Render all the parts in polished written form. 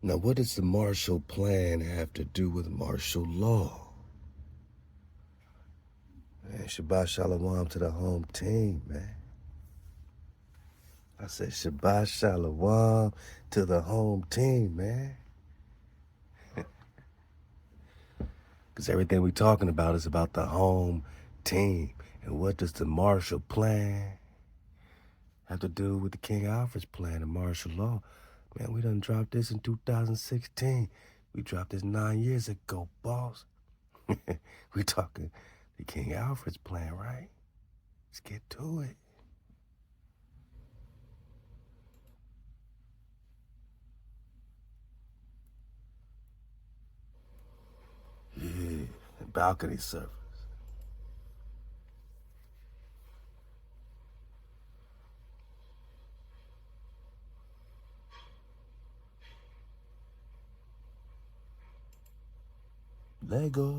Now, what does the Marshall Plan have to do with martial law? Man, Shabbat Shalom to the home team, man. I said Shabbat Shalom to the home team, man. Because everything we're talking about is about the home team. And what does the Marshall Plan have to do with the King Alfred's plan and martial law? Man, we done dropped this in 2016. We dropped this 9 years ago, boss. We talking the King Alfred's plan, right? Let's get to it. Yeah, balcony service. Lego.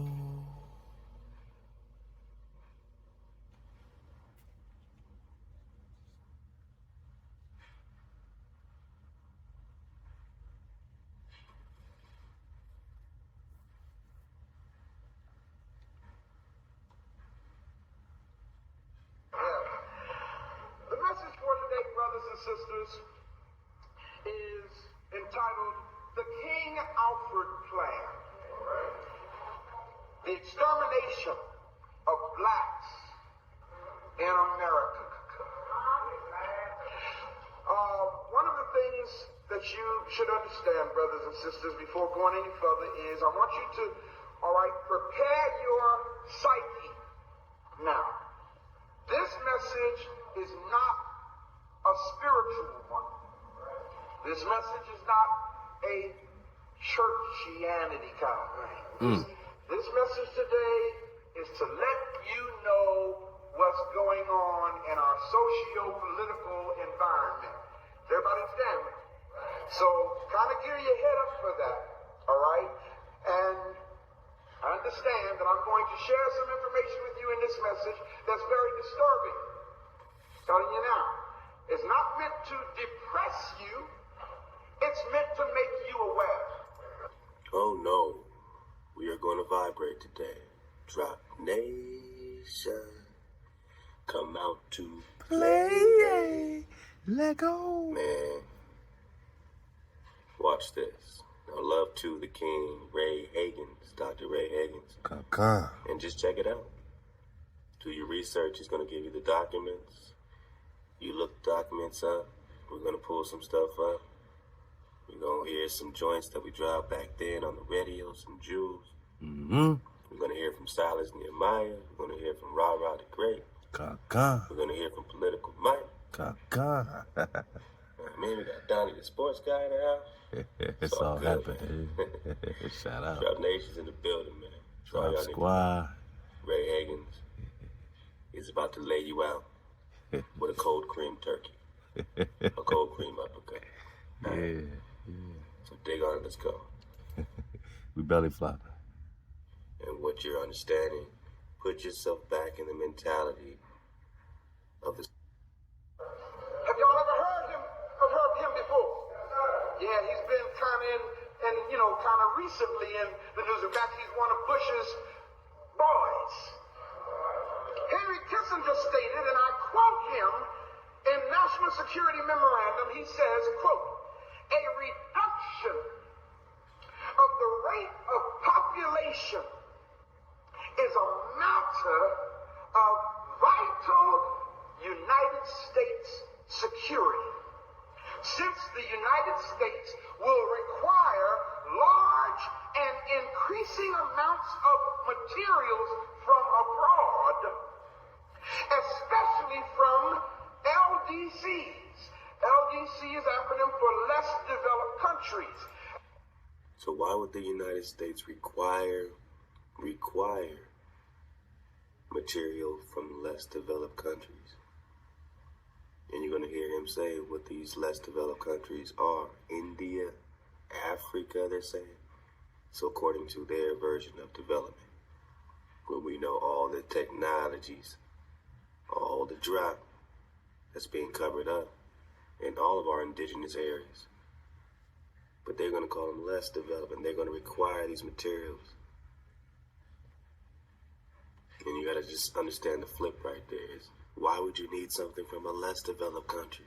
The message for today, brothers and sisters, is entitled The King Alfred Plan. The extermination of blacks in America. One of the things that you should understand, brothers and sisters, before going any further is I want you to, prepare your psyche. Now, this message is not a spiritual one. This message is not a churchianity kind of thing. This message today is to let you know what's going on in our socio-political environment. Does everybody understand me? So kind of gear your head up for that, all right? And I understand that I'm going to share some information with you in this message that's very disturbing. I'm telling you now, it's not meant to depress you. It's meant to make you aware. Oh no, we are going to vibrate today. Drop Nation, come out to Play. Lego. Man, watch this. Now, love to the King, Ray Higgins, Dr. Ray Higgins. And just check it out. Do your research. He's going to give you the documents. You look the documents up. We're going to pull some stuff up. We're going to hear some joints that we dropped back then on the radio, some jewels. We're going to hear from Silas Nehemiah. We're going to hear from Ra Ra the Great. We're going to hear from Political Mike. Man, we got Donnie the sports guy in the house. It's all good, happening. Shout out. Drop Nation's in the building, man. Drop Squad. Ray Higgins is about to lay you out with a cold cream turkey. A cold cream uppercut. Yeah. So dig on it, let's go. We belly flopping. And what you're understanding, put yourself back in the mentality of the... Have y'all ever heard him before? Yeah, he's been kind of recently in the news. In fact, he's one of Bush's boys. Henry Kissinger stated, and I quote him, in National Security Memorandum, he says, quote, a reduction of the rate of population is a matter of vital United States security, since the United States will require large and increasing amounts of materials from abroad, especially from LDCs. LDC is acronym for less developed countries. So why would the United States require material from less developed countries? And you're going to hear him say what these less developed countries are. India, Africa, they're saying. So according to their version of development, where we know all the technologies, all the drought that's being covered up in all of our indigenous areas. But they're going to call them less developed, and they're going to require these materials. And you got to just understand the flip right there is, why would you need something from a less developed country?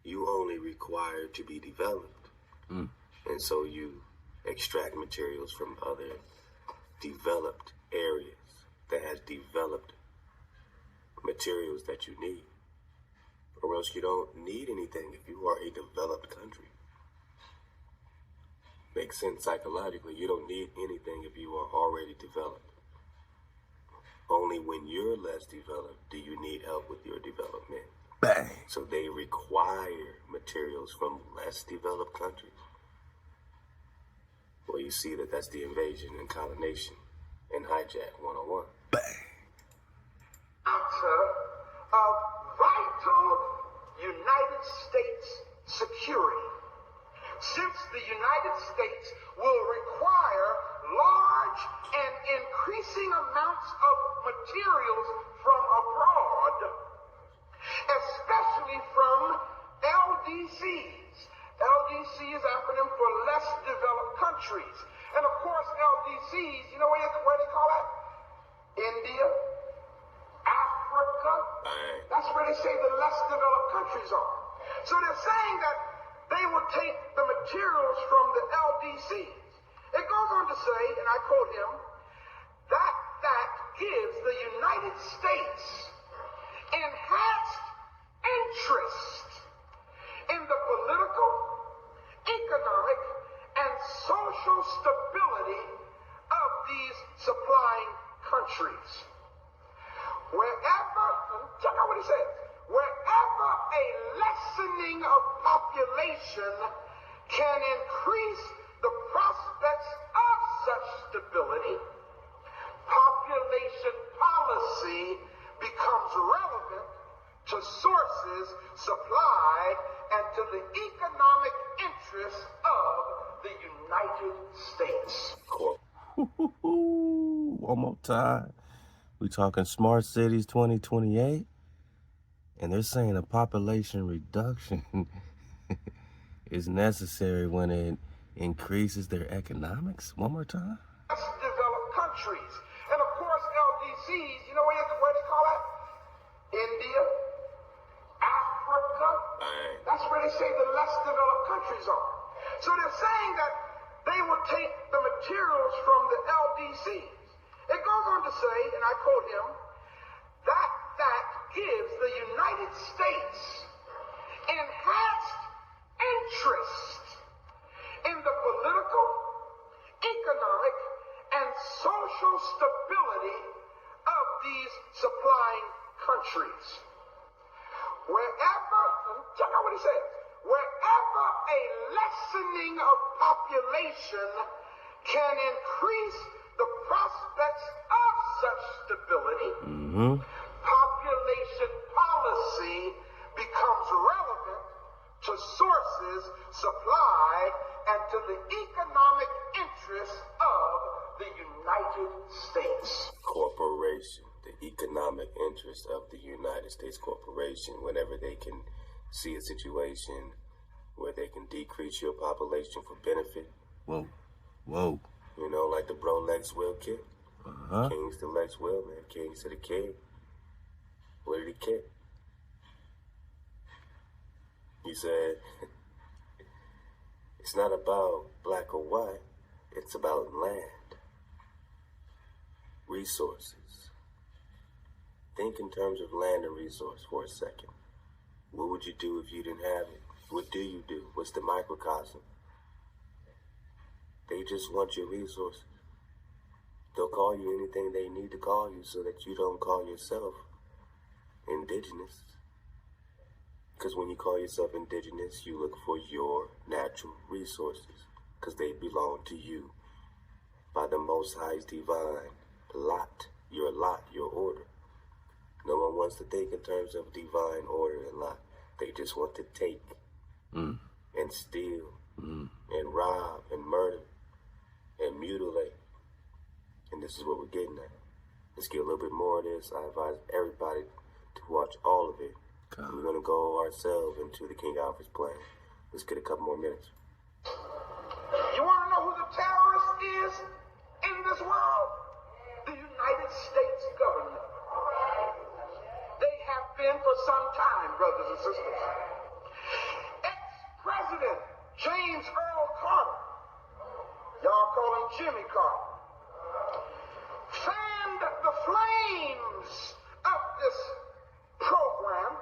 You only require to be developed. And so you extract materials from other developed areas that has developed materials that you need. Or else you don't need anything if you are a developed country. Makes sense psychologically. You don't need anything if you are already developed. Only when you're less developed do you need help with your development. Bang. So they require materials from less developed countries. Well, you see that that's the invasion and colonization and hijack 101. Bang. Matter of vital United States security. Since the United States will require large and increasing amounts of materials from abroad, especially from LDCs. LDC is acronym for less developed countries. And of course, LDCs, you know what they call that? India, Africa. That's where they say the less developed countries are. So they're saying that they will take the materials from the LDCs. It goes on to say, and I quote him, that gives the United States enhanced interest in the political, economic, and social stability of these supplying countries. Wherever, check out what he says, wherever a lessening of population can increase the prospects of such stability, population policy becomes relevant to sources, supply, and to the economic interests of the United States. One more time. We talking smart cities 2028, and they're saying a population reduction is necessary when it increases their economics. One more time. Less developed countries. And of course, LDCs, you know where they call that? India, Africa. That's where they say the less developed countries are. So they're saying that they will take the materials from the LDCs. It goes on to say, and I quote him, that gives the United States enhanced interest in the political, economic, and social stability of these supplying countries. Wherever, check out what he says, wherever a lessening of population can increase the prospects of such stability, population policy becomes relevant to sources, supply, and to the economic interests of the United States Corporation. The economic interest of the United States Corporation, whenever they can see a situation where they can decrease your population for benefit. Whoa. You know, like the bro Lex Will kid. Kings to Lex Will, man. Kings to the king. What did he kick? He said, it's not about black or white, it's about land, resources. Think in terms of land and resource for a second. What would you do if you didn't have it? What do you do? What's the microcosm? They just want your resources. They'll call you anything they need to call you so that you don't call yourself indigenous. Because when you call yourself indigenous, you look for your natural resources because they belong to you by the Most High's divine lot, your order. No one wants to think in terms of divine order and lot. They just want to take and steal and rob and murder and mutilate. And this is what we're getting at. Let's get a little bit more of this. I advise everybody to watch all of it. We're going to go ourselves into the King Alfred's plan. Let's get a couple more minutes. is in this world? The United States government. They have been for some time, brothers and sisters. Ex-President James Earl Carter, y'all call him Jimmy Carter, fanned the flames of this program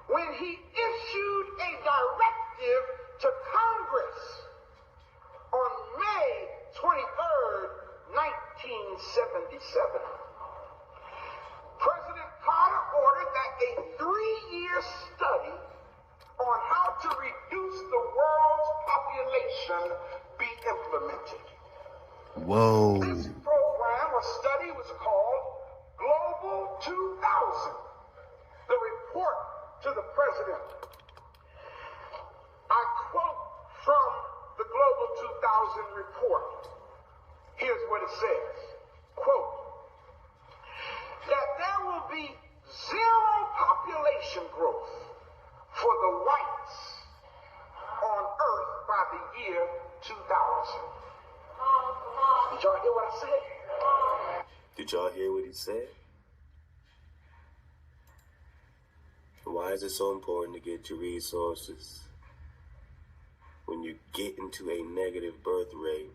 when he issued a directive to Congress on May 23rd, 1977. President Carter ordered that a 3-year study on how to reduce the world's population be implemented. Whoa. This program or study was called Global 2000, the report to the president. I quote from the Global 2000 report. Here's what it says, quote, that there will be zero population growth for the whites on Earth by the year 2000. Did y'all hear what I said? Did y'all hear what he said? Why is it so important to get your resources when you get into a negative birth rate?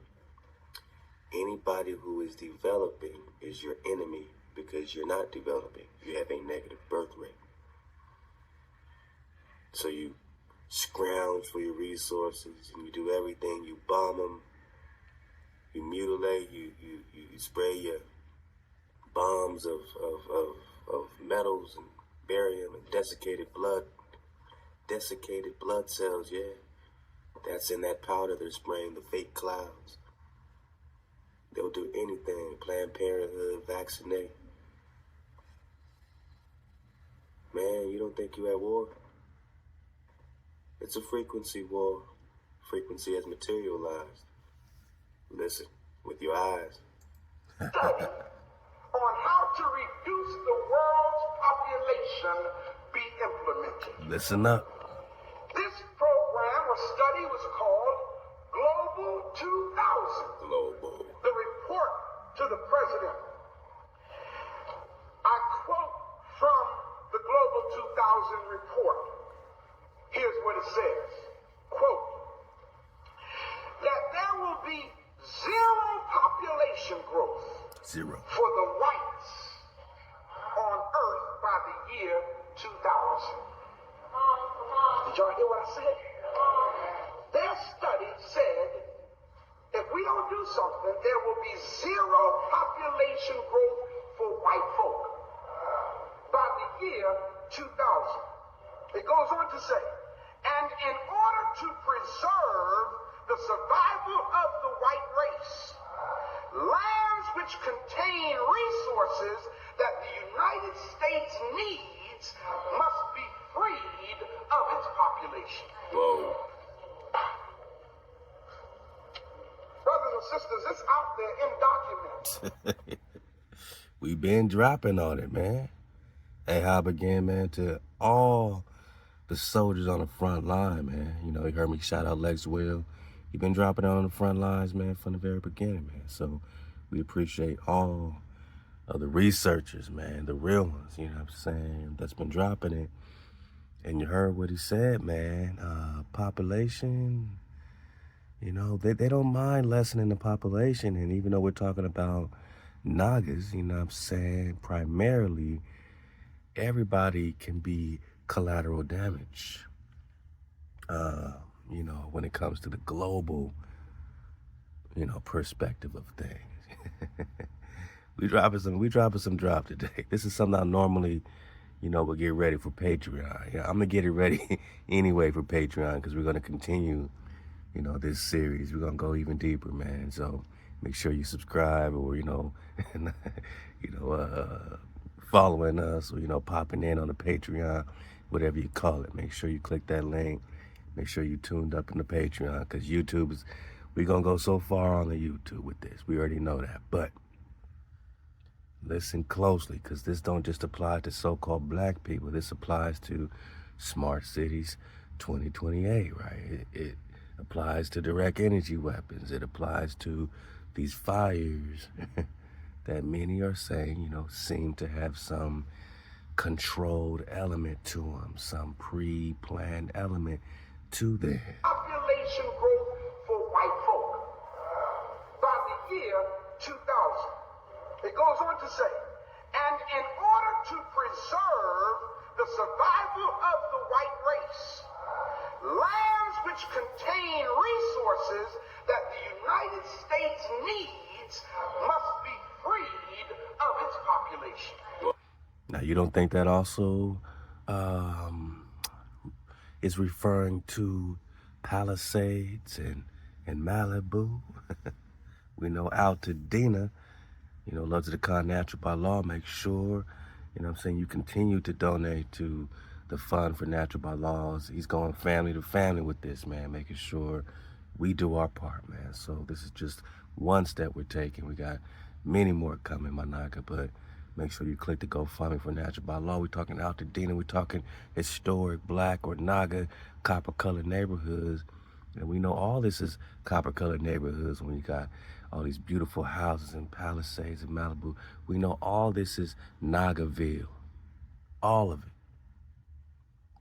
Anybody who is developing is your enemy because you're not developing. You have a negative birth rate. So you scrounge for your resources and you do everything. You bomb them, you mutilate, you spray your bombs of metals and barium and desiccated blood cells, yeah. That's in that powder they're spraying, the fake clouds. They'll do anything, Planned Parenthood, vaccinate. Man, you don't think you're at war? It's a frequency war. Frequency has materialized. Listen, with your eyes. On how to reduce the world's population be implemented. Listen up. This program or study was called Global 2000. Global. The report to the president. I quote from the Global 2000 report. Here's what it says. Quote, that there will be zero population growth for the whites on Earth by the year 2000. Did y'all hear what I said? Their study said if we don't do something, there will be zero population growth for white folk by the year 2000. It goes on to say, and in order to preserve the survival of the white race, lands which contain resources that the United States needs must be freed of its population. Whoa. Brothers and sisters, it's out there in documents. We've been dropping on it, man. Hey, Hab again, man, to all the soldiers on the front line, man. You know, you heard me shout out Lex Will. You've been dropping on the front lines, man, from the very beginning, man. So we appreciate all of the researchers, man, the real ones, you know what I'm saying, that's been dropping it. And you heard what he said, man. Population, you know, they don't mind lessening the population. And even though we're talking about Nagas, you know what I'm saying, primarily, everybody can be collateral damage, you know, when it comes to the global, you know, perspective of things. we dropping some drop today. This is something I normally, you know, will get ready for Patreon. Yeah, I'm gonna get it ready anyway for Patreon because we're gonna continue, you know, this series. We're gonna go even deeper, man. So make sure you subscribe or, you know, following us or, you know, popping in on the Patreon, whatever you call it. Make sure you click that link. Make sure you tuned up in the Patreon because YouTube is, we're going to go so far on the YouTube with this. We already know that. But listen closely because this don't just apply to so-called black people. This applies to Smart Cities 2028, right? It applies applies to direct energy weapons. It applies to these fires that many are saying, you know, seem to have some controlled element to them, some pre-planned element to them. Population growth for white folk by the year 2000. It goes on to say, and in order to preserve the survival of the white race, lands which contain resources that the United States needs must be freed of its population. Now, you don't think that also is referring to Palisades and Malibu? We know Altadena, you know, loves the Unnatural by law. Make sure, you know what I'm saying, you continue to donate to the Fund for Natural by Laws. He's going family to family with this, man, making sure we do our part, man. So this is just one step we're taking. We got many more coming, my Naga, but make sure you click the GoFundMe for Natural by Law. We're talking Altadena. We're talking historic black or Naga copper-colored neighborhoods. And we know all this is copper-colored neighborhoods when you got all these beautiful houses and Palisades in Malibu. We know all this is Nagaville. All of it.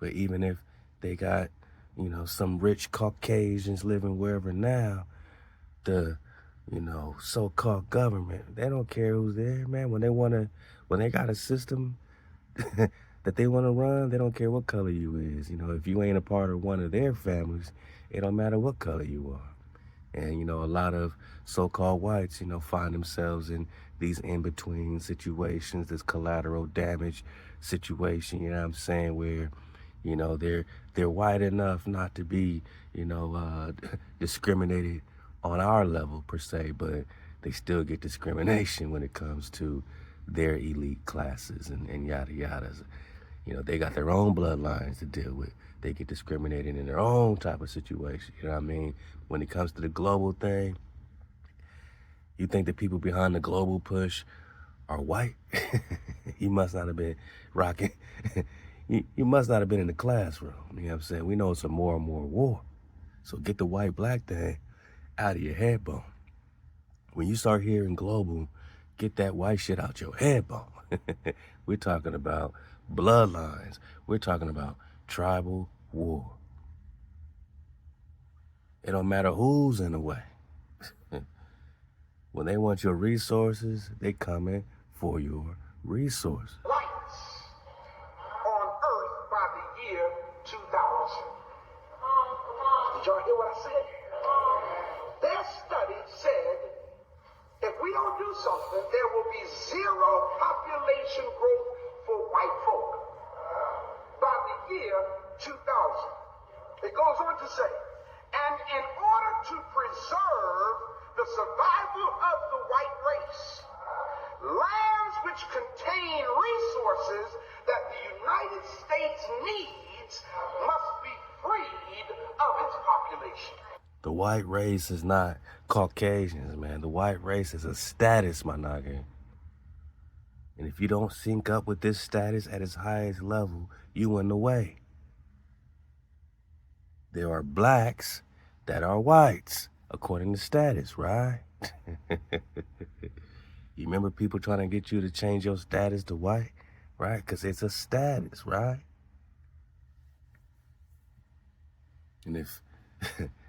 But even if they got, you know, some rich Caucasians living wherever now, the, you know, so-called government, they don't care who's there, man. When they got a system that they want to run, they don't care what color you is. You know, if you ain't a part of one of their families, it don't matter what color you are. And, you know, a lot of so-called whites, you know, find themselves in these in-between situations, this collateral damage situation, you know what I'm saying, where, you know, they're white enough not to be, you know, discriminated on our level per se, but they still get discrimination when it comes to their elite classes and yada yadas. You know, they got their own bloodlines to deal with. They get discriminated in their own type of situation. You know what I mean? When it comes to the global thing, you think the people behind the global push are white? You must not have been rocking. You must not have been in the classroom. You know what I'm saying? We know it's a more and more war. So get the white-black thing out of your head bone. When you start hearing global, get that white shit out your head bone. We're talking about bloodlines. We're talking about tribal war. It don't matter who's in the way. When they want your resources, they coming for your resources. Rights on Earth by the year 2000. Did y'all hear what I said? Their study said if we don't do something, there will be zero population growth for white folk by the year 2000. It goes on to say, and in order to preserve the survival of the white race, lands which contain resources that the United States needs must be freed of its population. The white race is not Caucasians, man. The white race is a status, my nigga. And if you don't sync up with this status at its highest level, you in the way. There are blacks that are whites, according to status, right? You remember people trying to get you to change your status to white, right? Because it's a status, right? And if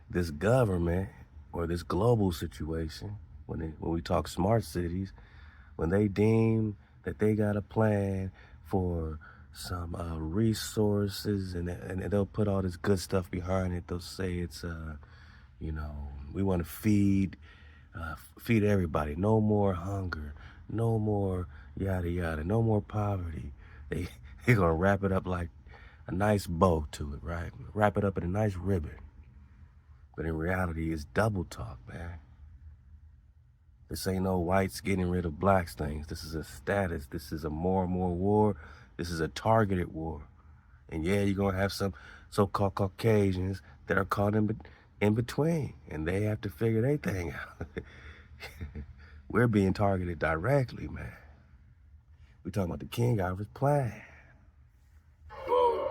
this government or this global situation, when we talk smart cities, when they deem that they got a plan for some resources and they'll put all this good stuff behind it, they'll say it's, you know, we want to feed everybody. No more hunger. No more yada yada. No more poverty. They're going to wrap it up like a nice bow to it, right? Wrap it up in a nice ribbon. But in reality, it's double talk, man. This ain't no whites getting rid of blacks things. This is a status. This is a more and more war. This is a targeted war. And yeah, you're going to have some so-called Caucasians that are caught in between. And they have to figure their thing out. We're being targeted directly, man. We're talking about the King Alfred Plan. Whoa.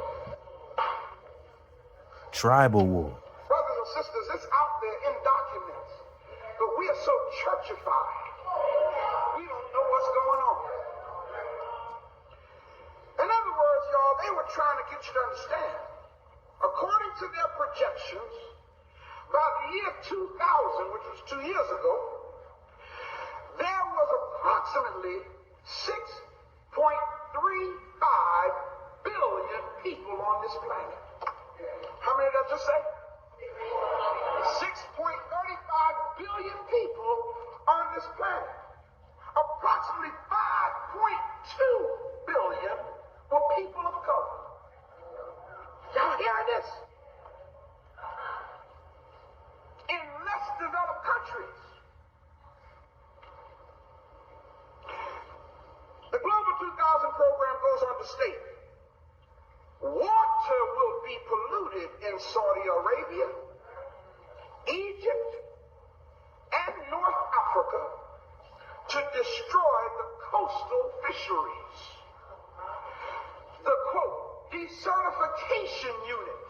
Tribal war. Brothers and sisters, gangsters, it's out there in documents. But we are so churchified. We don't know what's going on. In other words, y'all, they were trying to get you to understand. According to their projections, by the year 2000, which was 2 years ago, there was approximately 6.35 billion people on this planet. How many did I just say? 6.35 billion people on this planet. Approximately 5.2 billion were people of color. Y'all hearing this? In less developed countries. The Global 2000 program goes on to state, water will be polluted in Saudi Arabia, Egypt, and North Africa to destroy the coastal fisheries. The quote, desertification unit.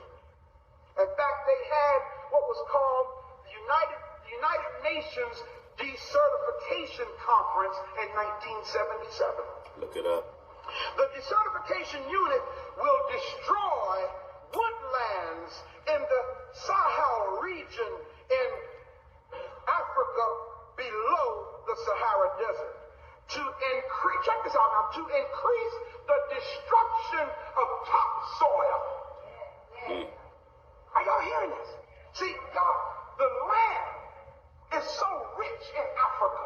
In fact, they had what was called the United Nations Desertification Conference in 1977. Look it up. The desertification unit will destroy woodlands in the Sahel region in Africa below the Sahara Desert to increase, check this out now, to increase the destruction of topsoil. Are y'all hearing this? See, y'all, the land is so rich in Africa.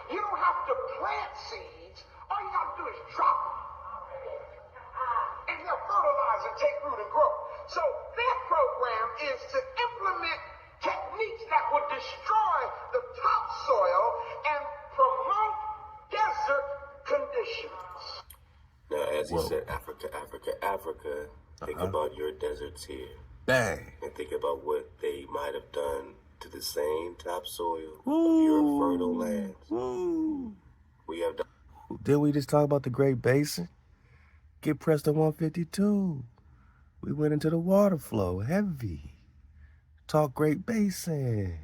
You don't have to plant seeds. All you got to do is drop them. And they'll fertilize and take root and grow. So their program is to implement techniques that would destroy the topsoil and promote desert conditions. Now, as you said, Africa, think about your deserts here. Bang. And think about what they might have done to the same topsoil of your fertile lands. We have done. Didn't we just talk about the Great Basin? Get pressed on 152. We went into the water flow heavy. Talk Great Basin.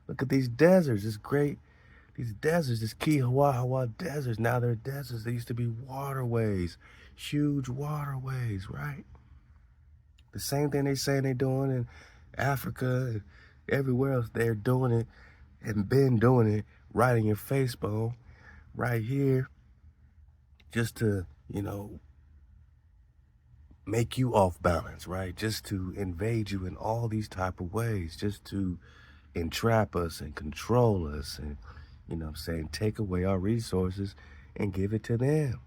Look at these deserts. It's great. These deserts, this key HaWah deserts. Now they're deserts. They used to be waterways. Huge waterways, right? The same thing they say they're doing in Africa and everywhere else. They're doing it and been doing it right in your face, bro. Right here. Just to, make you off balance, right? Just to invade you in all these type of ways. Just to entrap us and control us and, take away our resources and give it to them.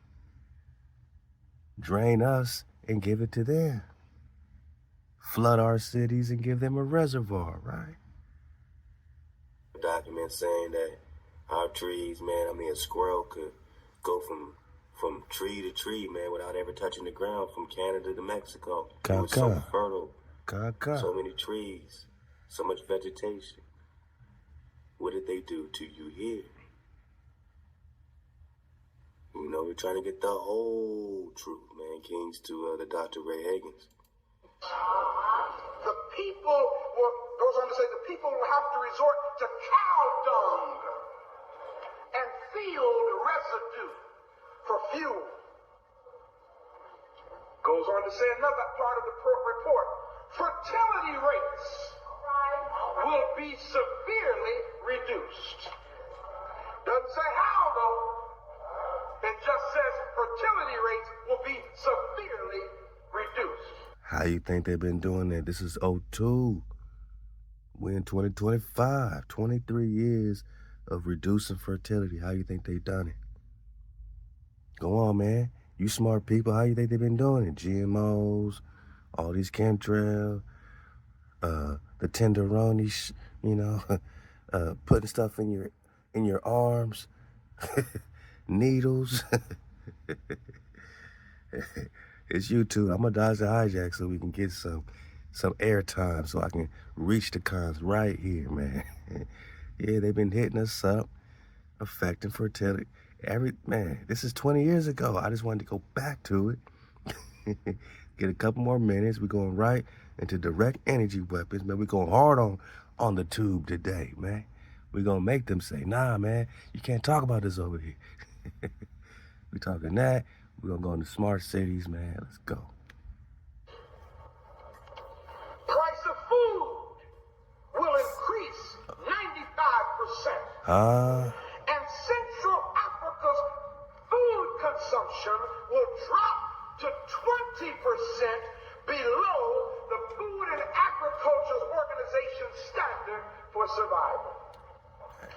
Drain us and give it to them. Flood our cities and give them a reservoir, right? Document saying that our trees, man, a squirrel could go from tree to tree, man, without ever touching the ground, from Canada to Mexico. It was so fertile. So many trees, so much vegetation. What did they do to you here? We're trying to get the whole truth, man. Kings to the Dr. Ray Higgins. The people goes on to say, the people will have to resort to cow dung and field residue for fuel. Goes on to say another part of the report. Fertility rates will be severely reduced. Doesn't say how, though. It just says fertility rates will be severely reduced. How you think they've been doing that? This is 02. We're in 2025. 23 years of reducing fertility. How you think they've done it? Go on, man. You smart people, how you think they've been doing it? GMOs, all these chemtrails, the tenderoni, putting stuff in your arms, needles. It's YouTube. I'm gonna dodge the hijack so we can get some airtime so I can reach the cons right here, man. Yeah, they've been hitting us up, affecting fertility. This is 20 years ago. I just wanted to go back to it. Get a couple more minutes. We're going right into direct energy weapons, man. We're going hard on the tube today, man. We're going to make them say, nah, man, you can't talk about this over here. We're talking that. We're going to go into smart cities, man. Let's go. Price of food will increase 95%. And Central Africa's food consumption will drop to 20% below the Food and Agriculture Organization standard for survival.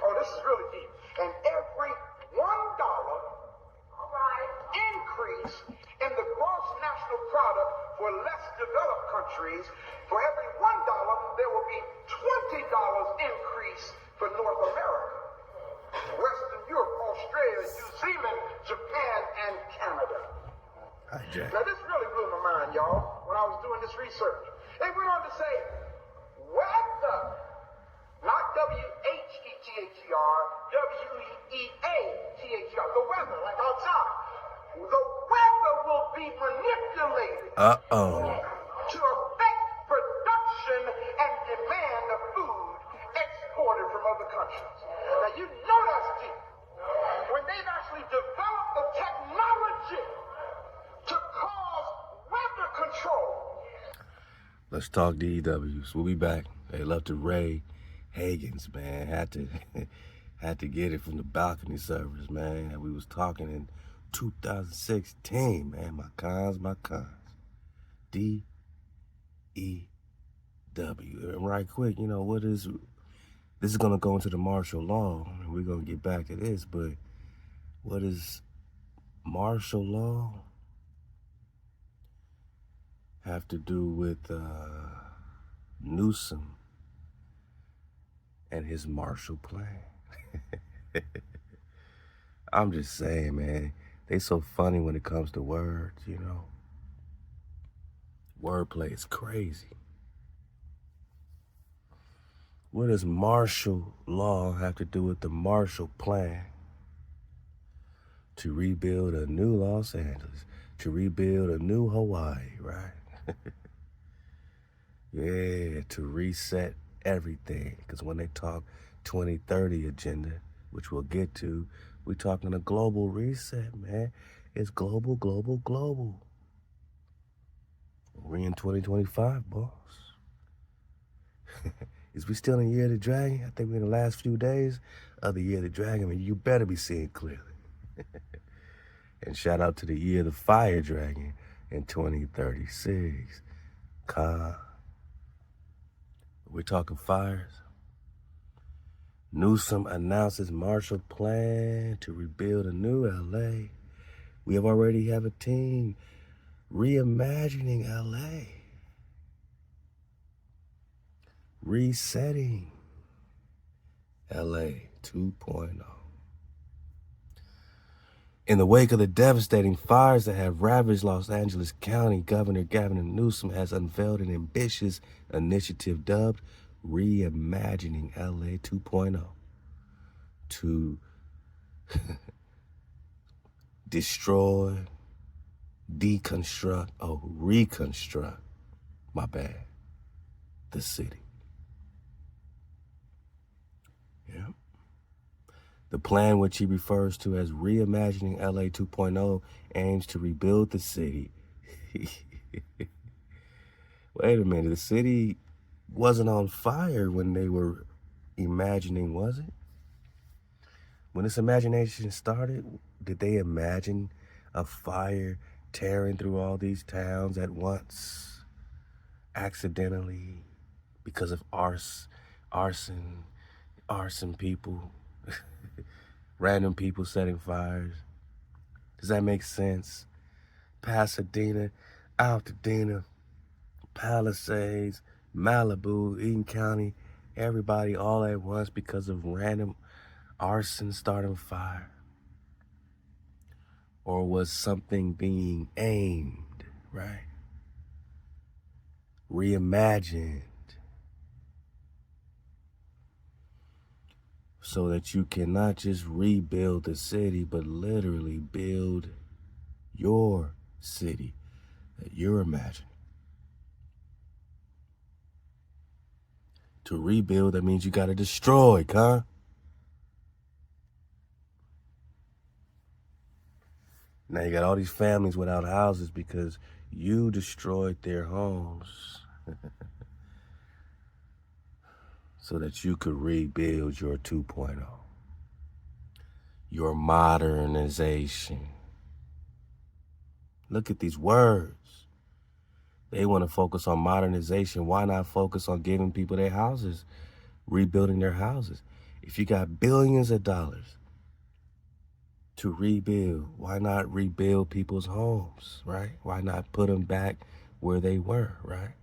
Oh, this is really deep. And every $1 increase in the gross national product for less developed countries, for every $1, there will be $20 increase for North America, Western Europe, Australia, New Zealand, Japan, and Canada. Hijack. Now, this really blew my mind, y'all, when I was doing this research. It went on to say, weather, not W-H-E-T-H-E-R, W-E-A-T-H-E-R, the weather, like outside. The weather will be manipulated to affect production and demand of food exported from other countries. Now, you know that's deep. When they've actually developed the technology to cause weather control. Let's talk DEWs. We'll be back. They love to Ray Hagens, man. Had to get it from the balcony servers, man. We was talking in 2016, man. My cons. DEW. And right quick, you know, this is gonna go into the martial law, and we're gonna get back to this, but what is martial law have to do with Newsom and his Marshall Plan? I'm just saying, man, they so funny when it comes to words, you know. Wordplay is crazy. What does martial law have to do with the Marshall Plan to rebuild a new Los Angeles, to rebuild a new Hawaii, right? Yeah, to reset everything. Because when they talk 2030 agenda, which we'll get to, we're talking a global reset, man. It's global. We're in 2025, boss. Is we still in the Year of the Dragon? I think we're in the last few days of the Year of the Dragon. I mean, you better be seeing clearly. And shout out to the Year of the Fire Dragon in 2036. We're talking fires. Newsom announces Marshall Plan to rebuild a new LA. We already have a team reimagining LA. Resetting LA 2.0. In the wake of the devastating fires that have ravaged Los Angeles County, Governor Gavin Newsom has unveiled an ambitious initiative dubbed Reimagining LA 2.0 to destroy, reconstruct, the city. Yeah. The plan, which he refers to as Reimagining LA 2.0, aims to rebuild the city. Wait a minute, the city wasn't on fire when they were imagining, was it? When this imagination started, did they imagine a fire tearing through all these towns at once, accidentally, because of arson people, random people setting fires? Does that make sense? Pasadena, Altadena, Palisades, Malibu, Eaton County, everybody all at once because of random arson starting fire? Or was something being aimed, right? Reimagined so that you cannot just rebuild the city, but literally build your city. that you're imagining. To rebuild, that means you got to destroy, huh? Now you got all these families without houses because you destroyed their homes so that you could rebuild your 2.0, your modernization. Look at these words. They want to focus on modernization. Why not focus on giving people their houses, rebuilding their houses? If you got billions of dollars to rebuild, why not rebuild people's homes, right? Why not put them back where they were, right?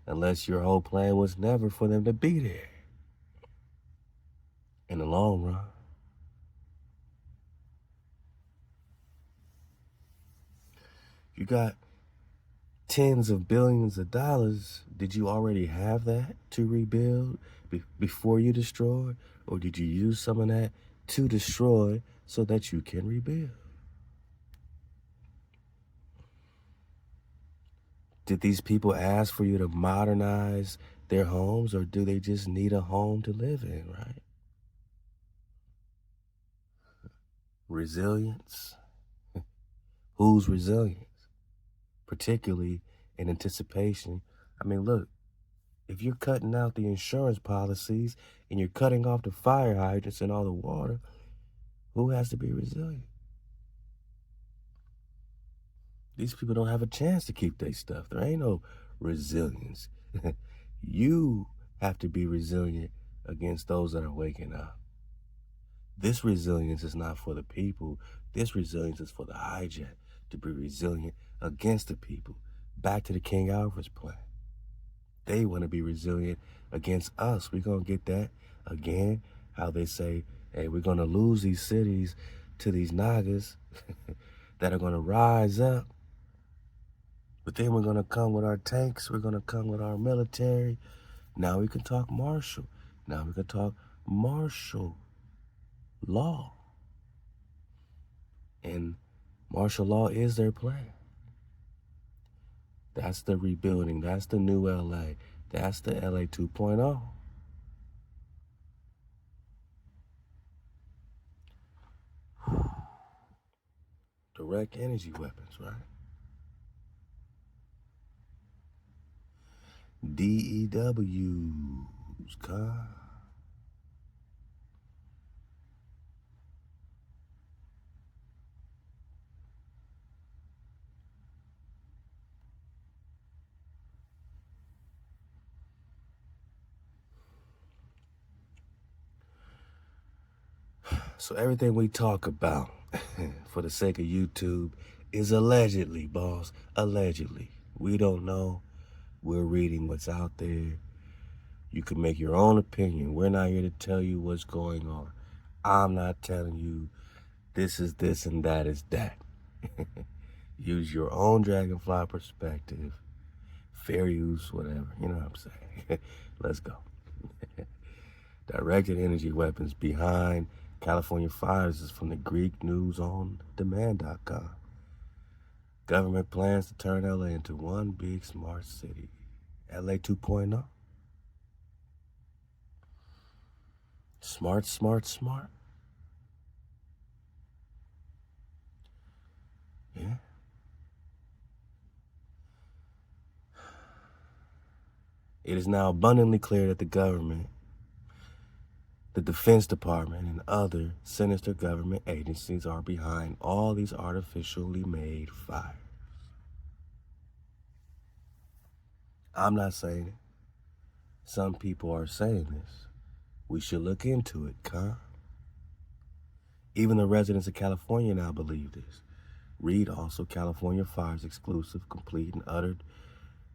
Unless your whole plan was never for them to be there in the long run. You got tens of billions of dollars. Did you already have that to rebuild before you destroyed? Or did you use some of that to destroy so that you can rebuild? Did these people ask for you to modernize their homes, or do they just need a home to live in, right? Resilience. Whose resilience? Particularly in anticipation. I mean, look, if you're cutting out the insurance policies and you're cutting off the fire hydrants and all the water, who has to be resilient? These people don't have a chance to keep their stuff. There ain't no resilience. You have to be resilient against those that are waking up. This resilience is not for the people. This resilience is for the hijack to be resilient against the people. Back to the King Alfred's plan. They want to be resilient against us. We're going to get that again, how they say, hey, we're going to lose these cities to these Nagas that are going to rise up. But then we're going to come with our tanks. We're going to come with our military. Now we can talk martial. Now we can talk martial law. And martial law is their plan. That's the rebuilding. That's the new LA. That's the LA 2.0. Direct energy weapons, right? DEWs, God. So everything we talk about, for the sake of YouTube, is allegedly, boss. Allegedly. We don't know. We're reading what's out there. You can make your own opinion. We're not here to tell you what's going on. I'm not telling you this is this and that is that. Use your own dragonfly perspective. Fair use, whatever. You know what I'm saying? Let's go. Directed energy weapons behind California fires is from the Greek news on demand.com. Government plans to turn LA into one big smart city. LA 2.0. Smart, smart, smart. Yeah. It is now abundantly clear that the government, the Defense Department, and other sinister government agencies are behind all these artificially made fires. I'm not saying it. Some people are saying this. We should look into it, huh? Even the residents of California now believe this. Read also California Fires exclusive, complete and utter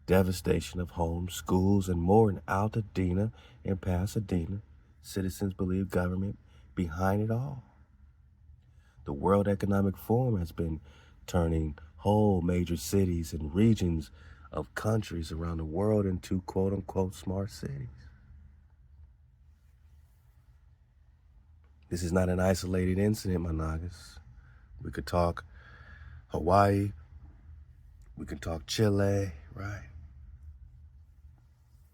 devastation of homes, schools, and more in Altadena and Pasadena. Citizens believe government behind it all. The World Economic Forum has been turning whole major cities and regions of countries around the world into quote-unquote smart cities. This is not an isolated incident, my Nagas. We could talk Hawaii, We can talk Chile, right?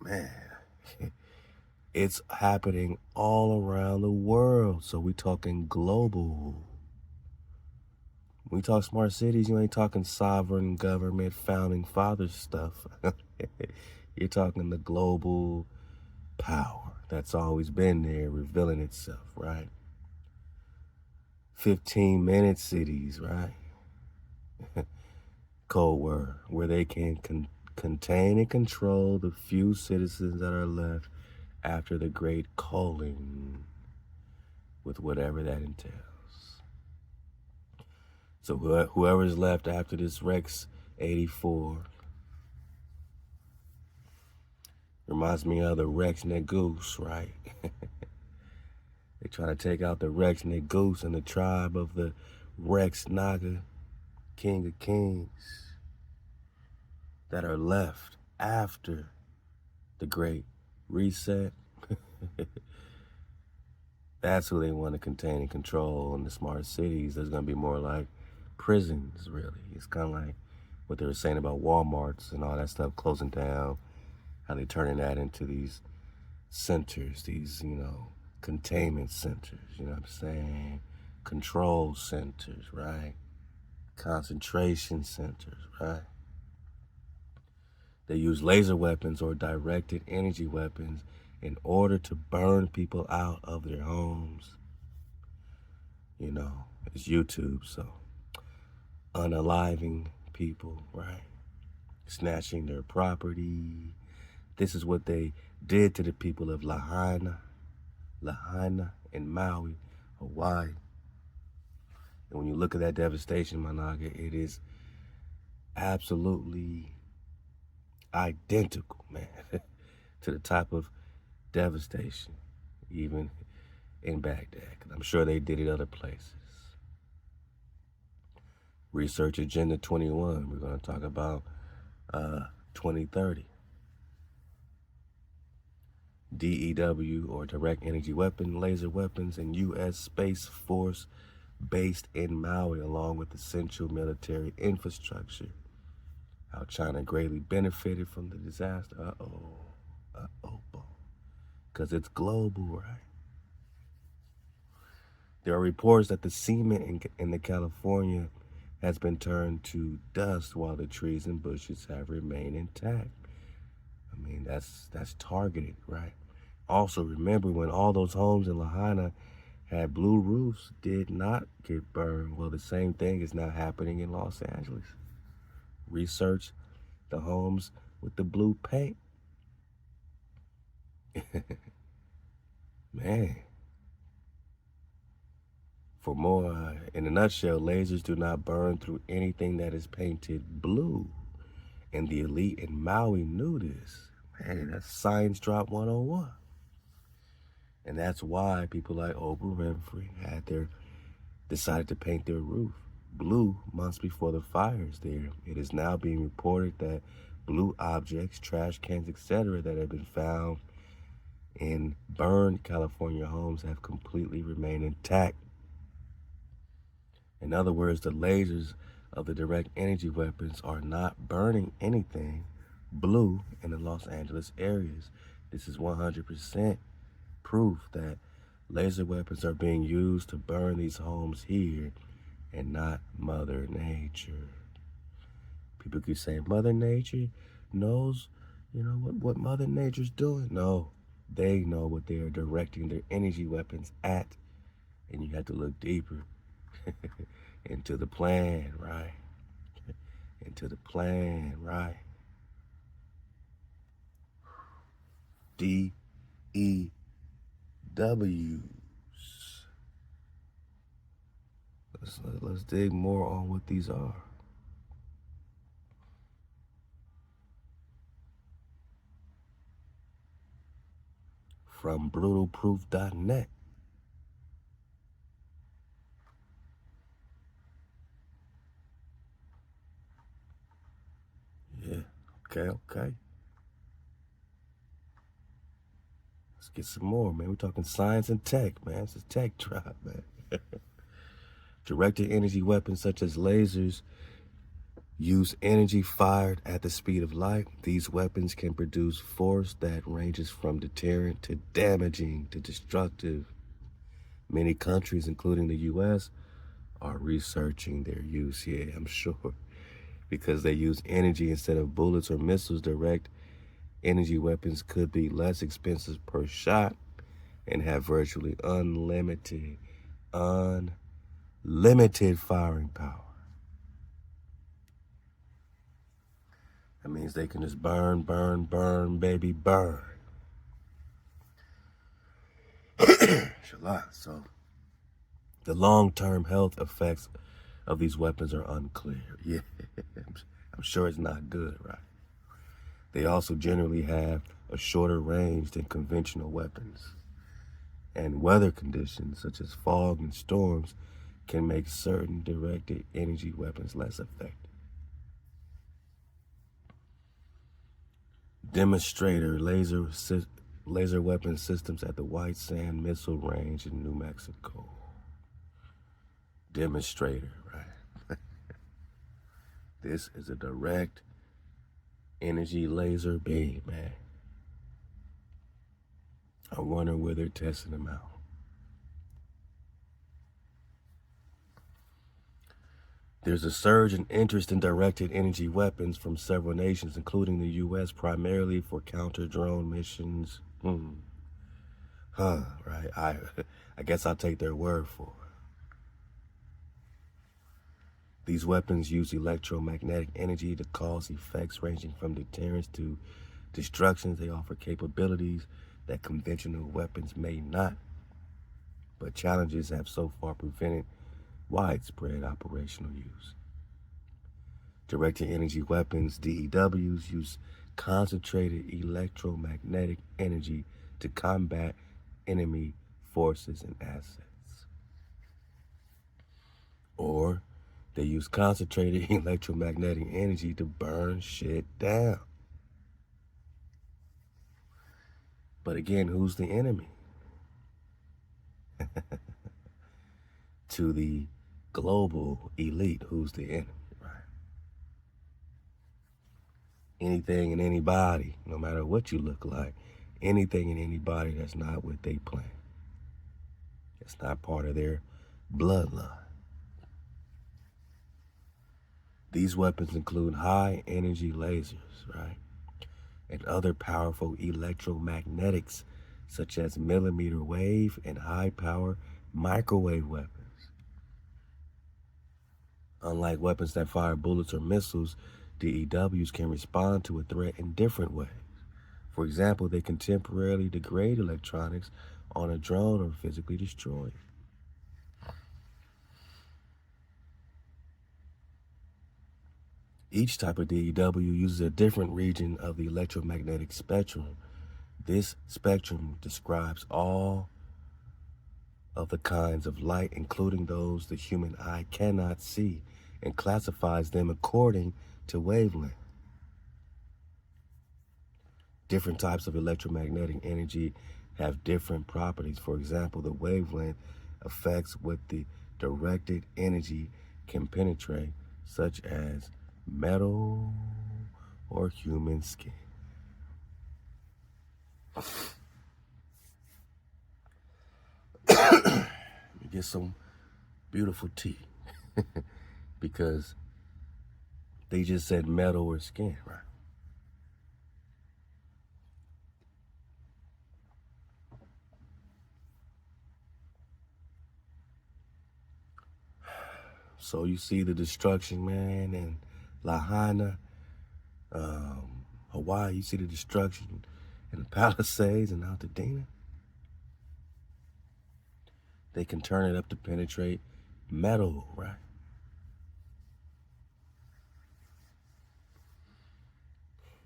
Man, it's happening all around the world. So we talking global. When we talk smart cities, you ain't talking sovereign government, founding fathers stuff. You're talking the global power that's always been there, revealing itself, right? 15-minute cities, right? Code word, where they can contain and control the few citizens that are left after the great culling, with whatever that entails. So whoever's left after this Rex 84 reminds me of the Rex Negoose, right? They try to take out the Rex Negoose and the tribe of the Rex Naga, King of Kings, that are left after the Great Reset. That's who they want to contain and control in the smart cities. There's going to be more like prisons, really. It's kind of like what they were saying about Walmarts and all that stuff closing down, how they're turning that into these centers, these, containment centers, you know what I'm saying? Control centers, right? Concentration centers, right? They use laser weapons or directed energy weapons in order to burn people out of their homes. It's YouTube, so unaliving people, right? Snatching their property. This is what they did to the people of Lahaina in Maui, Hawaii. And when you look at that devastation, Managa, it is absolutely identical, man, to the type of devastation, even in Baghdad. 'Cause I'm sure they did it other places. Research Agenda 21, we're going to talk about 2030. DEW, or direct energy weapon, laser weapons, and U.S. Space Force based in Maui, along with essential military infrastructure. How China greatly benefited from the disaster. Because it's global, right? There are reports that the cement in the California has been turned to dust while the trees and bushes have remained intact. I mean, that's targeted, right? Also, remember when all those homes in Lahaina had blue roofs, did not get burned. Well, the same thing is now happening in Los Angeles. Research the homes with the blue paint. Man. For more, in a nutshell, lasers do not burn through anything that is painted blue. And the elite in Maui knew this. Man, that's Science Drop 101. And that's why people like Oprah Winfrey decided to paint their roof blue months before the fires there. It is now being reported that blue objects, trash cans, etc., that have been found in burned California homes have completely remained intact. In other words, the lasers of the direct energy weapons are not burning anything blue in the Los Angeles areas. This is 100% proof that laser weapons are being used to burn these homes here and not Mother Nature. People keep saying Mother Nature knows, what Mother Nature's doing. No, they know what they are directing their energy weapons at, and you have to look deeper into the plan, right? Into the plan, right? DEWs. Let's dig more on what these are. From brutalproof.net. Yeah, okay. Let's get some more, man. We're talking science and tech, man. It's a tech drop, man. Directed energy weapons such as lasers use energy fired at the speed of light. These weapons can produce force that ranges from deterrent to damaging to destructive. Many countries, including the U.S., are researching their use. Yeah, I'm sure. Because they use energy instead of bullets or missiles. Direct energy weapons could be less expensive per shot and have virtually unlimited firing power. That means they can just burn, burn, burn, baby, burn. Shallah. So the long-term health effects of these weapons are unclear. Yeah, I'm sure it's not good, right? They also generally have a shorter range than conventional weapons. And weather conditions such as fog and storms can make certain directed energy weapons less effective. Demonstrator laser weapon systems at the White Sand Missile Range in New Mexico. Demonstrator, right? This is a direct energy laser beam, man. I wonder where they're testing them out. There's a surge in interest in directed energy weapons from several nations, including the U.S., primarily for counter-drone missions. Right. I guess I'll take their word for it. These weapons use electromagnetic energy to cause effects ranging from deterrence to destruction. They offer capabilities that conventional weapons may not, but challenges have so far prevented widespread operational use. Directed energy weapons, DEWs, use concentrated electromagnetic energy to combat enemy forces and assets. Or they use concentrated electromagnetic energy to burn shit down. But again, who's the enemy? To the global elite, who's the enemy, right? Anything and anybody, no matter what you look like, anything and anybody that's not what they plan. It's not part of their bloodline. These weapons include high energy lasers, right? And other powerful electromagnetics, such as millimeter wave and high power microwave weapons. Unlike weapons that fire bullets or missiles, DEWs can respond to a threat in different ways. For example, they can temporarily degrade electronics on a drone or physically destroy it. Each type of DEW uses a different region of the electromagnetic spectrum. This spectrum describes all of the kinds of light, including those the human eye cannot see, and classifies them according to wavelength. Different types of electromagnetic energy have different properties. For example, the wavelength affects what the directed energy can penetrate, such as metal or human skin. Let me get some beautiful tea. Because they just said metal or skin, right? So you see the destruction, man, in Lahaina, Hawaii. You see the destruction in the Palisades and Altadena. They can turn it up to penetrate metal, right?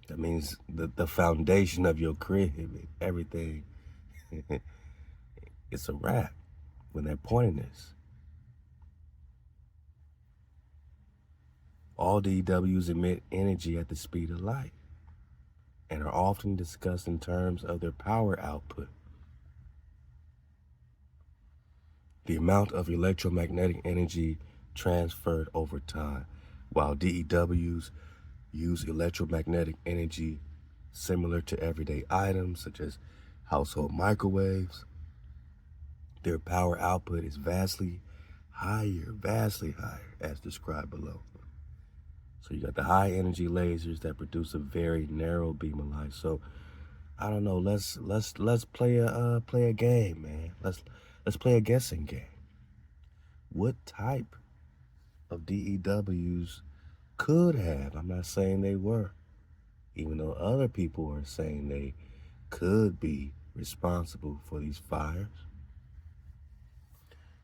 That means the foundation of your crib, everything, it's a wrap when they're pointing this. All DWs emit energy at the speed of light and are often discussed in terms of their power output. The amount of electromagnetic energy transferred over time. while DEWs use electromagnetic energy similar to everyday items such as household microwaves. Their power output is vastly higher, as described below. So you got the high energy lasers that produce a very narrow beam of light. So I don't know. Let's play a game, man. Let's play a guessing game. What type of DEWs could have? I'm not saying they were, even though other people are saying they could be responsible for these fires.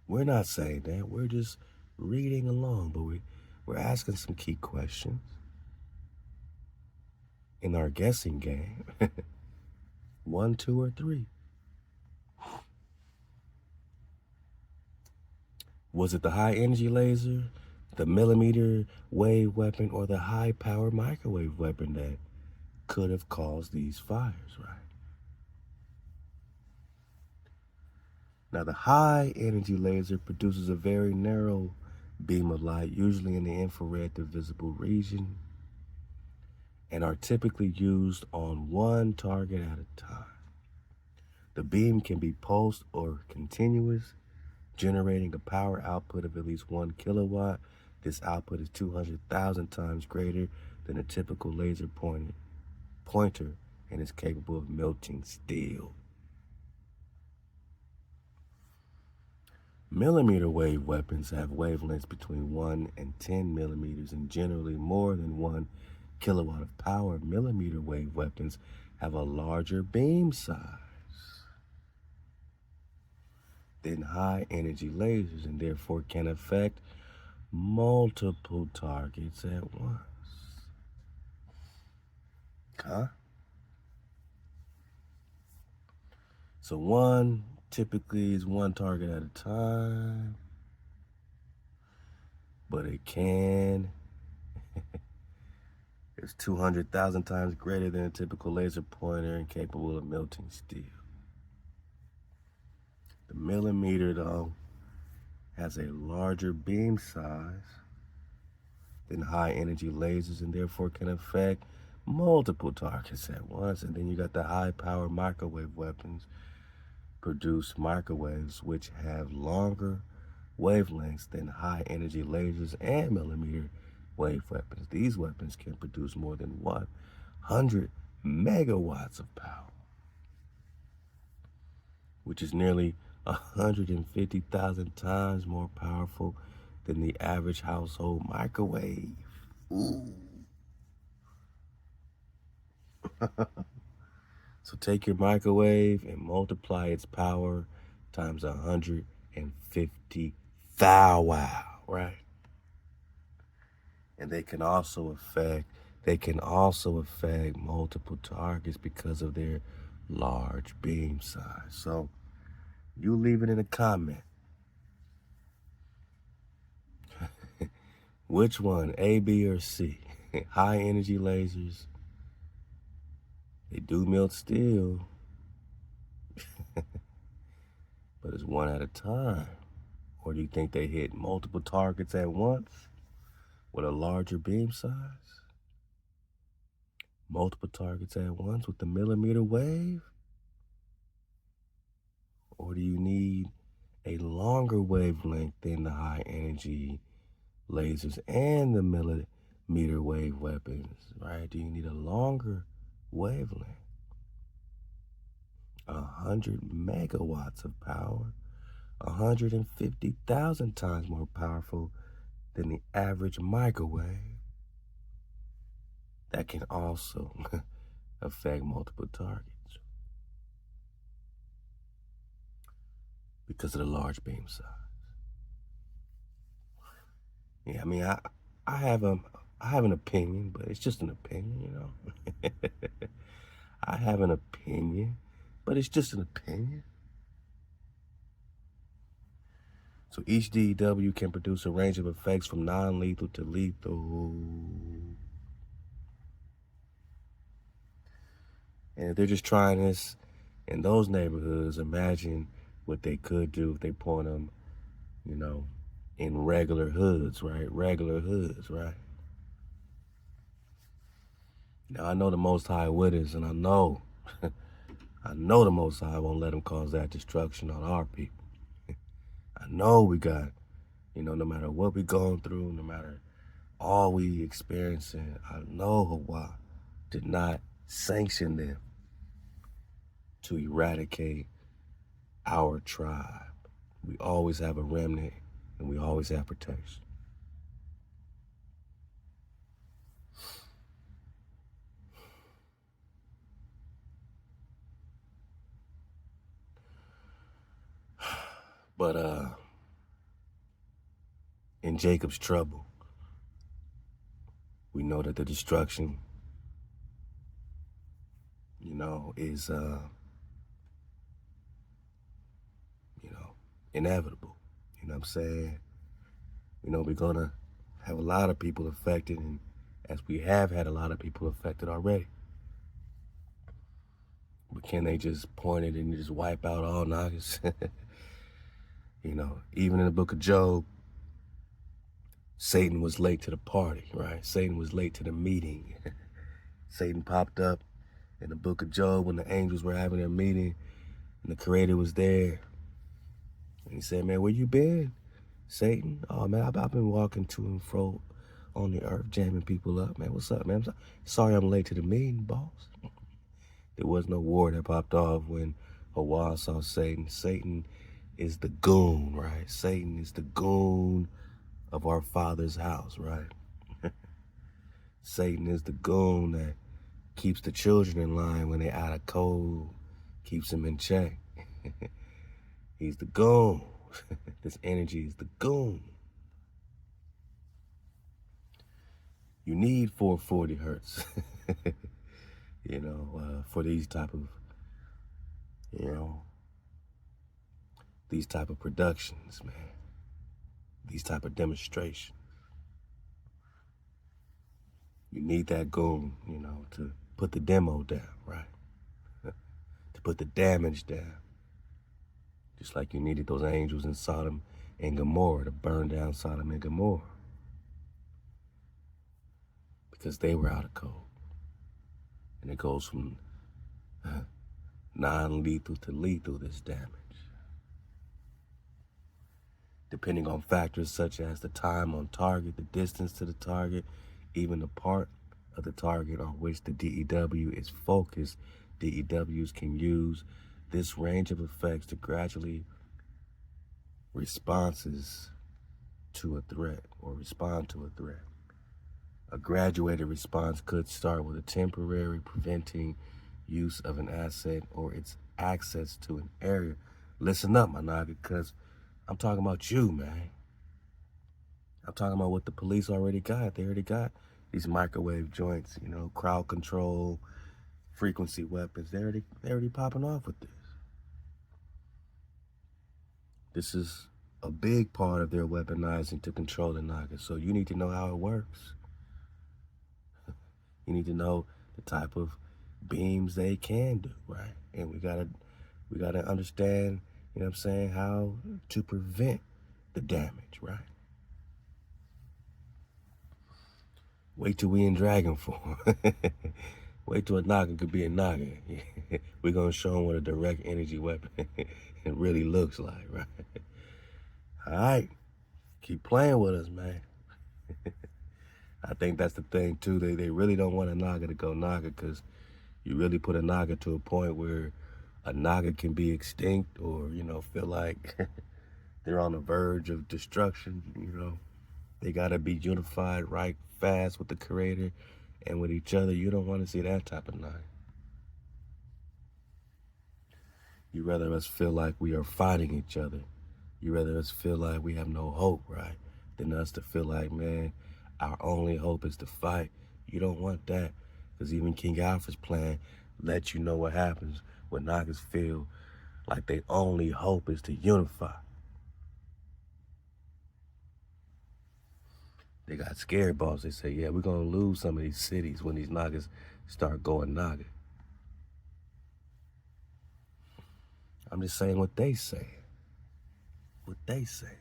We're not saying that. We're just reading along, but we're asking some key questions in our guessing game. 1, 2, or 3. Was it the high energy laser, the millimeter wave weapon, or the high power microwave weapon that could have caused these fires, right? Now, the high energy laser produces a very narrow beam of light, usually in the infrared to visible region, and are typically used on one target at a time. The beam can be pulsed or continuous, generating a power output of at least 1 kilowatt. This output is 200,000 times greater than a typical laser pointer and is capable of melting steel. Millimeter wave weapons have wavelengths between 1 and 10 millimeters and generally more than 1 kilowatt of power. Millimeter wave weapons have a larger beam size than high energy lasers and therefore can affect multiple targets at once. So one typically is one target at a time, but it can it's 200,000 times greater than a typical laser pointer and capable of melting steel. The millimeter, though, has a larger beam size than high energy lasers and therefore can affect multiple targets at once. And then you got the high power microwave weapons, produce microwaves which have longer wavelengths than high energy lasers and millimeter wave weapons. These weapons can produce more than 100 megawatts of power, which is nearly 150,000 times more powerful than the average household microwave. Ooh. So take your microwave and multiply its power times 150,000, wow, right? And they can also affect multiple targets because of their large beam size. So you leave it in a comment. Which one, A, B, or C? High energy lasers, they do melt steel, but it's one at a time. Or do you think they hit multiple targets at once with a larger beam size? Multiple targets at once with the millimeter wave? Or do you need a longer wavelength than the high energy lasers and the millimeter wave weapons, right? Do you need a longer wavelength? 100 megawatts of power, 150,000 times more powerful than the average microwave. That can also affect multiple targets because of the large beam size. Yeah, I mean, I have an opinion, but it's just an opinion, you know. I have an opinion, but it's just an opinion. So each DEW can produce a range of effects from non-lethal to lethal. And if they're just trying this in those neighborhoods, imagine what they could do if they point them, you know, in regular hoods, right? Regular hoods, right? Now, I know the Most High with us, and I know the Most High won't let him cause that destruction on our people. I know we got, no matter what we going through, no matter all we experiencing, I know HaWah did not sanction them to eradicate our tribe. We always have a remnant, and we always have protection. But in Jacob's trouble, we know that the destruction, is, inevitable. You know what I'm saying? We're going to have a lot of people affected, and as we have had a lot of people affected already. But can they just point it and just wipe out all Nagas? Even in the book of Job, Satan was late to the party, right? Satan was late to the meeting. Satan popped up in the book of Job when the angels were having their meeting, and the Creator was there. And he said, man, where you been, Satan? Oh, man, I've been walking to and fro on the earth, jamming people up. Man, what's up, man? Sorry I'm late to the meeting, boss. There was no war that popped off when HaWah saw Satan. Satan is the goon, right? Satan is the goon of our Father's house, right? Satan is the goon that keeps the children in line when they're out of code, keeps them in check. He's the goon. This energy is the goon. You need 440 hertz, for these type of, these type of productions, man. These type of demonstrations. You need that goon, to put the demo down, right? To put the damage down. Just like you needed those angels in Sodom and Gomorrah to burn down Sodom and Gomorrah. Because they were out of code. And it goes from non-lethal to lethal, this damage. Depending on factors such as the time on target, the distance to the target, even the part of the target on which the DEW is focused, DEWs can use this range of effects to gradually responses to a threat or respond to a threat. A graduated response could start with a temporary preventing use of an asset or its access to an area. Listen up, my nigga, because I'm talking about you, man. I'm talking about what the police already got. They already got these microwave joints, crowd control, frequency weapons. They're already popping off with this. This is a big part of their weaponizing to control the Naga. So you need to know how it works. You need to know the type of beams they can do, right? And we gotta understand, how to prevent the damage, right? Wait till we in dragon form. Wait till a Naga could be a Naga. We're gonna show them what a direct energy weapon it really looks like, right? All right, keep playing with us, man. I think that's the thing too. They really don't want a Naga to go Naga, because you really put a Naga to a point where a Naga can be extinct or, feel like they're on the verge of destruction. They gotta be unified right fast with the Creator and with each other. You don't want to see that type of Naga. You rather us feel like we are fighting each other. You rather us feel like we have no hope, right? Than us to feel like, man, our only hope is to fight. You don't want that, because even King Alfred's plan lets you know what happens when Nagas feel like their only hope is to unify. They got scared balls. They say, yeah, we're going to lose some of these cities when these Nagas start going Naga. I'm just saying what they say. What they say.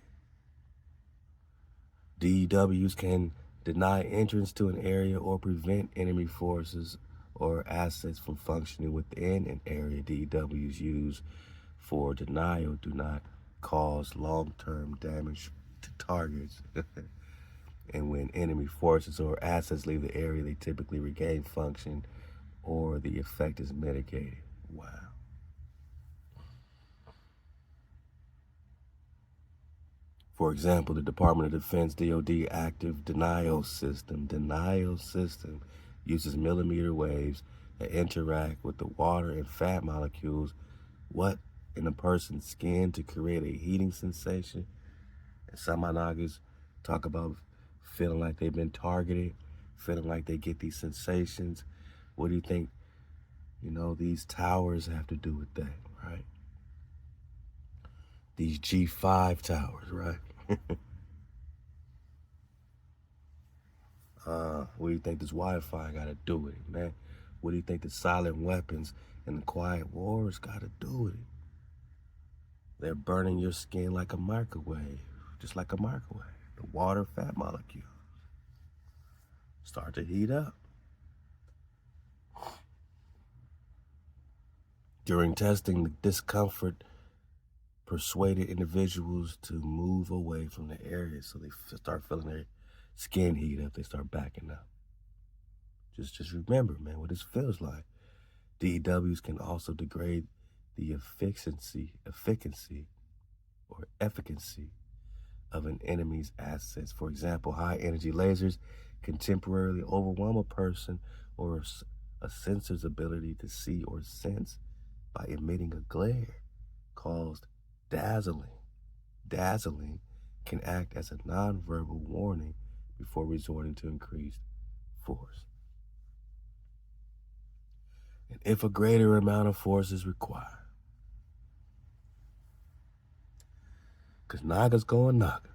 DEWs can deny entrance to an area or prevent enemy forces or assets from functioning within an area. DEWs used for denial do not cause long-term damage to targets. And when enemy forces or assets leave the area, they typically regain function or the effect is mitigated. Wow. For example, the Department of Defense DoD active denial system uses millimeter waves that interact with the water and fat molecules in a person's skin to create a heating sensation. And some Anagas talk about feeling like they've been targeted, feeling like they get these sensations. What do you think, these towers have to do with that, right? These G5 towers, right? What do you think this Wi-Fi got to do with it, man? What do you think the silent weapons and the quiet wars got to do with it? They're burning your skin like a microwave, just like a microwave. The water fat molecules start to heat up. During testing, the discomfort persuaded individuals to move away from the area, so they start feeling their skin heat up. They start backing up. Just remember, man, what this feels like. DEWs can also degrade the efficacy of an enemy's assets. For example, high energy lasers can temporarily overwhelm a person or a sensor's ability to see or sense by emitting a glare caused dazzling. Dazzling can act as a nonverbal warning before resorting to increased force. And if a greater amount of force is required, because Naga's going Naga.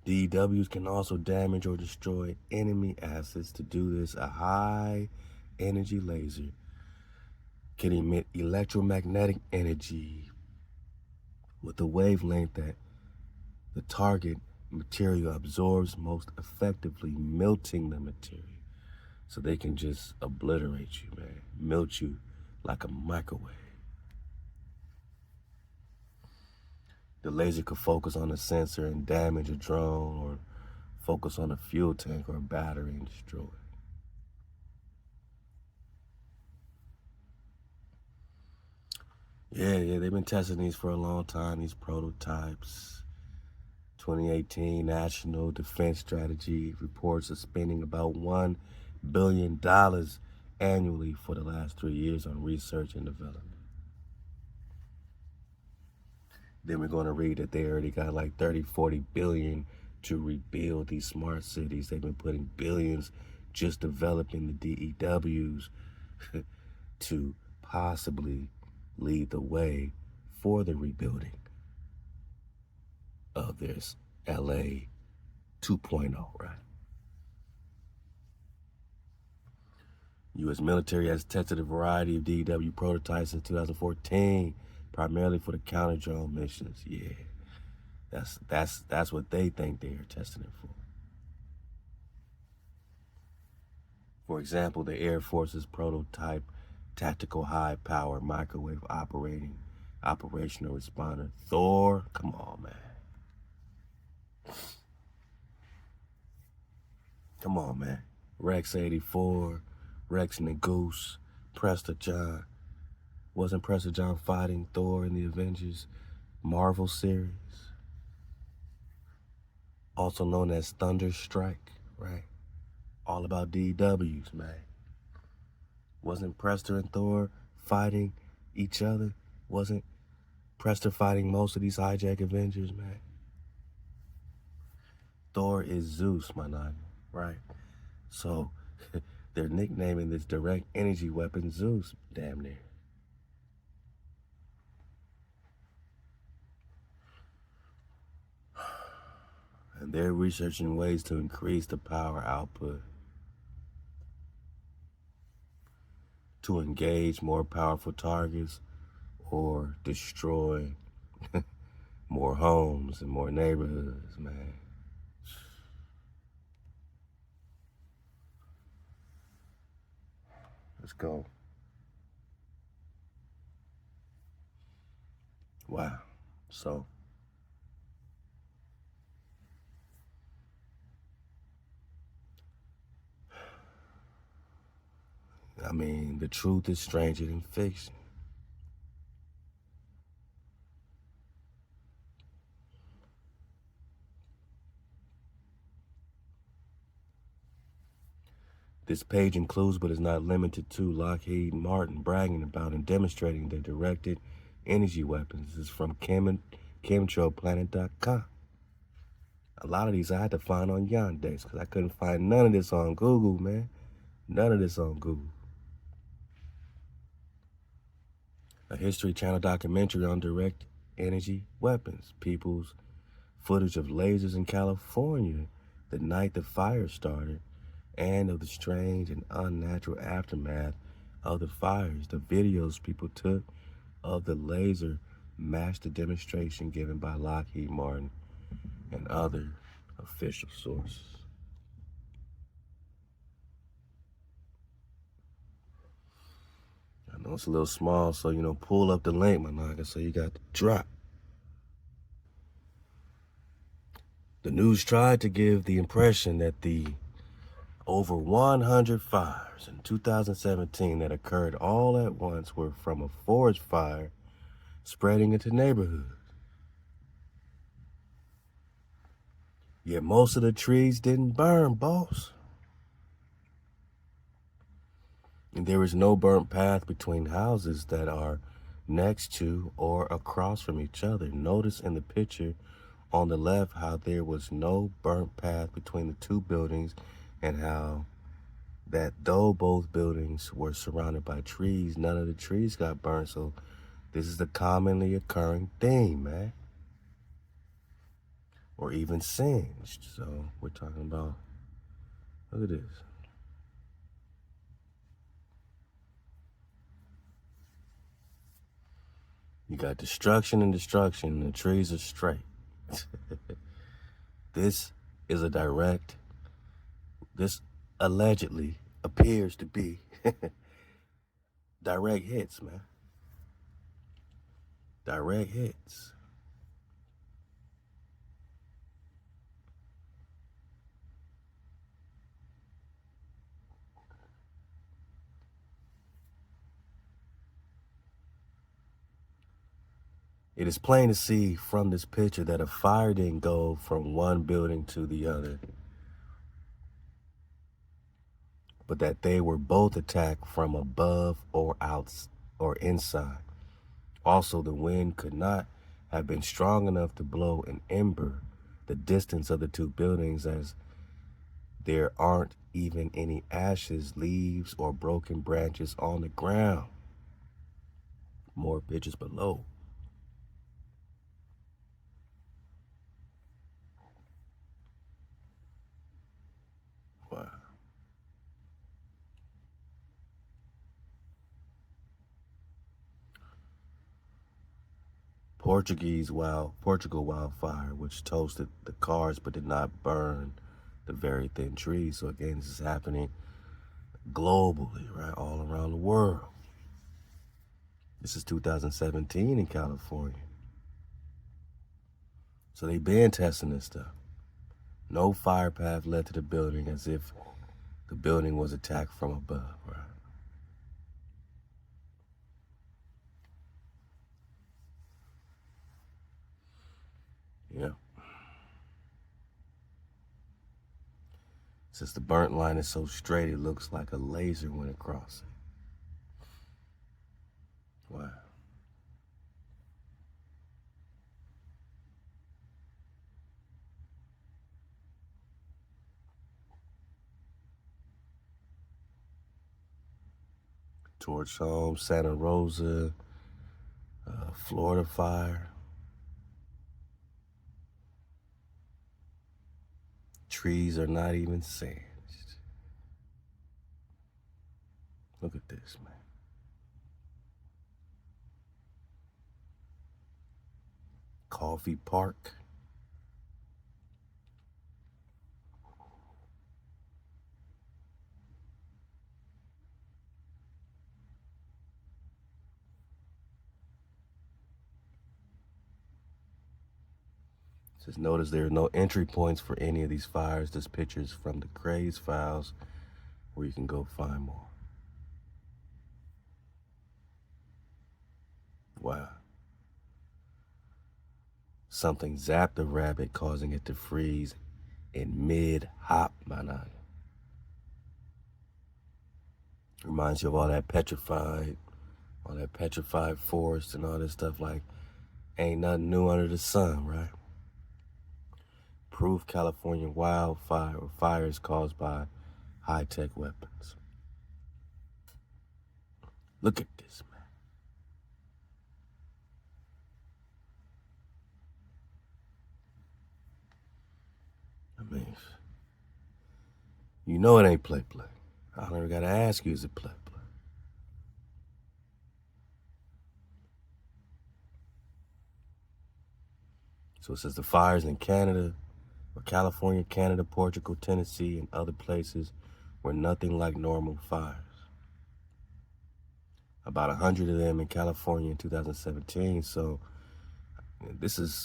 DEWs can also damage or destroy enemy assets. To do this, a high energy laser can emit electromagnetic energy with a wavelength that the target material absorbs most effectively, melting the material. So they can just obliterate you, man. Melt you like a microwave. The laser could focus on a sensor and damage a drone, or focus on a fuel tank or a battery and destroy it. Yeah, they've been testing these for a long time, these prototypes. 2018 National Defense Strategy reports are spending about $1 billion annually for the last 3 years on research and development. Then we're going to read that they already got like 30-40 billion to rebuild these smart cities. They've been putting billions just developing the DEWs to possibly lead the way for the rebuilding of this LA 2.0, right? U.S. military has tested a variety of DEW prototypes since 2014, primarily for the counter-drone missions. Yeah, that's what they think they are testing it for. For example, the Air Force's prototype tactical high-power microwave operational responder, Thor. Come on, man. Come on, man. Rex 84, Rex and the Goose, Prester John. Wasn't Prester John fighting Thor in the Avengers Marvel series? Also known as Thunderstrike, right? All about DWs, man. Wasn't Prester and Thor fighting each other? Wasn't Prester fighting most of these hijack Avengers, man? Thor is Zeus, my nigga, right? So they're nicknaming this direct energy weapon Zeus, damn near. And they're researching ways to increase the power output, to engage more powerful targets or destroy more homes and more neighborhoods, man. Let's go. Wow. So, I mean, the truth is stranger than fiction. This page includes, but is not limited to, Lockheed Martin bragging about and demonstrating their directed energy weapons. This is from chemtrailplanet.com. A lot of these I had to find on Yandex because I couldn't find none of this on Google, man. None of this on Google. A History Channel documentary on direct energy weapons. People's footage of lasers in California the night the fire started, and of the strange and unnatural aftermath of the fires. The videos people took of the laser matched the demonstration given by Lockheed Martin and other official sources. I know it's a little small, so, pull up the link, my nigga, so you got the drop. The news tried to give the impression that the over 100 fires in 2017 that occurred all at once were from a forest fire spreading into neighborhoods. Yet most of the trees didn't burn, boss. And there is no burnt path between houses that are next to or across from each other. Notice in the picture on the left how there was no burnt path between the two buildings, and how that though both buildings were surrounded by trees, none of the trees got burned. So this is the commonly occurring thing, man. Or even singed. So we're talking about, look at this. You got destruction and destruction, and the trees are straight. This allegedly appears to be direct hits, man. Direct hits. It is plain to see from this picture that a fire didn't go from one building to the other, but that they were both attacked from above or out or inside. Also, the wind could not have been strong enough to blow an ember the distance of the two buildings, as there aren't even any ashes, leaves, or broken branches on the ground. More pictures below. Wow. Portugal wildfire, which toasted the cars but did not burn the very thin trees. So again, this is happening globally, right, all around the world. This is 2017 in California. So they've been testing this stuff. No fire path led to the building, as if the building was attacked from above, right? Yeah. Since the burnt line is so straight, it looks like a laser went across it. Wow. Torch Home, Santa Rosa, Florida fire. Trees are not even singed. Look at this, man. Coffee Park. Just notice there are no entry points for any of these fires. This picture's from the Craze files where you can go find more. Wow. Something zapped the rabbit, causing it to freeze in mid-hop, man. Reminds you of all that petrified forest and all this stuff. Like, ain't nothing new under the sun, right? Proof California wildfire or fires caused by high-tech weapons. Look at this, man. I mean, you know it ain't play. I don't even gotta ask you, is it play? So it says the fires in Canada, or California, Canada, Portugal, Tennessee, and other places were nothing like normal fires. About 100 of them in California in 2017. So this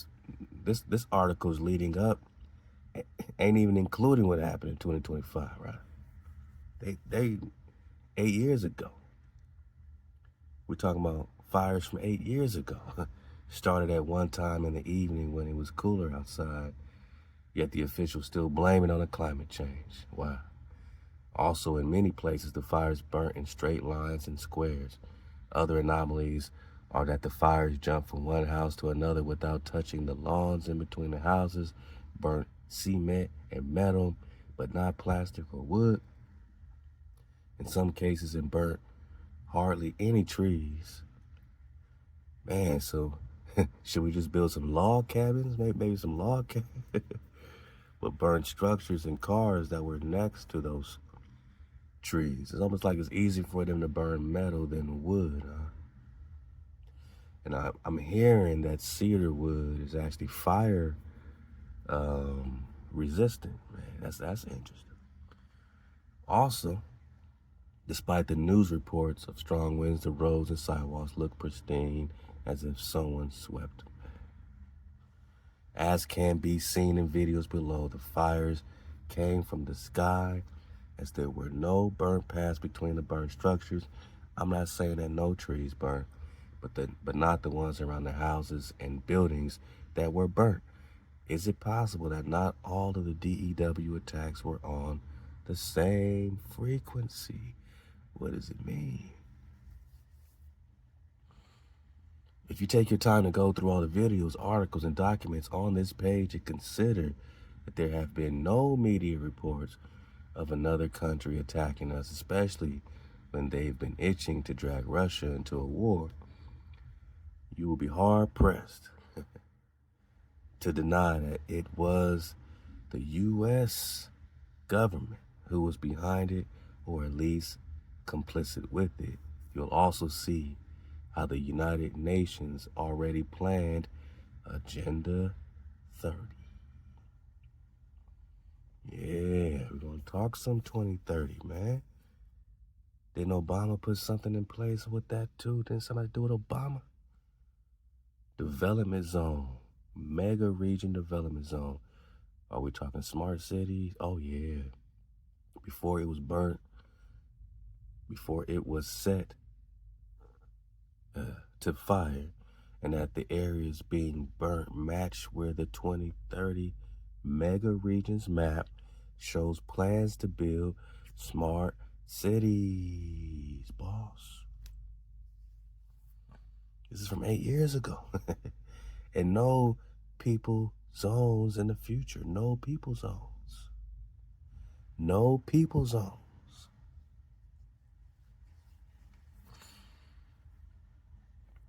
article's leading up, ain't even including what happened in 2025, right? They 8 years ago. We're talking about fires from 8 years ago. Started at one time in the evening when it was cooler outside, yet the officials still blame it on the climate change. Wow. Also, in many places, the fires burnt in straight lines and squares. Other anomalies are that the fires jump from one house to another without touching the lawns in between the houses, burnt cement and metal, but not plastic or wood. In some cases, it burnt hardly any trees. Man, so should we just build some log cabins? Maybe some log cabins? But burn structures and cars that were next to those trees. It's almost like it's easier for them to burn metal than wood. And I'm hearing that cedar wood is actually fire resistant. Man, that's interesting. Also, despite the news reports of strong winds, the roads and sidewalks look pristine, as if someone swept them. As can be seen in videos below, the fires came from the sky, as there were no burnt paths between the burnt structures. I'm not saying that no trees burnt, but not the ones around the houses and buildings that were burnt. Is it possible that not all of the DEW attacks were on the same frequency? What does it mean? If you take your time to go through all the videos, articles, and documents on this page and consider that there have been no media reports of another country attacking us, especially when they've been itching to drag Russia into a war, you will be hard-pressed to deny that it was the U.S. government who was behind it, or at least complicit with it. You'll also see how the United Nations already planned Agenda 30. Yeah, we're going to talk some 2030, man. Didn't Obama put something in place with that too? Didn't somebody do it, Obama? Development zone, mega region development zone. Are we talking smart cities? Oh yeah. Before it was burnt, before it was set to fire, and that the areas being burnt match where the 2030 mega regions map shows plans to build smart cities, boss. This is from 8 years ago. And no people zones in the future. No people zones. No people zones.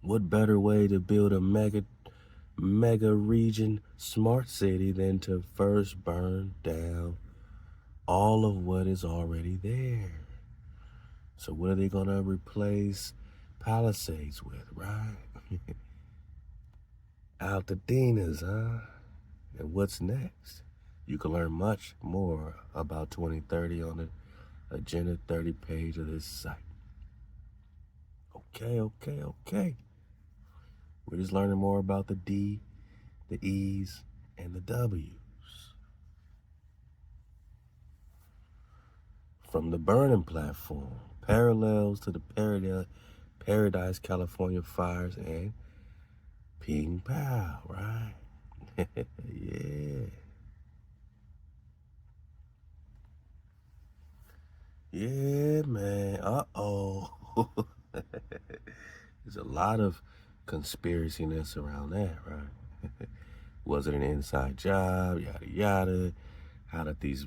What better way to build a mega region smart city than to first burn down all of what is already there? So what are they gonna replace Palisades with, right? Altadeninas, huh? And what's next? You can learn much more about 2030 on the Agenda 30 page of this site. Okay. We're just learning more about the D, the E's, and the W's. From the burning platform, parallels to the Paradise, California fires, and Ping Pow, right? Yeah, man. Uh-oh. There's a lot of conspiraciness around that, right? Was it an inside job? Yada, yada. How did these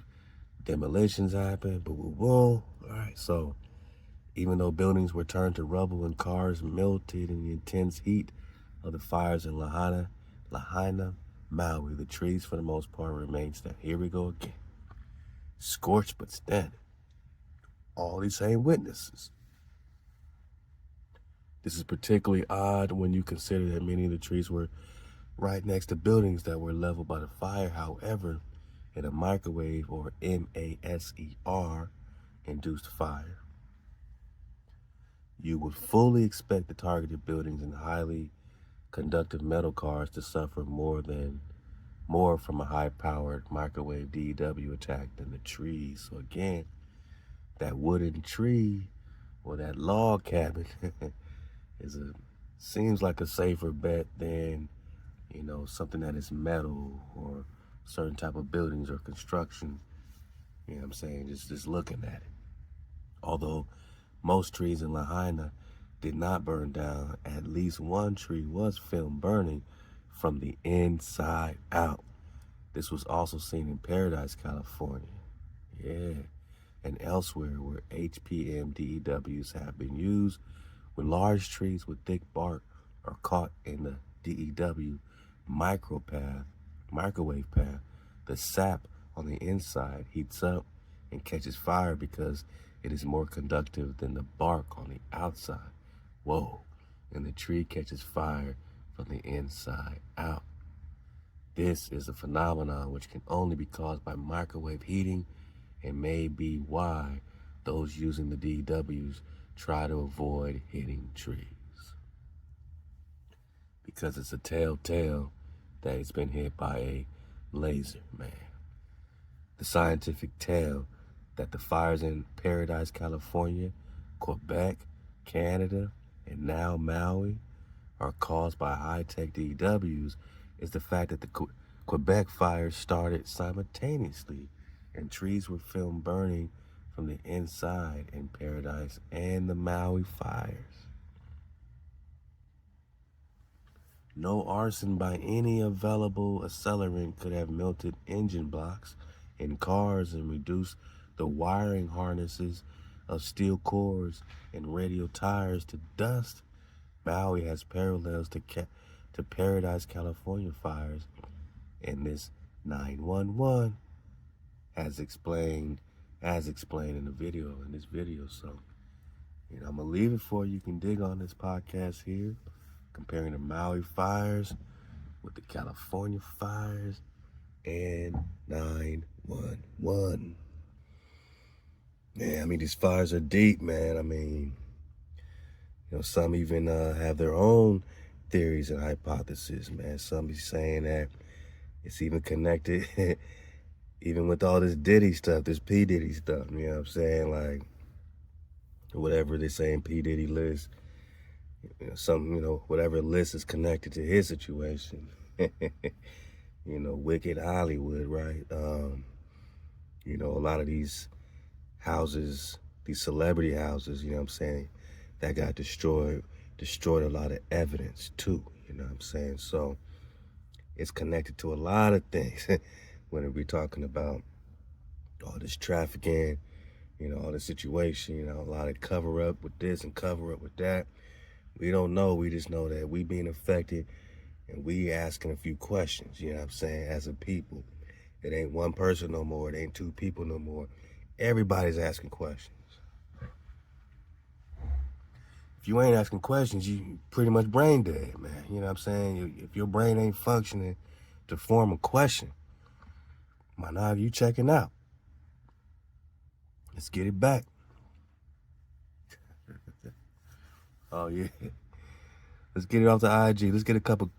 demolitions happen? Boom, boom, boom. All right, so even though buildings were turned to rubble and cars melted in the intense heat of the fires in Lahaina, Maui, the trees for the most part remained standing. Here we go again. Scorched but standing. All these same witnesses. This is particularly odd when you consider that many of the trees were right next to buildings that were leveled by the fire. However, in a microwave or MASER induced fire, you would fully expect the targeted buildings and highly conductive metal cars to suffer more from a high-powered microwave DEW attack than the trees. So again, that wooden tree or that log cabin seems like a safer bet than, something that is metal or certain type of buildings or construction. You know what I'm saying? Just looking at it. Although most trees in Lahaina did not burn down, at least one tree was filmed burning from the inside out. This was also seen in Paradise, California. Yeah. And elsewhere where HPM DEWs have been used, when large trees with thick bark are caught in the DEW microwave path, the sap on the inside heats up and catches fire because it is more conductive than the bark on the outside. Whoa. And the tree catches fire from the inside out. This is a phenomenon which can only be caused by microwave heating and may be why those using the DWs try to avoid hitting trees. Because it's a telltale that it's been hit by a laser, man. The scientific tale that the fires in Paradise, California, Quebec, Canada, and now Maui are caused by high-tech DWs is the fact that the Quebec fires started simultaneously and trees were filmed burning from the inside in Paradise and the Maui fires. No arson by any available accelerant could have melted engine blocks in cars and reduced the wiring harnesses of steel cores and radial tires to dust. Maui has parallels to Paradise, California fires, and this 911 as explained in this video. So, I'm gonna leave it for you. You can dig on this podcast here, comparing the Maui fires with the California fires and 911. Man, these fires are deep, man. Some even have their own theories and hypotheses, man. Some be saying that it's even connected, even with all this Diddy stuff, this P. Diddy stuff, you know what I'm saying? Like, whatever they say in P. Diddy list, whatever list is connected to his situation. Wicked Hollywood, right? A lot of these houses, these celebrity houses, you know what I'm saying, that got destroyed a lot of evidence too, you know what I'm saying? So it's connected to a lot of things when we're talking about all this trafficking, all this situation, a lot of cover up with this and cover up with that. We don't know. We just know that we being affected and we asking a few questions, you know what I'm saying, as a people. It ain't one person no more. It ain't two people no more. Everybody's asking questions. If you ain't asking questions, you pretty much brain dead, man. You know what I'm saying? If your brain ain't functioning to form a question, why not you checking out? Let's get it back. Oh, yeah. Let's get it off the IG. Let's get a couple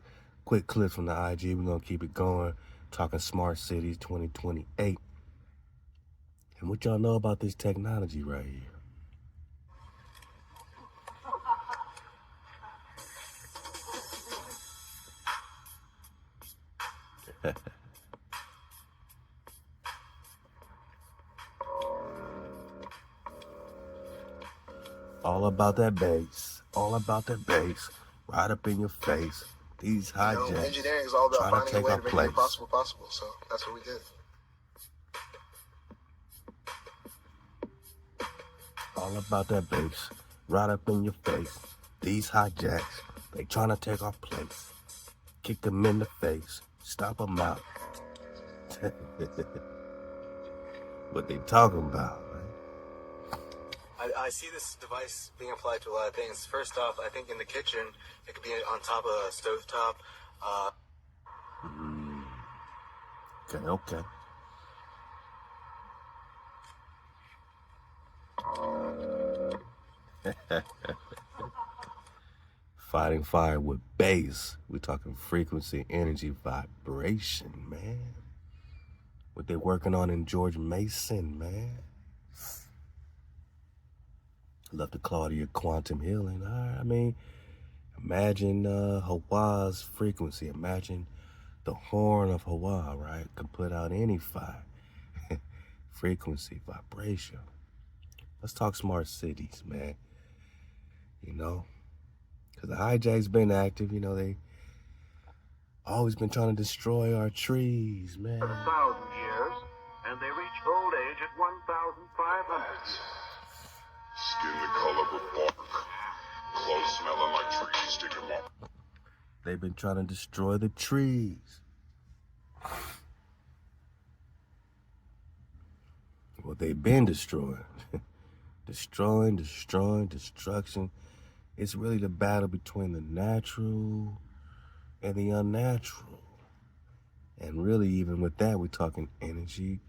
quick clips from the IG. We're going to keep it going. Talking Smart Cities 2028. And what y'all know about this technology right here? All about that bass. All about that bass. Right up in your face. These hijacks. Engineering is all about finding a way to make the impossible possible. So that's what we did. All about that bass. Right up in your face. These hijacks. They trying to take our place. Kick them in the face. Stomp them out. What they talking about, man? I see this device being applied to a lot of things. First off, I think in the kitchen, it could be on top of a stovetop. Okay. Fighting fire with bass. We're talking frequency, energy, vibration, man. What they working on in George Mason, man. Love the Claudia quantum healing. I mean, imagine HaWah's frequency. Imagine the horn of HaWah, right? Could put out any fire. Frequency, vibration. Let's talk smart cities, man. You know, because the hijack's been active. You know, they always been trying to destroy our trees, man. 1,000 years, and they reach old age at 1,500 years. Skin the color of bark. Clothes smelling like trees. Stick 'em up. They've been trying to destroy the trees. Well, they've been destroying. Destroying, destruction. It's really the battle between the natural and the unnatural. And really, even with that, we're talking energy,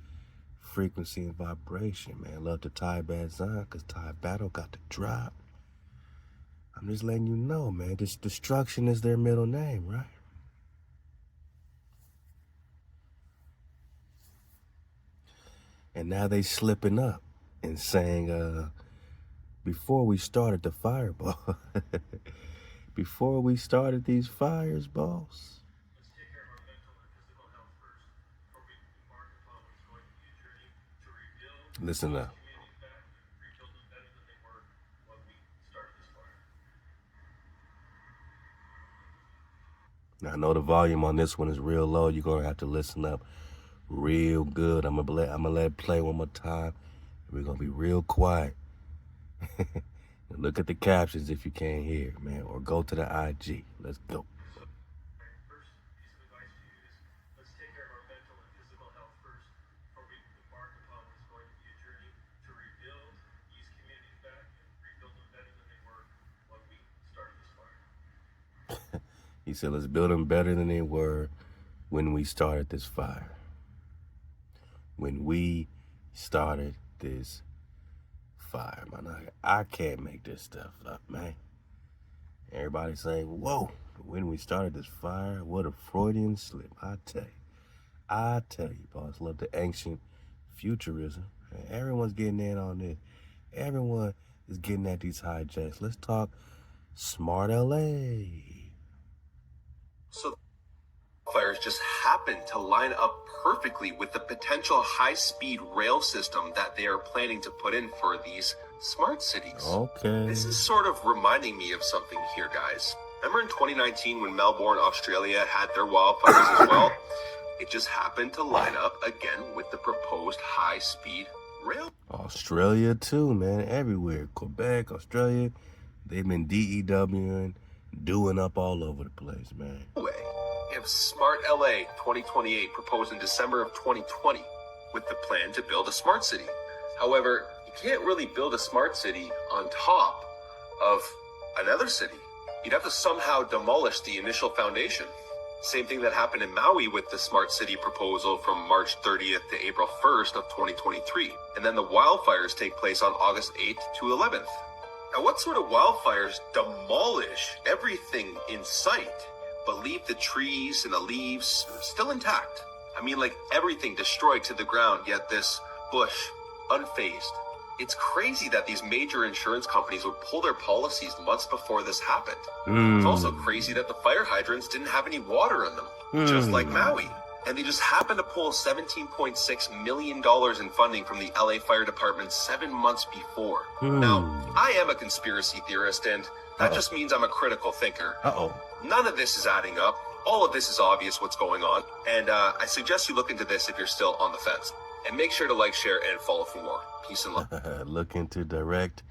frequency, and vibration, man. Love to tie bad Zion, because tie battle got to drop. I'm just letting you know, man. This destruction is their middle name, right? And now they slipping up and saying, before we started the fireball, before we started these fires, boss. Let's take care of our mental and physical health first, before we embark upon what's going to be a journey to rebuild Listen up. communities back and rebuild them better than they were when we started this fire. Now, I know the volume on this one is real low. You're going to have to listen up real good. I'm gonna let it play one more time. We're going to be real quiet. Look at the captions if you can't hear, man, or go to the IG. Let's go. First piece of advice to you is, let's take care of our mental and physical health first, before we embark upon what's going to be a journey to rebuild these communities back and rebuild them better than they were when we started this fire. He said, let's build them better than they were when we started this fire. When we started this fire, man. I can't make this stuff up, man. Everybody saying, whoa, when we started this fire, what a Freudian slip. I tell you, boss, love the ancient futurism. Everyone's getting in on this. Everyone is getting at these hijacks. Let's talk SmartLA. So fires just happen to line up perfectly with the potential high-speed rail system that they are planning to put in for these smart cities. Okay. This is sort of reminding me of something here, guys. Remember in 2019 when Melbourne, Australia had their wildfires as well? It just happened to line up again with the proposed high-speed rail. Australia too, man. Everywhere. Quebec, Australia. They've been DEWing, doing up all over the place, man. If SmartLA 2028 proposed in December of 2020 with the plan to build a smart city. However, you can't really build a smart city on top of another city. You'd have to somehow demolish the initial foundation. Same thing that happened in Maui with the smart city proposal from March 30th to April 1st of 2023. And then the wildfires take place on August 8th to 11th. Now, what sort of wildfires demolish everything in sight, but leave the trees and the leaves still intact? I mean, like everything destroyed to the ground, yet this bush unfazed. It's crazy that these major insurance companies would pull their policies months before this happened. It's also crazy that the fire hydrants didn't have any water in them, just like Maui. And they just happened to pull $17.6 million in funding from the LA Fire Department 7 months before. Now, I am a conspiracy theorist, and that just means I'm a critical thinker. None of this is adding up. All of this is obvious what's going on. And I suggest you look into this if you're still on the fence. And make sure to like, share, and follow for more. Peace and love. Look into direct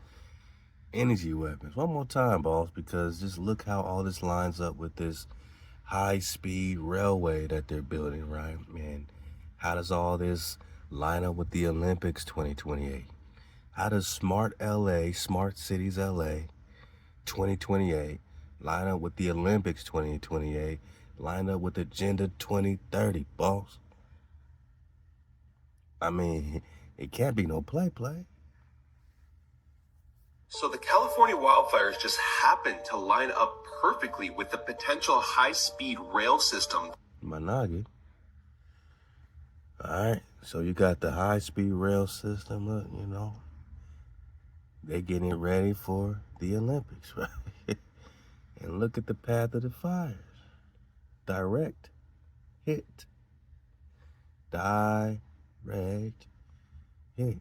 energy weapons. One more time, boss, because just look how all this lines up with this high-speed railway that they're building, right? And how does all this line up with the Olympics 2028? How does SmartLA, Smart Cities LA 2028 line up with the Olympics 2028, line up with Agenda 2030, boss? I mean, it can't be no play. So the California wildfires just happened to line up perfectly with the potential high-speed rail system. Managi. All right, so you got the high-speed rail system, look, you know. They getting ready for the Olympics, right? And look at the path of the fires. Direct hit. Direct hit.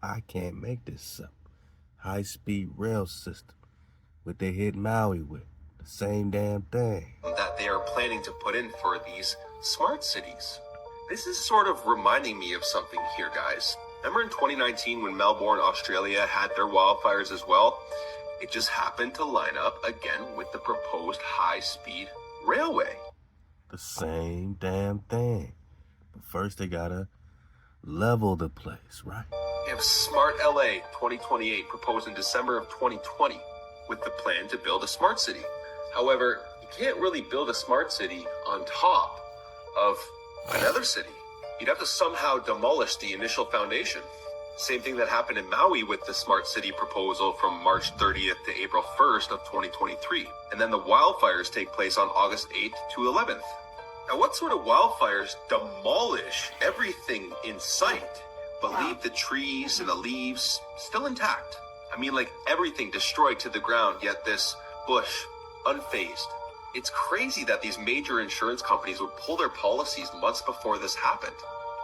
I can't make this up. High-speed rail system. What they hit Maui with. The same damn thing. That they are planning to put in for these smart cities. This is sort of reminding me of something here, guys. Remember in 2019 when Melbourne, Australia had their wildfires as well? It just happened to line up again with the proposed high-speed railway. The same damn thing. But first they gotta level the place, right? We have SmartLA 2028 proposed in December of 2020 with the plan to build a smart city. However, you can't really build a smart city on top of another city. You'd have to somehow demolish the initial foundation. Same thing that happened in Maui with the smart city proposal from March 30th to April 1st of 2023. And then the wildfires take place on August 8th to 11th. Now, what sort of wildfires demolish everything in sight, but leave the trees and the leaves still intact? I mean, like everything destroyed to the ground, yet this bush unfazed. It's crazy that these major insurance companies would pull their policies months before this happened.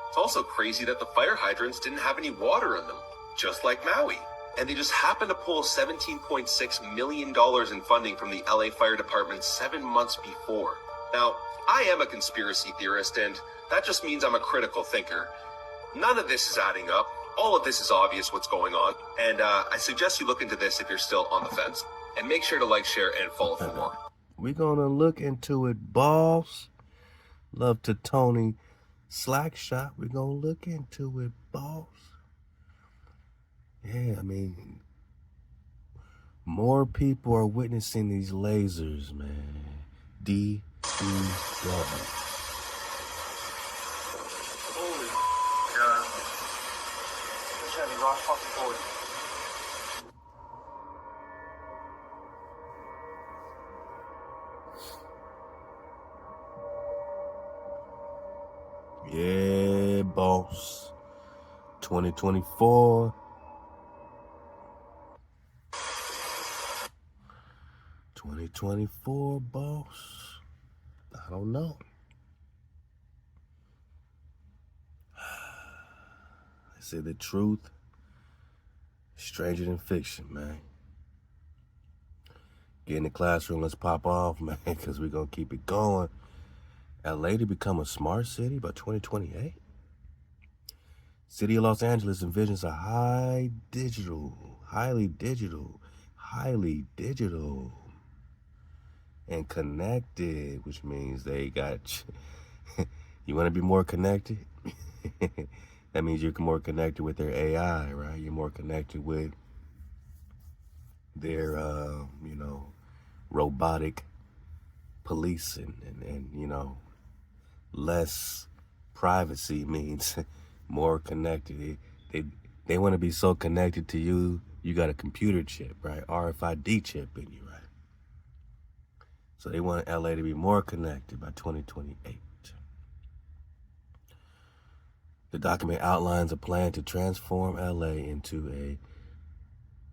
It's also crazy that the fire hydrants didn't have any water in them, just like Maui. And they just happened to pull $17.6 million in funding from the LA Fire Department 7 months before. Now, I am a conspiracy theorist, and that just means I'm a critical thinker. None of this is adding up. All of this is obvious what's going on. And I suggest you look into this if you're still on the fence. And make sure to like, share, and follow for more. We're gonna look into it, boss. Love to Tony Slackshot. We're gonna look into it, boss. Yeah, I mean, more people are witnessing these lasers, man. DEW. Holy God. This heavy rock fucking forward. Yeah, boss. 2024. 2024, boss. I don't know. They say the truth is stranger than fiction, man. Get in the classroom, let's pop off, man, because we're going to keep it going. LA to become a smart city by 2028? City of Los Angeles envisions a highly digital, and connected, which means they got, you want to be more connected? That means you're more connected with their AI, right? You're more connected with their, robotic police and less privacy means more connected. They want to be so connected to you. You got a computer chip, right? RFID chip in you, right? So they want LA to be more connected by 2028. The document outlines a plan to transform LA into a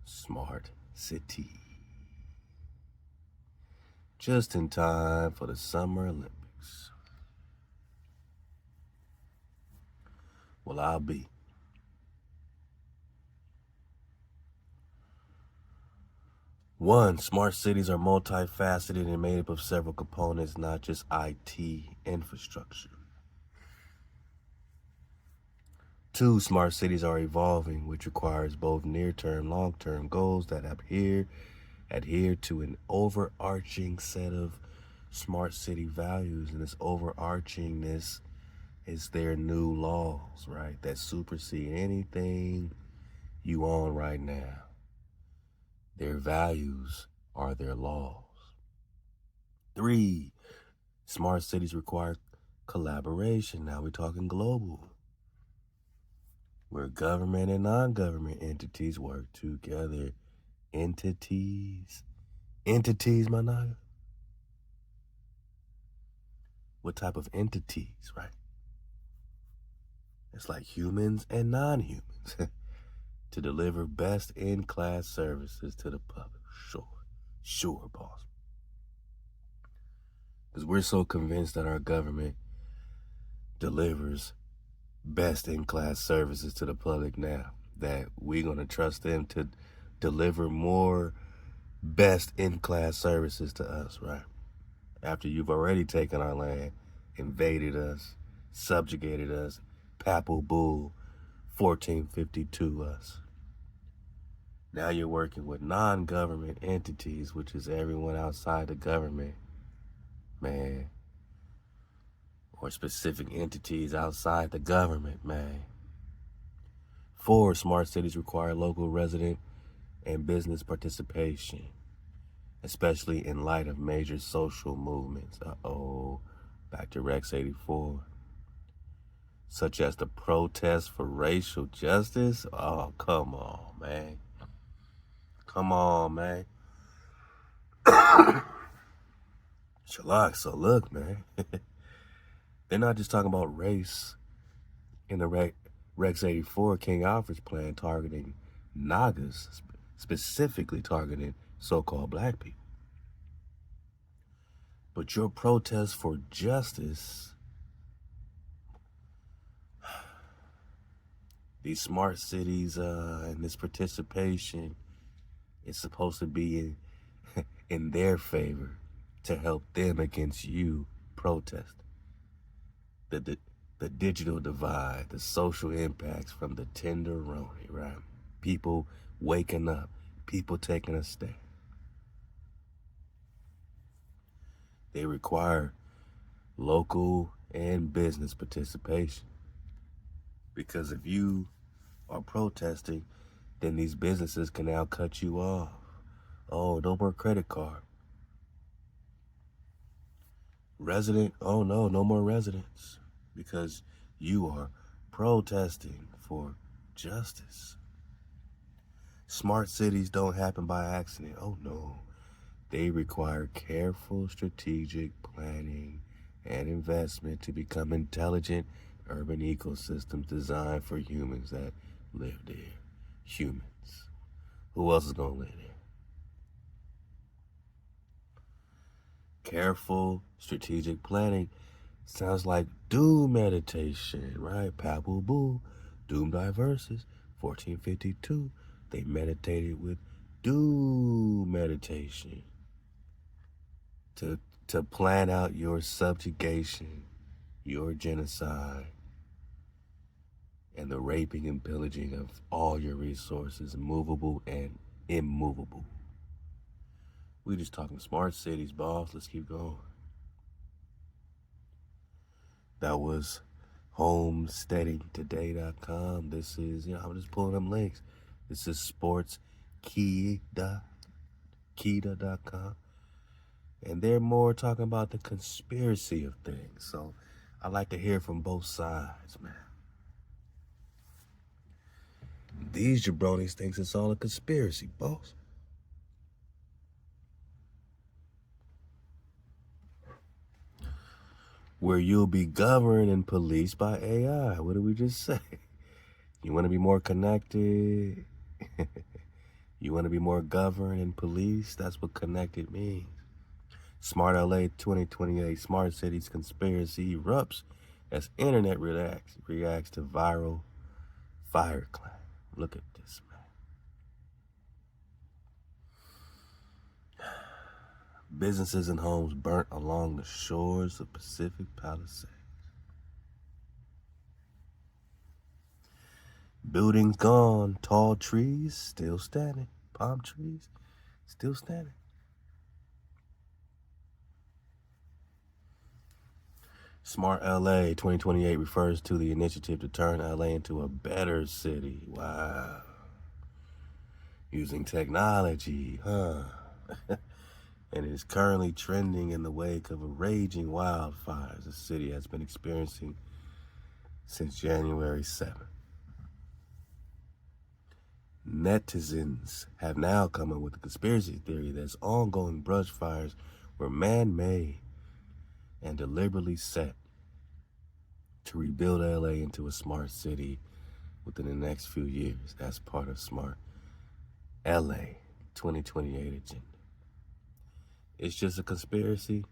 smart city. Just in time for the Summer Olympics. Well, I'll be. One, smart cities are multifaceted and made up of several components, not just IT infrastructure. Two, smart cities are evolving, which requires both near-term, long-term goals that adhere to an overarching set of smart city values. And this overarchingness is their new laws, right? That supersede anything you own right now. Their values are their laws. Three, smart cities require collaboration. Now we're talking global, where government and non-government entities work together. Entities, my nigga. What type of entities, right? It's like humans and non-humans to deliver best-in-class services to the public. Sure, boss. Because we're so convinced that our government delivers best-in-class services to the public now that we're going to trust them to deliver more best-in-class services to us, right? After you've already taken our land, invaded us, subjugated us, Papal Bull, 1452 us. Now you're working with non-government entities, which is everyone outside the government, man. Or specific entities outside the government, man. 4, smart cities require local resident and business participation, especially in light of major social movements. Back to Rex 84. Such as the protest for racial justice. Oh, come on, man. Shalak, so look, man. They're not just talking about race in the Rex 84 King Alfred's plan targeting Nagas, specifically targeting so-called black people. But your protest for justice, these smart cities and this participation is supposed to be in their favor to help them against you protest. The digital divide, the social impacts from the tenderoni, right? People waking up, people taking a stand. They require local and business participation. Because if you are protesting, then these businesses can now cut you off. Oh, no more credit card. Resident, oh no more residents. Because you are protesting for justice. Smart cities don't happen by accident. Oh no. They require careful strategic planning and investment to become intelligent urban ecosystems designed for humans that live there. Humans. Who else is going to live there? Careful strategic planning sounds like doom meditation, right? Papal Bull, Doom Diverses, 1452. They meditated with doom meditation to plan out your subjugation, your genocide, and the raping and pillaging of all your resources, movable and immovable. We just talking smart cities, boss. Let's keep going. That was homesteadingtoday.com. This is, I'm just pulling them links. This is sportskey.com. Kita.com. And they're more talking about the conspiracy of things. So I like to hear from both sides, man. These jabronis thinks it's all a conspiracy, boss. Where you'll be governed and policed by AI. What did we just say? You want to be more connected? You want to be more governed and policed? That's what connected means. SmartLA 2028, Smart Cities Conspiracy erupts as internet reacts to viral fire claim. Look at this, man. Businesses and homes burnt along the shores of Pacific Palisades. Buildings gone, tall trees still standing. Palm trees still standing. SmartLA 2028 refers to the initiative to turn LA into a better city. Wow. Using technology, huh? And it is currently trending in the wake of a raging wildfires the city has been experiencing since January 7th. Netizens have now come up with a conspiracy theory that ongoing brush fires were man-made and deliberately set to rebuild LA into a smart city within the next few years. That's part of SmartLA 2028 agenda. It's just a conspiracy.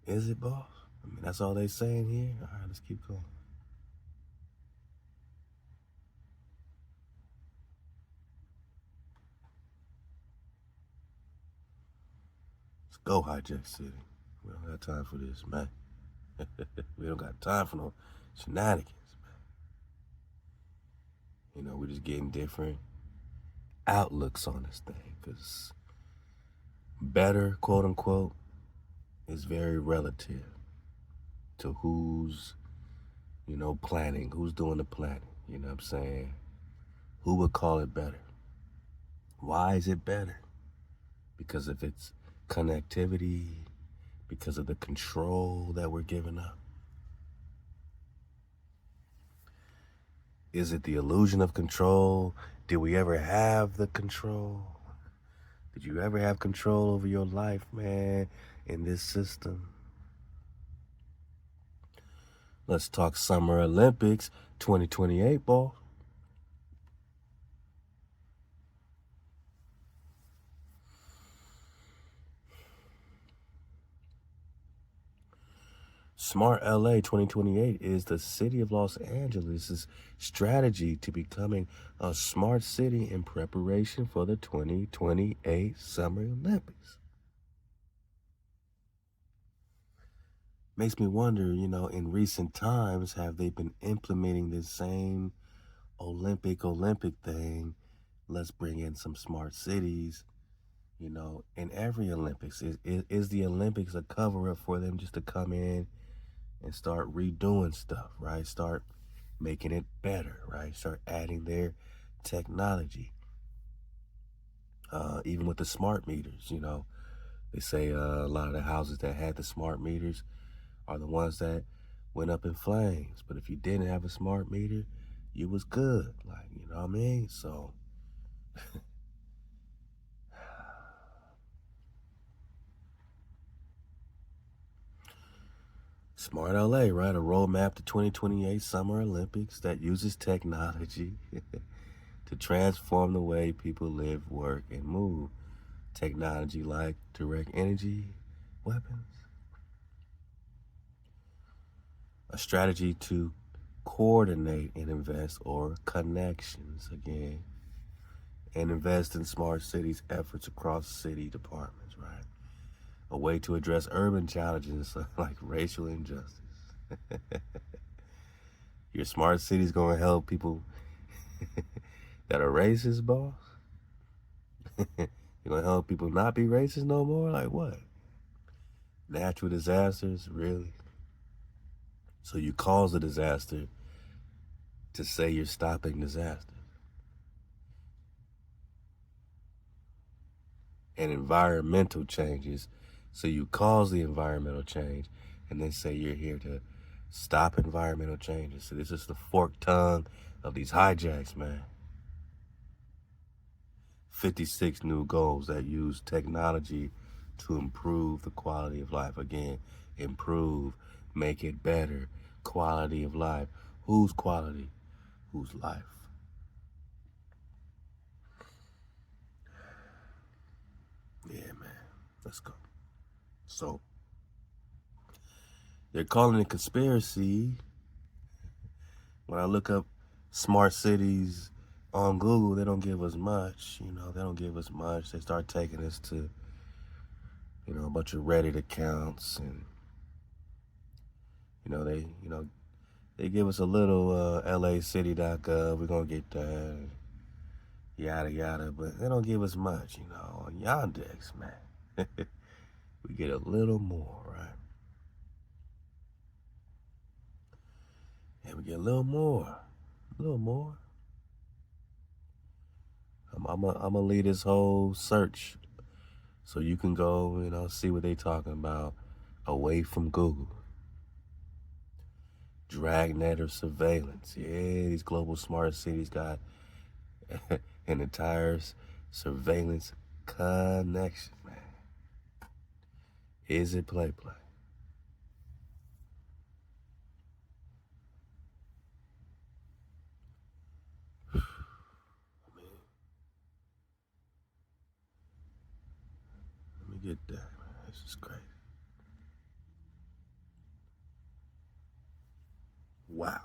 Is it, boss? I mean, that's all they saying here. All right, let's keep going. Let's go, Hijack City. We don't got time for this, man. We don't got time for no shenanigans, man. You know, we're just getting different outlooks on this thing, because better, quote unquote, is very relative to who's, planning, who's doing the planning. You know what I'm saying? Who would call it better? Why is it better? Because of its connectivity, because of the control that we're giving up. Is it the illusion of control? Did we ever have the control? Did you ever have control over your life, man, in this system? Let's talk Summer Olympics 2028, ball. SmartLA 2028 is the city of Los Angeles' strategy to becoming a smart city in preparation for the 2028 Summer Olympics. Makes me wonder, in recent times, have they been implementing this same Olympic thing? Let's bring in some smart cities, in every Olympics. Is the Olympics a cover-up for them just to come in and start redoing stuff, right? Start making it better, right? Start adding their technology. Even with the smart meters, they say a lot of the houses that had the smart meters are the ones that went up in flames. But if you didn't have a smart meter, you was good. You know what I mean? So SmartLA, right? A roadmap to 2028 Summer Olympics that uses technology to transform the way people live, work, and move. Technology like direct energy weapons. A strategy to coordinate and invest, or connections again, and invest in smart cities efforts across city departments, right? A way to address urban challenges like racial injustice. Your smart city's gonna help people that are racist, boss? You're gonna help people not be racist no more? Like what? Natural disasters, really? So you cause a disaster to say you're stopping disaster. and environmental changes. So you cause the environmental change and then say you're here to stop environmental changes. So this is the forked tongue of these hijacks, man. 56 new goals that use technology to improve the quality of life. Again, improve, make it better. Quality of life. Whose quality? Whose life? Yeah, man. Let's go. So, they're calling it conspiracy. When I look up smart cities on Google, they don't give us much. They don't give us much. They start taking us to, a bunch of Reddit accounts, and they give us a little lacity.gov. We're gonna get that, yada yada, but they don't give us much. On Yandex, man, we get a little more, right? And we get a little more. I'm gonna lead this whole search so you can go, see what they talking about away from Google. Dragnet or surveillance. Yeah, these global smart cities got an entire surveillance connection, man. Is it play? Let me get that, man. This is crazy. Wow.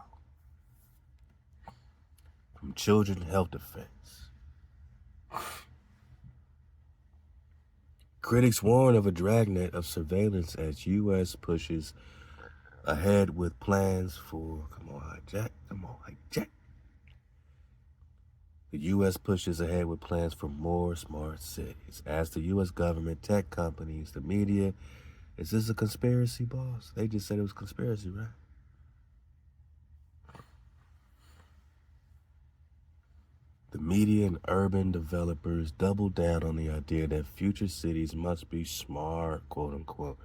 From Children Health Defense. Critics warn of a dragnet of surveillance as U.S. pushes ahead with plans for, come on, hijack. The U.S. pushes ahead with plans for more smart cities. As the U.S. government, tech companies, the media, is this a conspiracy, boss? They just said it was conspiracy, right? The media and urban developers double down on the idea that future cities must be smart, quote unquote.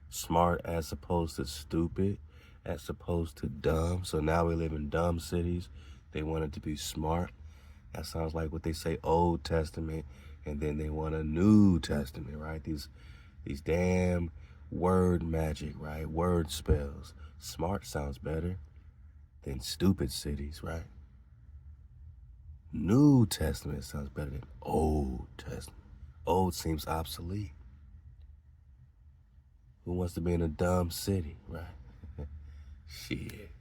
Smart as opposed to stupid, as opposed to dumb. So now we live in dumb cities. They want it to be smart. That sounds like what they say Old Testament, and then they want a New Testament, right? These damn word magic, right? Word spells. Smart sounds better than stupid cities, right? New Testament sounds better than Old Testament. Old seems obsolete. Who wants to be in a dumb city, right? Shit.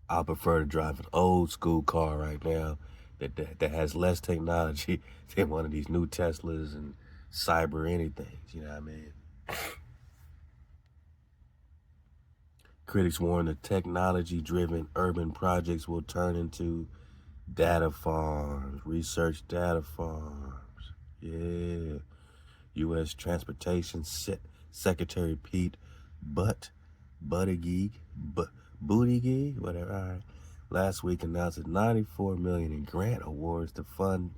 I prefer to drive an old school car right now that has less technology than one of these new Teslas and cyber anythings, you know what I mean? Critics warn that technology-driven urban projects will turn into data farms, research data farms. Yeah. U.S. Transportation Secretary Pete Buttigieg, whatever, all right, last week announced $94 million in grant awards to fund.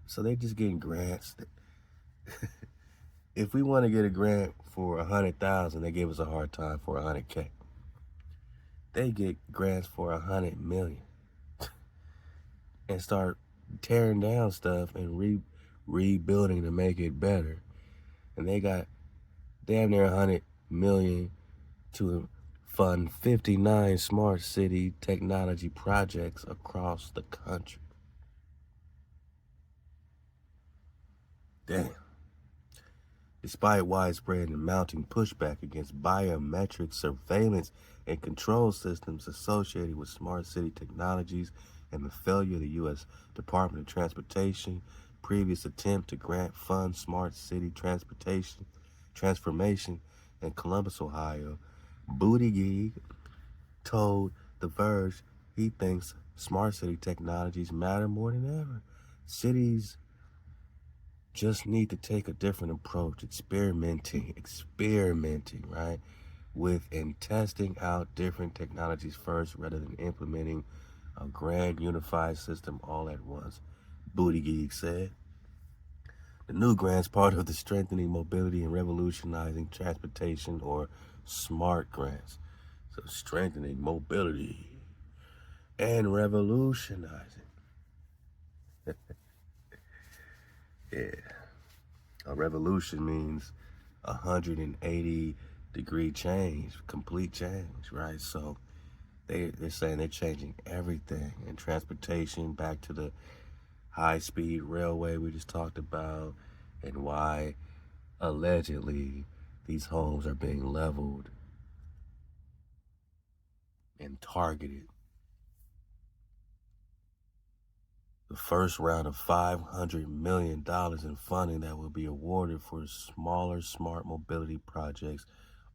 So they just getting grants. If we want to get a grant for $100,000, they give us a hard time for $100K. They get grants for $100 million and start tearing down stuff and rebuilding to make it better. And they got damn near $100 million to fund 59 smart city technology projects across the country. Damn. Despite widespread and mounting pushback against biometric surveillance and control systems associated with smart city technologies and the failure of the U.S. Department of Transportation previous attempt to grant fund smart city transformation in Columbus, Ohio, Buttigieg told The Verge he thinks smart city technologies matter more than ever. Cities just need to take a different approach, experimenting, right, with and testing out different technologies first rather than implementing a grand unified system all at once, Buttigieg said. The new grant's part of the Strengthening Mobility and Revolutionizing Transportation, or SMART grants. So strengthening mobility and revolutionizing. Yeah. A revolution means 180-degree change, complete change, right? So they're saying they're changing everything in transportation, back to the high-speed railway we just talked about, and why allegedly these homes are being leveled and targeted. The first round of $500 million in funding that will be awarded for smaller smart mobility projects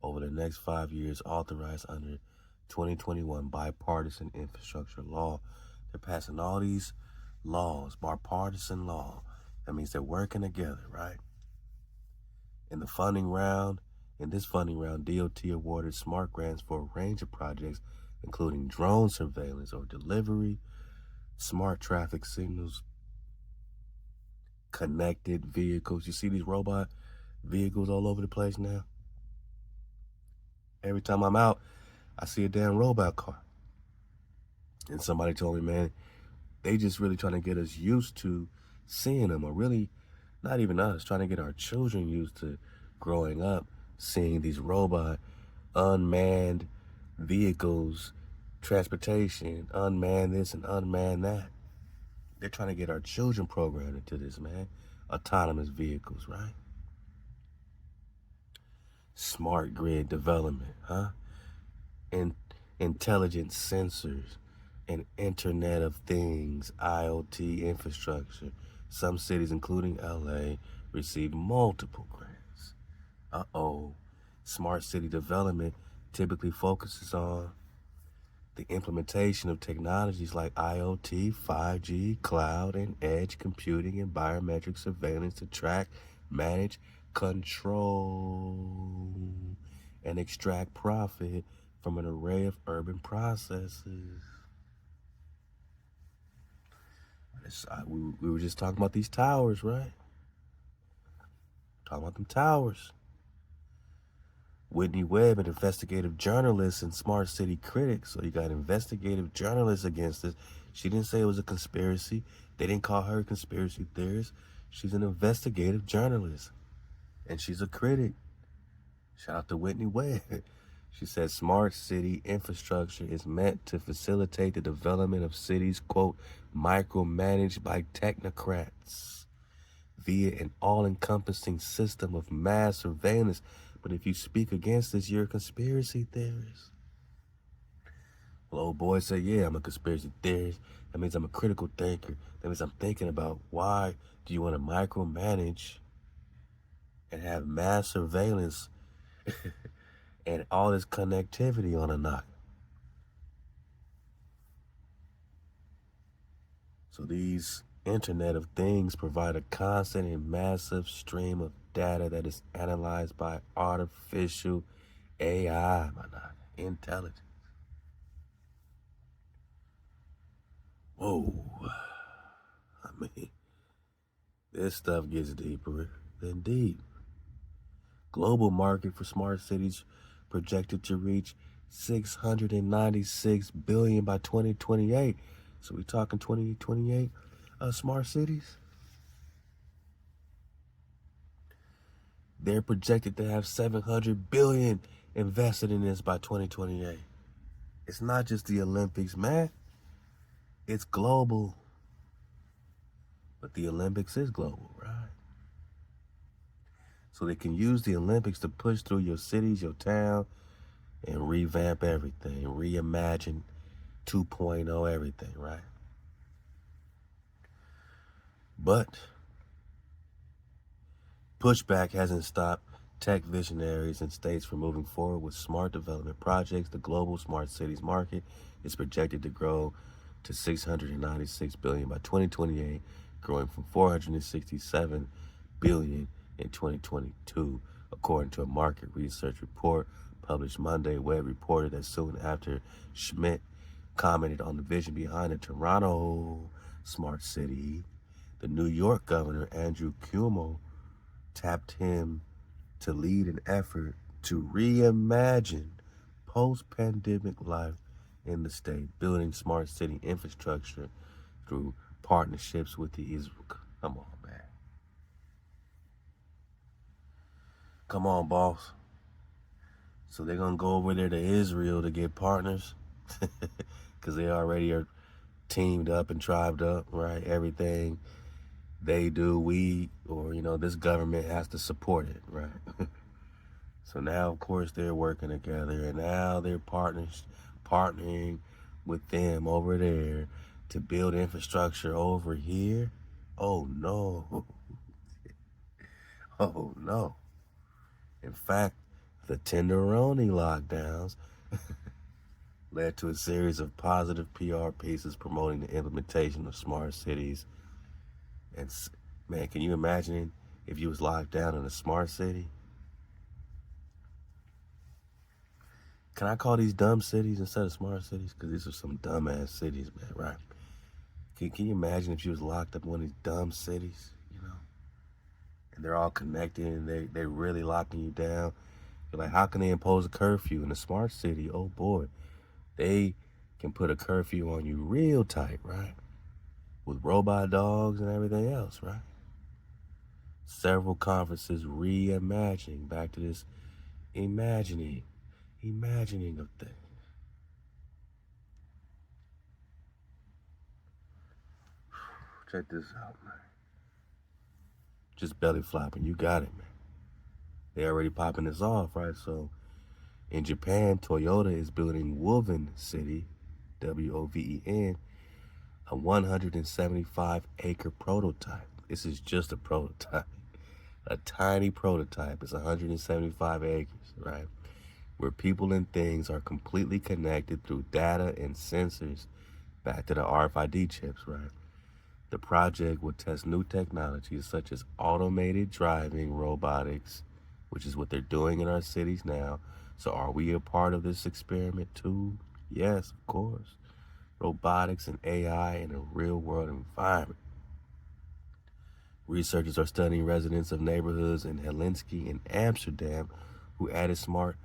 over the next 5 years, authorized under 2021 bipartisan infrastructure law. They're passing all these laws, bipartisan law. That means they're working together, right? In this funding round, DOT awarded SMART grants for a range of projects, including drone surveillance or delivery, smart traffic signals, connected vehicles. You see these robot vehicles all over the place now? Every time I'm out, I see a damn robot car. And somebody told me, man, they just really trying to get us used to seeing them, or really not even us, trying to get our children used to growing up seeing these robot unmanned vehicles, transportation, unmanned this and unmanned that. They're trying to get our children programmed into this, man. Autonomous vehicles, right? Smart grid development, huh? And intelligent sensors and Internet of Things, IoT infrastructure. Some cities, including LA, received multiple grants. Smart city development typically focuses on the implementation of technologies like IoT, 5G, cloud, and edge computing and biometric surveillance to track, manage, control, and extract profit from an array of urban processes. We were just talking about these towers, right? Talking about them towers. Whitney Webb, an investigative journalist and smart city critic. So you got investigative journalists against this. She didn't say it was a conspiracy. They didn't call her a conspiracy theorist. She's an investigative journalist. And she's a critic. Shout out to Whitney Webb. She said smart city infrastructure is meant to facilitate the development of cities, quote, micromanaged by technocrats via an all-encompassing system of mass surveillance. But if you speak against this, you're a conspiracy theorist. Well, old boy said, yeah, I'm a conspiracy theorist. That means I'm a critical thinker. That means I'm thinking about why do you want to micromanage and have mass surveillance and all this connectivity on a knock. So these Internet of Things provide a constant and massive stream of data that is analyzed by artificial AI, intelligence. Whoa. I mean, this stuff gets deeper than deep. Global market for smart cities projected to reach $696 billion by 2028. So we talking 2028 smart cities? They're projected to have $700 billion invested in this by 2028. It's not just the Olympics, man. It's global. But the Olympics is global, right? So they can use the Olympics to push through your cities, your town, and revamp everything, reimagine 2.0 everything, right? But pushback hasn't stopped tech visionaries and states from moving forward with smart development projects. The global smart cities market is projected to grow to $696 billion by 2028, growing from $467 billion in 2022, according to a market research report published Monday. Webb reported that soon after Schmidt commented on the vision behind the Toronto smart city, The New York governor, Andrew Cuomo, tapped him to lead an effort to reimagine post-pandemic life in the state, building smart city infrastructure through partnerships with the Israel. Come on, man. Come on, boss. So they're going to go over there to Israel to get partners because they already are teamed up and tribed up, right? Everything they do, this government has to support it, right? So now, of course, they're working together, and now they're partnering with them over there to build infrastructure over here. Oh, no. Oh, no. In fact, the Tenderoni lockdowns led to a series of positive PR pieces promoting the implementation of smart cities. And, man, can you imagine if you was locked down in a smart city? Can I call these dumb cities instead of smart cities? Because these are some dumbass cities, man, right? Can you imagine if you was locked up in one of these dumb cities, and they're all connected and they're really locking you down? You're like, how can they impose a curfew in a smart city? Oh, boy. They can put a curfew on you real tight, right? With robot dogs and everything else, right? Several conferences reimagining, back to this imagining of things. Check this out, man. Just belly flopping, you got it, man. They already popping this off, right? So in Japan, Toyota is building Woven City, Woven, a 175-acre prototype. This is just a prototype. A tiny prototype. It's 175 acres, right? Where people and things are completely connected through data and sensors back to the RFID chips, right? The project will test new technologies such as automated driving, robotics, which is what they're doing in our cities now. So are we a part of this experiment too? Yes, of course. Robotics and AI in a real-world environment. Researchers are studying residents of neighborhoods in Helsinki and Amsterdam who added smart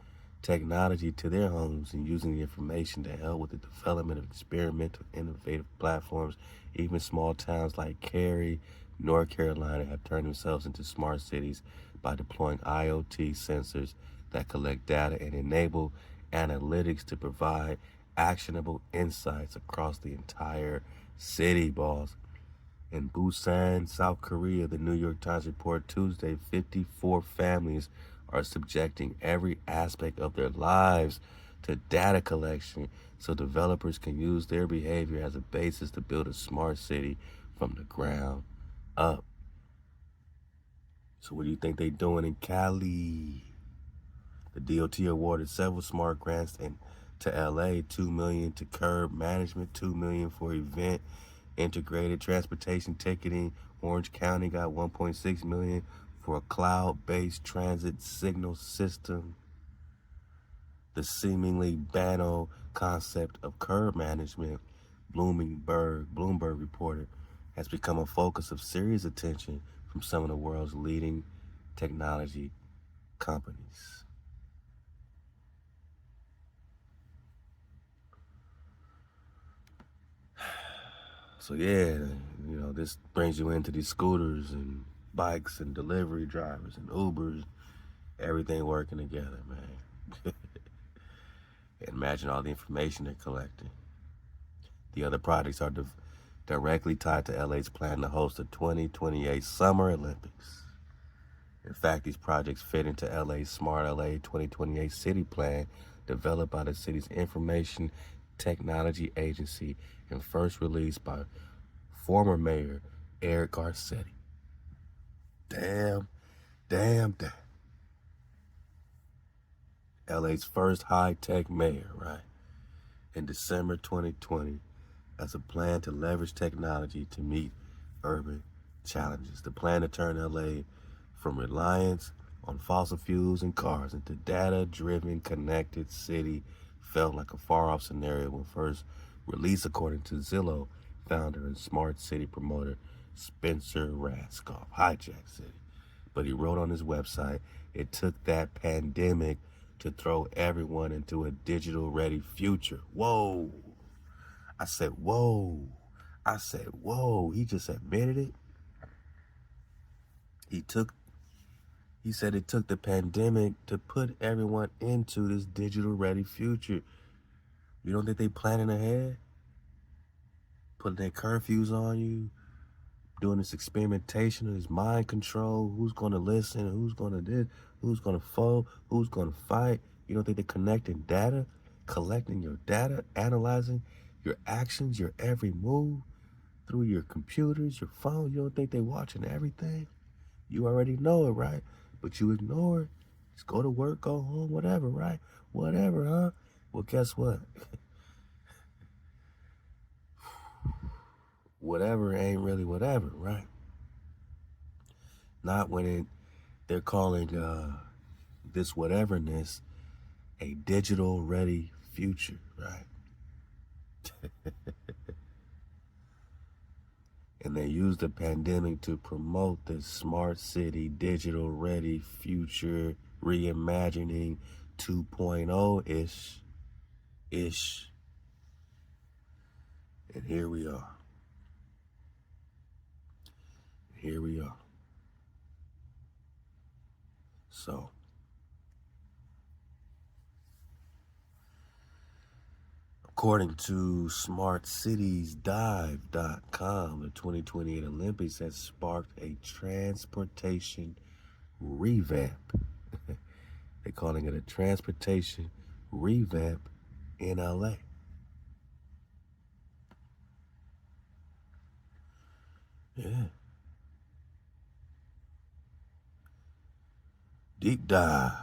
technology to their homes and using the information to help with the development of experimental, innovative platforms. Even small towns like Cary, North Carolina have turned themselves into smart cities by deploying IoT sensors that collect data and enable analytics to provide actionable insights across the entire city, boss. In Busan, South Korea, the New York Times reported Tuesday, 54 families are subjecting every aspect of their lives to data collection so developers can use their behavior as a basis to build a smart city from the ground up. So what do you think they're doing in Cali? The DOT awarded several smart grants to LA, $2 million to curb management, $2 million for event integrated transportation ticketing. Orange County got $1.6 million for a cloud-based transit signal system. The seemingly banal concept of curb management, Bloomberg reported, has become a focus of serious attention from some of the world's leading technology companies. So yeah, this brings you into these scooters and bikes and delivery drivers and Ubers, everything working together, man. And imagine all the information they're collecting. The other projects are directly tied to LA's plan to host the 2028 Summer Olympics. In fact, these projects fit into LA's SmartLA 2028 city plan developed by the city's Information Technology Agency and first released by former mayor Eric Garcetti. Damn. LA's first high-tech mayor, right? In December 2020, as a plan to leverage technology to meet urban challenges. The plan to turn LA from reliance on fossil fuels and cars into data-driven, connected city felt like a far-off scenario when first released, according to Zillow founder and smart city promoter Spencer Raskoff, Hijack City. But he wrote on his website, it took that pandemic to throw everyone into a digital-ready future. Whoa. I said, whoa. I said, whoa. He just admitted it. He said it took the pandemic to put everyone into this digital-ready future. You don't think they planning ahead? Putting their curfews on you? Doing this experimentation, this mind control, who's going to listen, who's going to this, who's going to fold, who's going to fight. You don't think they're connecting data, collecting your data, analyzing your actions, your every move through your computers, your phone? You don't think they're watching everything? You already know it, right? But you ignore it. Just go to work, go home, whatever, right? Whatever, huh? Well, guess what? Whatever ain't really whatever, right? Not when they're calling this whateverness a digital ready future, right? And they use the pandemic to promote this smart city, digital ready future, reimagining 2.0-ish. And here we are. Here we are. So, according to SmartCitiesDive.com, the 2028 Olympics has sparked a transportation revamp. They're calling it a transportation revamp in LA. Yeah. Deep dive.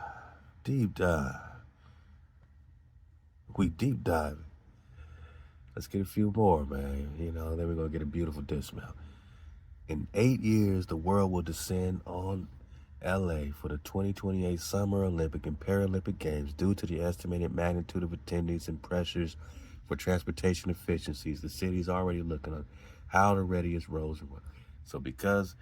We deep dive. Let's get a few more, man. Then we're going to get a beautiful dismount. In 8 years, the world will descend on LA for the 2028 Summer Olympic and Paralympic Games due to the estimated magnitude of attendees and pressures for transportation efficiencies. The city's already looking at how to ready its roads and what. So because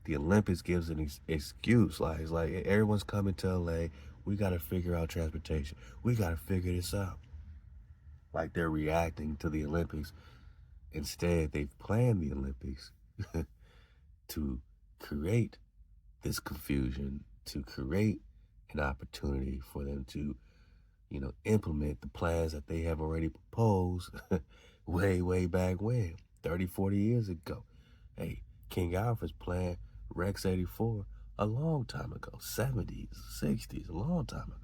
the Olympics gives an excuse, like it's like everyone's coming to LA, we got to figure out transportation. We got to figure this out. Like they're reacting to the Olympics. Instead, they've planned the Olympics to create this confusion, to create an opportunity for them to, implement the plans that they have already proposed way back when, 30, 40 years ago. Hey, King Alfred's plan, Rex 84, a long time ago, 70s, 60s, a long time ago.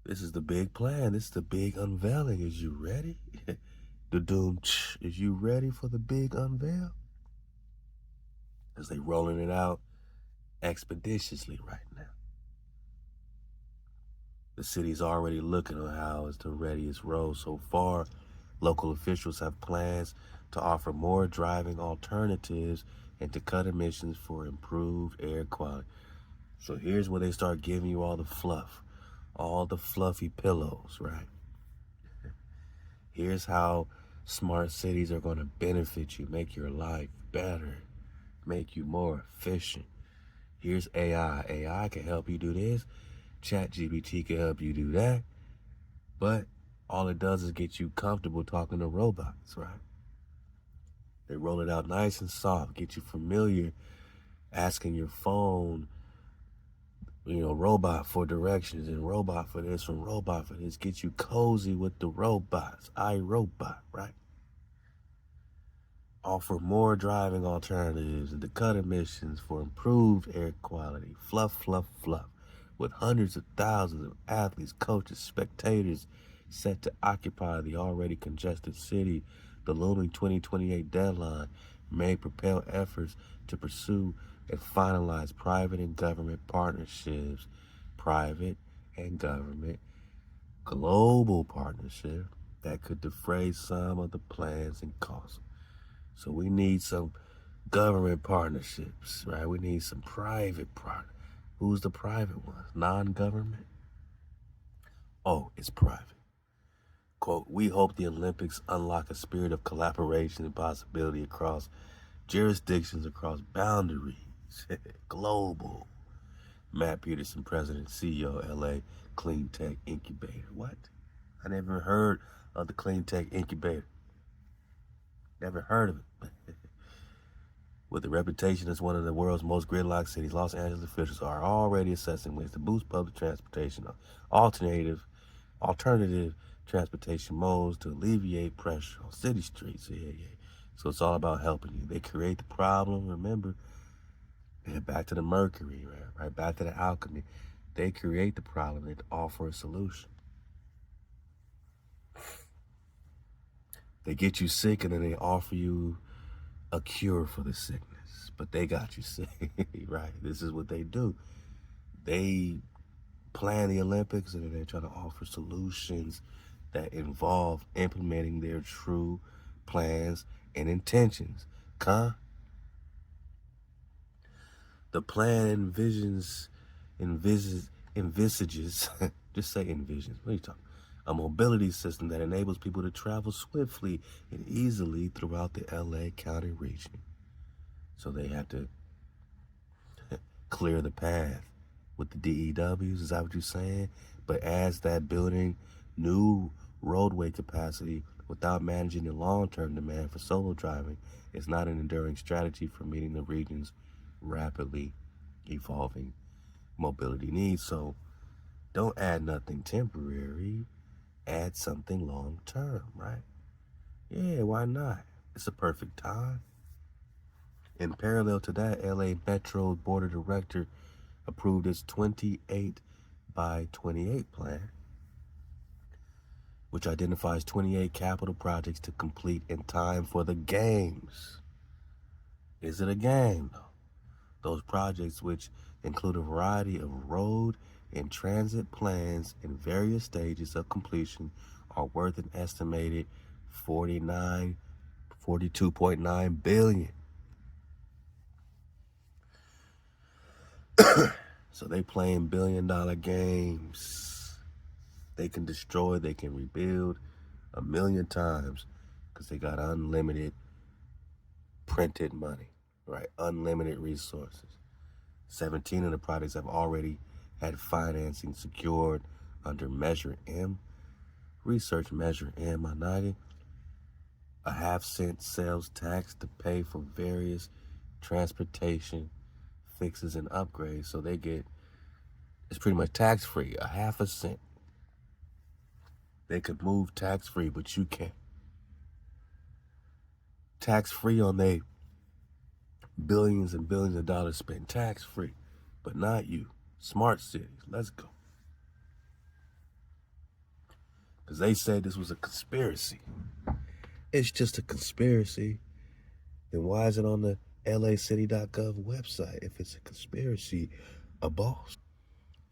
This is the big plan. This is the big unveiling. Is you ready? The doom, is you ready for the big unveil? As they rolling it out expeditiously right now. The city's already looking on how it's to ready its roads. So far, local officials have plans to offer more driving alternatives and to cut emissions for improved air quality. So here's where they start giving you all the fluff, all the fluffy pillows, right? Here's how smart cities are going to benefit you, make your life better, make you more efficient. Here's AI. AI can help you do this. ChatGPT can help you do that. But all it does is get you comfortable talking to robots, right? They roll it out nice and soft, get you familiar, asking your phone, robot for directions and robot for this and robot for this. Get you cozy with the robots, iRobot, right? Offer more driving alternatives and to cut emissions for improved air quality. Fluff. With hundreds of thousands of athletes, coaches, spectators set to occupy the already congested city, the looming 2028 deadline may propel efforts to pursue and finalize private and government partnerships, global partnership that could defray some of the plans and costs. So we need some government partnerships, right? We need some private partners. Who's the private ones? Non-government? Oh, it's private. Quote, we hope the Olympics unlock a spirit of collaboration and possibility across jurisdictions, across boundaries. Global. Matt Peterson, President, CEO, LA Clean Tech Incubator. What? I never heard of the Clean Tech Incubator. Never heard of it. With a reputation as one of the world's most gridlocked cities, Los Angeles officials are already assessing ways to boost public transportation, alternative transportation modes to alleviate pressure on city streets. Yeah. So it's all about helping you. They create the problem, remember, back to the mercury, right? Back to the alchemy. They create the problem and offer a solution. They get you sick and then they offer you a cure for the sickness, but they got you sick, right? This is what they do. They plan the Olympics and then they try to offer solutions that involve implementing their true plans and intentions. The plan envisages, just say envisions, what are you talking? A mobility system that enables people to travel swiftly and easily throughout the LA County region. So they have to clear the path with the DEWs, is that what you're saying? But as that building new roadway capacity without managing the long-term demand for solo driving is not an enduring strategy for meeting the region's rapidly evolving mobility needs. So don't add nothing temporary, add something long-term, right? Yeah, why not? It's a perfect time. In parallel to that, LA Metro Board of Directors approved its 28 by 28 plan, which identifies 28 capital projects to complete in time for the games. Is it a game, though? Those projects, which include a variety of road and transit plans in various stages of completion, are worth an estimated $42.9 billion. So they playing billion-dollar games. They can destroy, they can rebuild 1,000,000 times because they got unlimited printed money, right? Unlimited resources. 17 of the projects have already had financing secured under Measure M. Research Measure M, Managi. A 0.5-cent sales tax to pay for various transportation fixes and upgrades. So they get, it's pretty much tax-free, a 0.5 cent. They could move tax-free, but you can't. Tax-free on they billions and billions of dollars spent, tax-free, but not you. Smart cities, let's go. Because they said this was a conspiracy. It's just a conspiracy. Then why is it on the lacity.gov website if it's a conspiracy, a boss?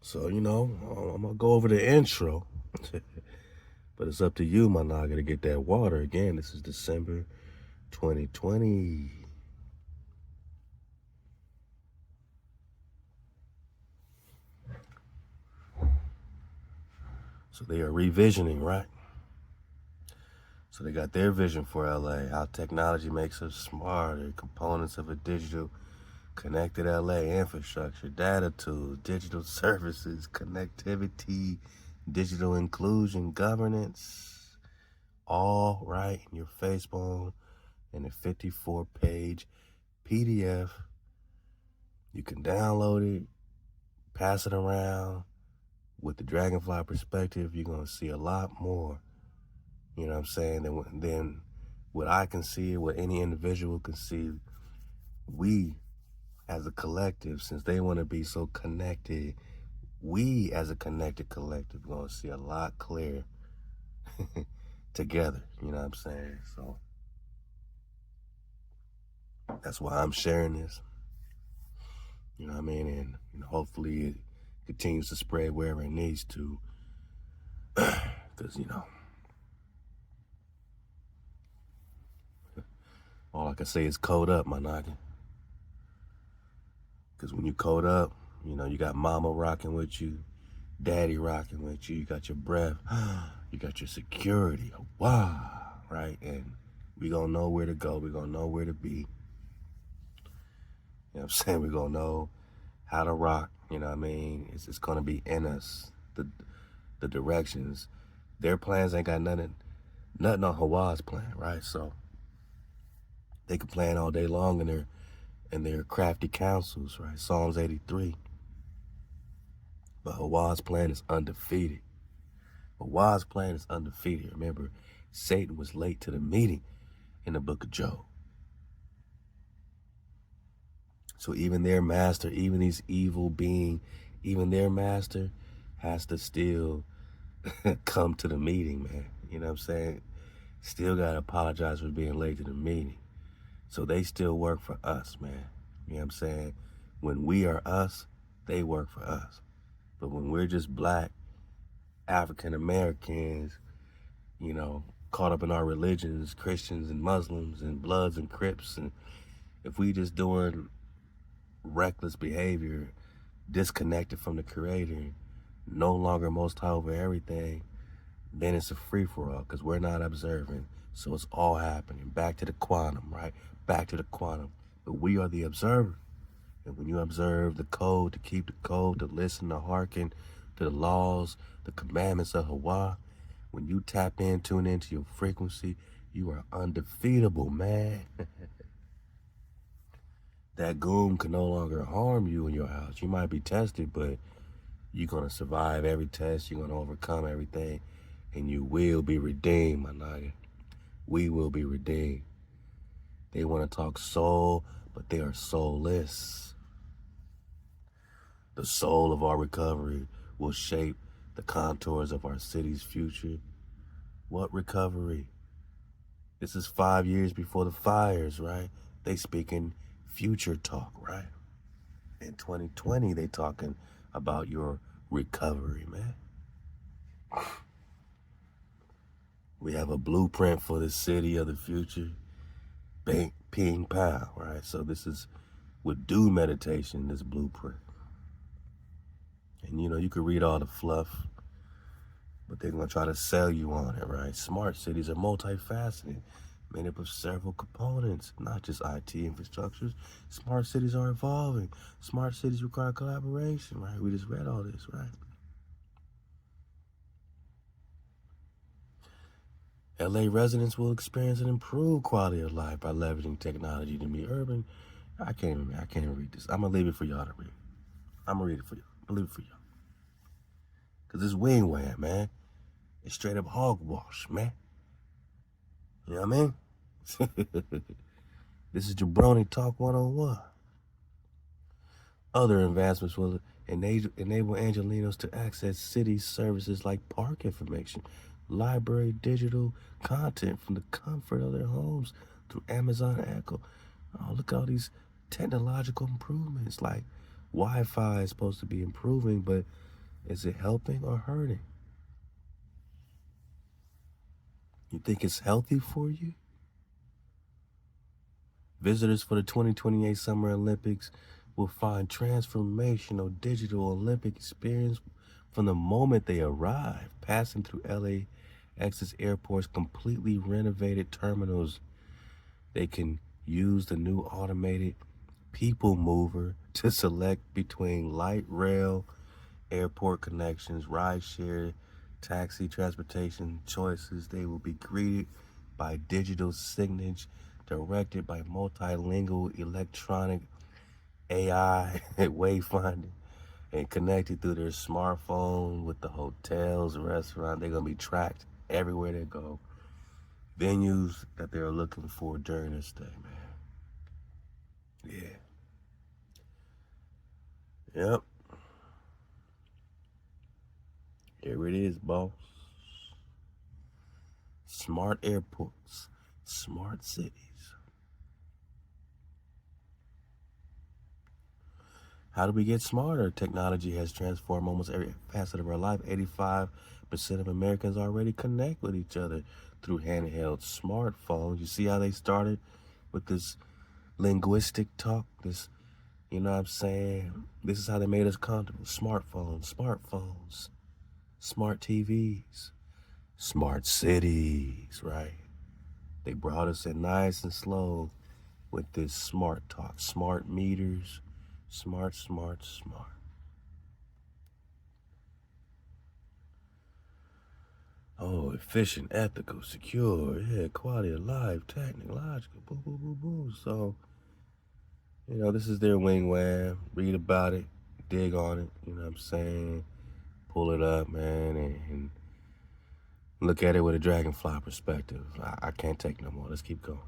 So, I'm going to go over the intro. But it's up to you, my naga, to get that water. Again, this is December 2020. So they are revisioning, right? So they got their vision for LA, how technology makes us smarter, components of a digital connected LA infrastructure, data tools, digital services, connectivity, digital inclusion, governance, all right in your Facebook in a 54-page PDF. You can download it, pass it around. With the Dragonfly perspective, you're going to see a lot more, you know what I'm saying, than what I can see, what any individual can see. We, as a collective, since they want to be so connected, we, as a connected collective, going to see a lot clearer together, you know what I'm saying? So that's why I'm sharing this, you know what I mean? And hopefully it continues to spread wherever it needs to, because, all I can say is code up, my noggin. Because when you code up, you got mama rocking with you, daddy rocking with you, you got your breath, You got your security, wow, right? And we gonna know where to go. We gonna know where to be. You know what I'm saying? We gonna know how to rock. You know what I mean? It's gonna be in us. The directions. Their plans ain't got nothing on HaWah's plan, right? So they can plan all day long in their crafty counsels, right? Psalms 83. But HaWah's plan is undefeated. HaWah's plan is undefeated. Remember, Satan was late to the meeting in the book of Job. So even their master, even these evil beings, even their master has to still come to the meeting, man. You know what I'm saying? Still got to apologize for being late to the meeting. So they still work for us, man. You know what I'm saying? When we are us, they work for us. But when we're just black, African Americans, you know, caught up in our religions, Christians and Muslims and Bloods and Crips, and if we just doing reckless behavior, disconnected from the Creator, no longer most high over everything, then it's a free-for-all because we're not observing. So it's all happening. Back to the quantum, right? Back to the quantum. But we are the observer. And when you observe the code, to keep the code, to listen, to hearken to the laws, the commandments of HaWah, when you tap in, tune into your frequency, you are undefeatable, man. That goon can no longer harm you in your house. You might be tested, but you're going to survive every test. You're going to overcome everything. And you will be redeemed, my nigga. We will be redeemed. They want to talk soul, but they are soulless. The soul of our recovery will shape the contours of our city's future. What recovery? This is 5 years before the fires, right? They speaking future talk, right? In 2020, they talking about your recovery, man. We have a blueprint for the city of the future. Bang, ping, pow, right? So this is with due meditation, this blueprint. And you know, you could read all the fluff, but they're gonna try to sell you on it, right? Smart cities are multifaceted, made up of several components, not just IT infrastructures. Smart cities are evolving. Smart cities require collaboration, right? We just read all this, right? LA residents will experience an improved quality of life by leveraging technology to be urban. I can't even read this. I'm gonna leave it for y'all to read. I'm gonna read it for y'all. I'm gonna leave it for y'all. Cause it's wing wham, man. It's straight up hogwash, man. You know what I mean? This is Jabroni Talk 101. Other advancements will enable Angelenos to access city services like park information, library, digital content from the comfort of their homes through Amazon Echo. Oh, look at all these technological improvements. Like Wi-Fi is supposed to be improving, but is it helping or hurting? You think it's healthy for you? Visitors for the 2028 Summer Olympics will find transformational digital Olympic experience from the moment they arrive, passing through LAX's airport's completely renovated terminals. They can use the new automated people mover to select between light rail, airport connections, rideshare, taxi transportation choices. They will be greeted by digital signage directed by multilingual electronic AI wayfinding and connected through their smartphone with the hotels, restaurant. They're going to be tracked everywhere they go. Venues that they're looking for during their stay, man. Yeah. Yep. Here it is, boss. Smart airports, smart cities. How do we get smarter? Technology has transformed almost every facet of our life. 85% of Americans already connect with each other through handheld smartphones. You see how they started with this linguistic talk, this, you know what I'm saying? This is how they made us comfortable. Smartphones, smart TVs, smart cities, right? They brought us in nice and slow with this smart talk, smart meters, smart. Oh, efficient, ethical, secure, yeah, quality of life, technological, boo. So, this is their wing wham. Read about it, dig on it, you know what I'm saying? Pull it up, man, and look at it with a dragonfly perspective. I can't take no more. Let's keep going.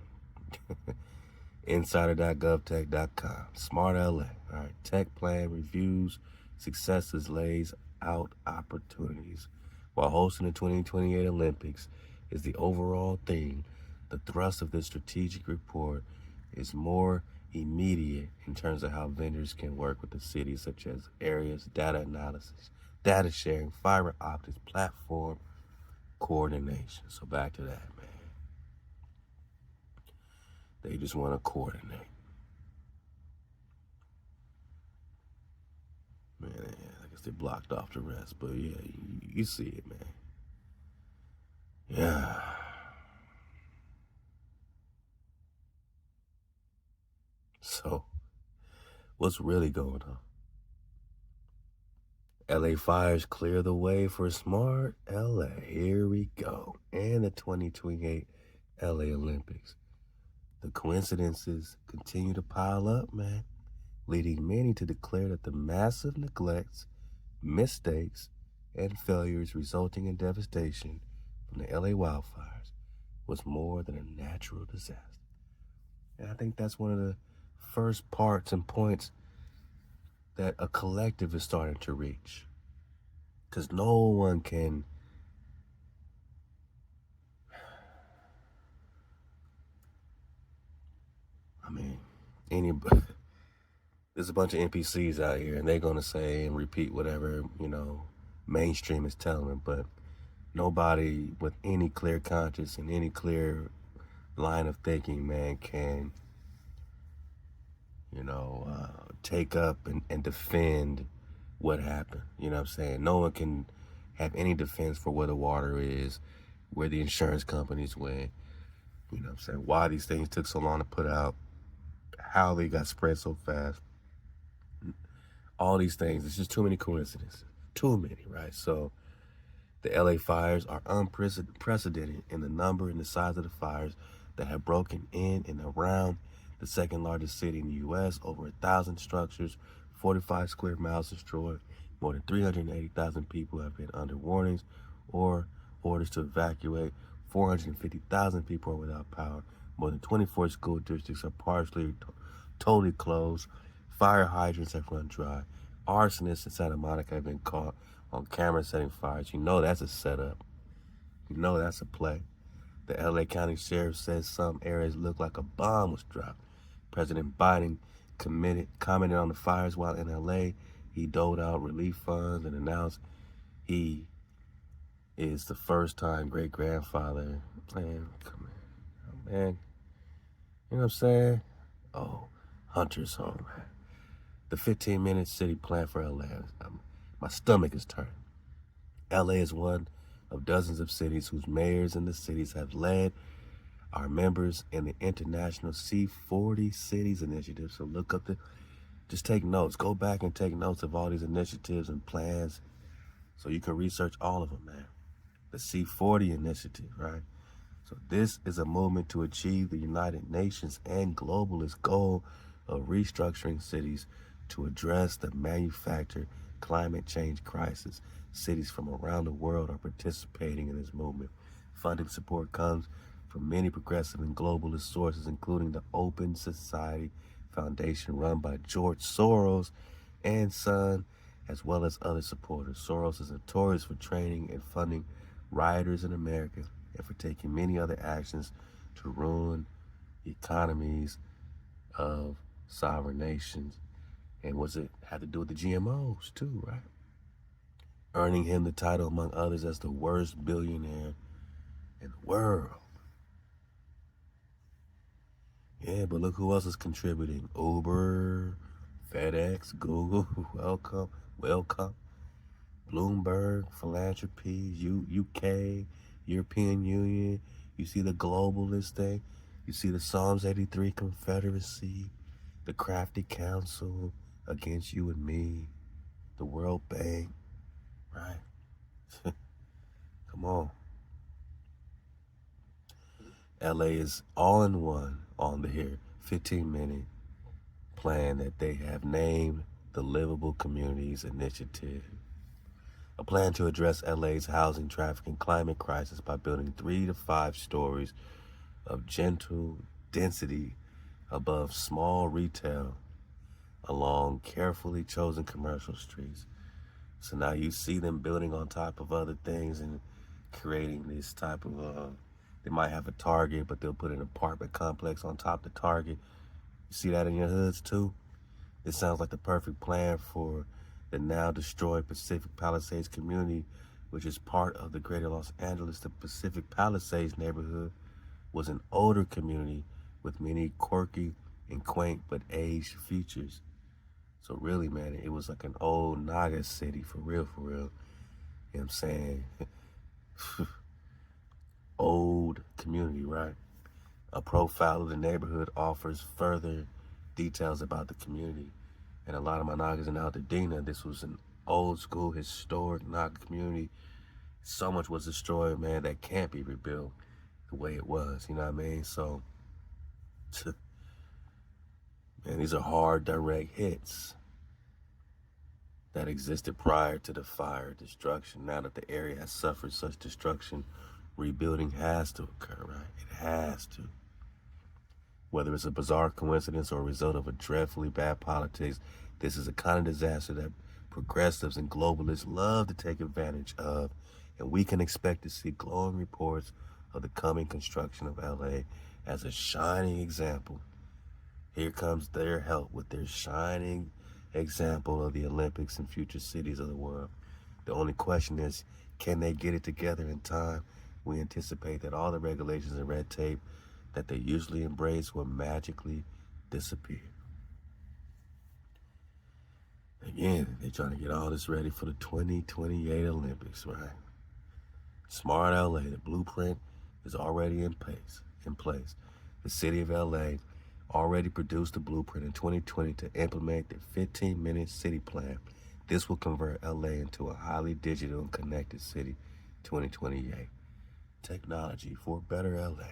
Insider.govtech.com. SmartLA. All right. Tech plan reviews successes, lays out opportunities. While hosting the 2028 Olympics is the overall theme, the thrust of this strategic report is more immediate in terms of how vendors can work with the city, such as areas, data analysis, data sharing, fiber optics, platform coordination. So back to that, man. They just want to coordinate. Man, I guess they blocked off the rest, but yeah, you see it, man. Yeah. So, what's really going on? LA fires clear the way for smart LA. Here we go. And the 2028 LA Olympics. The coincidences continue to pile up, man, leading many to declare that the massive neglects, mistakes, and failures resulting in devastation from the LA wildfires was more than a natural disaster. And I think that's one of the first parts and points that a collective is starting to reach. Because no one can anybody. There's a bunch of NPCs out here, and they're going to say and repeat whatever, mainstream is telling them, but nobody with any clear conscience and any clear line of thinking, man, can, take up and defend what happened. You know what I'm saying? No one can have any defense for where the water is, where the insurance companies went, you know what I'm saying? Why these things took so long to put out, how they got spread so fast. All these things, it's just too many coincidences. Too many, right? So the LA fires are unprecedented in the number and the size of the fires that have broken in and around the second largest city in the U.S. Over 1,000 structures, 45 square miles destroyed. More than 380,000 people have been under warnings or orders to evacuate. 450,000 people are without power. More than 24 school districts are partially, totally closed. Fire hydrants have run dry. Arsonists in Santa Monica have been caught on camera setting fires. You know that's a setup. You know that's a play. The LA County Sheriff says some areas look like a bomb was dropped. President Biden commented on the fires while in LA. He doled out relief funds and announced he is the first-time great-grandfather. Man, come on, man. You know what I'm saying? Oh, Hunter's home, man. The 15-minute city plan for LA. My stomach is turning. LA is one of dozens of cities whose mayors in the cities have led our members in the international C40 Cities Initiative. So look up just take notes. Go back and take notes of all these initiatives and plans so you can research all of them, man. The C40 Initiative, right? So this is a movement to achieve the United Nations and globalist goal of restructuring cities to address the manufactured climate change crisis. Cities from around the world are participating in this movement. Funding support comes from many progressive and globalist sources, including the Open Society Foundation run by George Soros and Son, as well as other supporters. Soros is notorious for training and funding rioters in America and for taking many other actions to ruin economies of sovereign nations. And what's it had to do with the GMOs too, right? Earning him the title, among others, as the worst billionaire in the world. Yeah, but look who else is contributing. Uber, FedEx, Google, welcome. Bloomberg, Philanthropy, UK, European Union. You see the globalist thing. You see the Psalms 83 Confederacy, the Crafty Council against you and me, the World Bank, right? Come on. LA is all in one on the here 15-minute plan that they have named the Livable Communities Initiative. A plan to address LA's housing, traffic, and climate crisis by building 3 to 5 stories of gentle density above small retail along carefully chosen commercial streets. So now you see them building on top of other things and creating this type of, they might have a Target, but they'll put an apartment complex on top of the Target. You see that in your hoods too? It sounds like the perfect plan for the now destroyed Pacific Palisades community, which is part of the greater Los Angeles. The Pacific Palisades neighborhood was an older community with many quirky and quaint but aged features. So really, man, it was like an old Naga city, for real, for real. You know what I'm saying? Old community, right? A profile of the neighborhood offers further details about the community. And a lot of my Nagas in Altadena, this was an old school, historic Naga community. So much was destroyed, man, that can't be rebuilt the way it was, you know what I mean? So, man, these are hard, direct hits that existed prior to the fire destruction. Now that the area has suffered such destruction, rebuilding has to occur, right? It has to. Whether it's a bizarre coincidence or a result of a dreadfully bad politics, this is a kind of disaster that progressives and globalists love to take advantage of, and we can expect to see glowing reports of the coming construction of LA as a shining example. Here comes their help with their shining example of the Olympics and future cities of the world. The only question is, can they get it together in time? We anticipate that all the regulations and red tape that they usually embrace will magically disappear. Again, they're trying to get all this ready for the 2028 Olympics, right? SmartLA, the blueprint is already in place. The city of LA already produced a blueprint in 2020 to implement the 15-minute city plan. This will convert LA into a highly digital and connected city 2028. Technology for a better LA.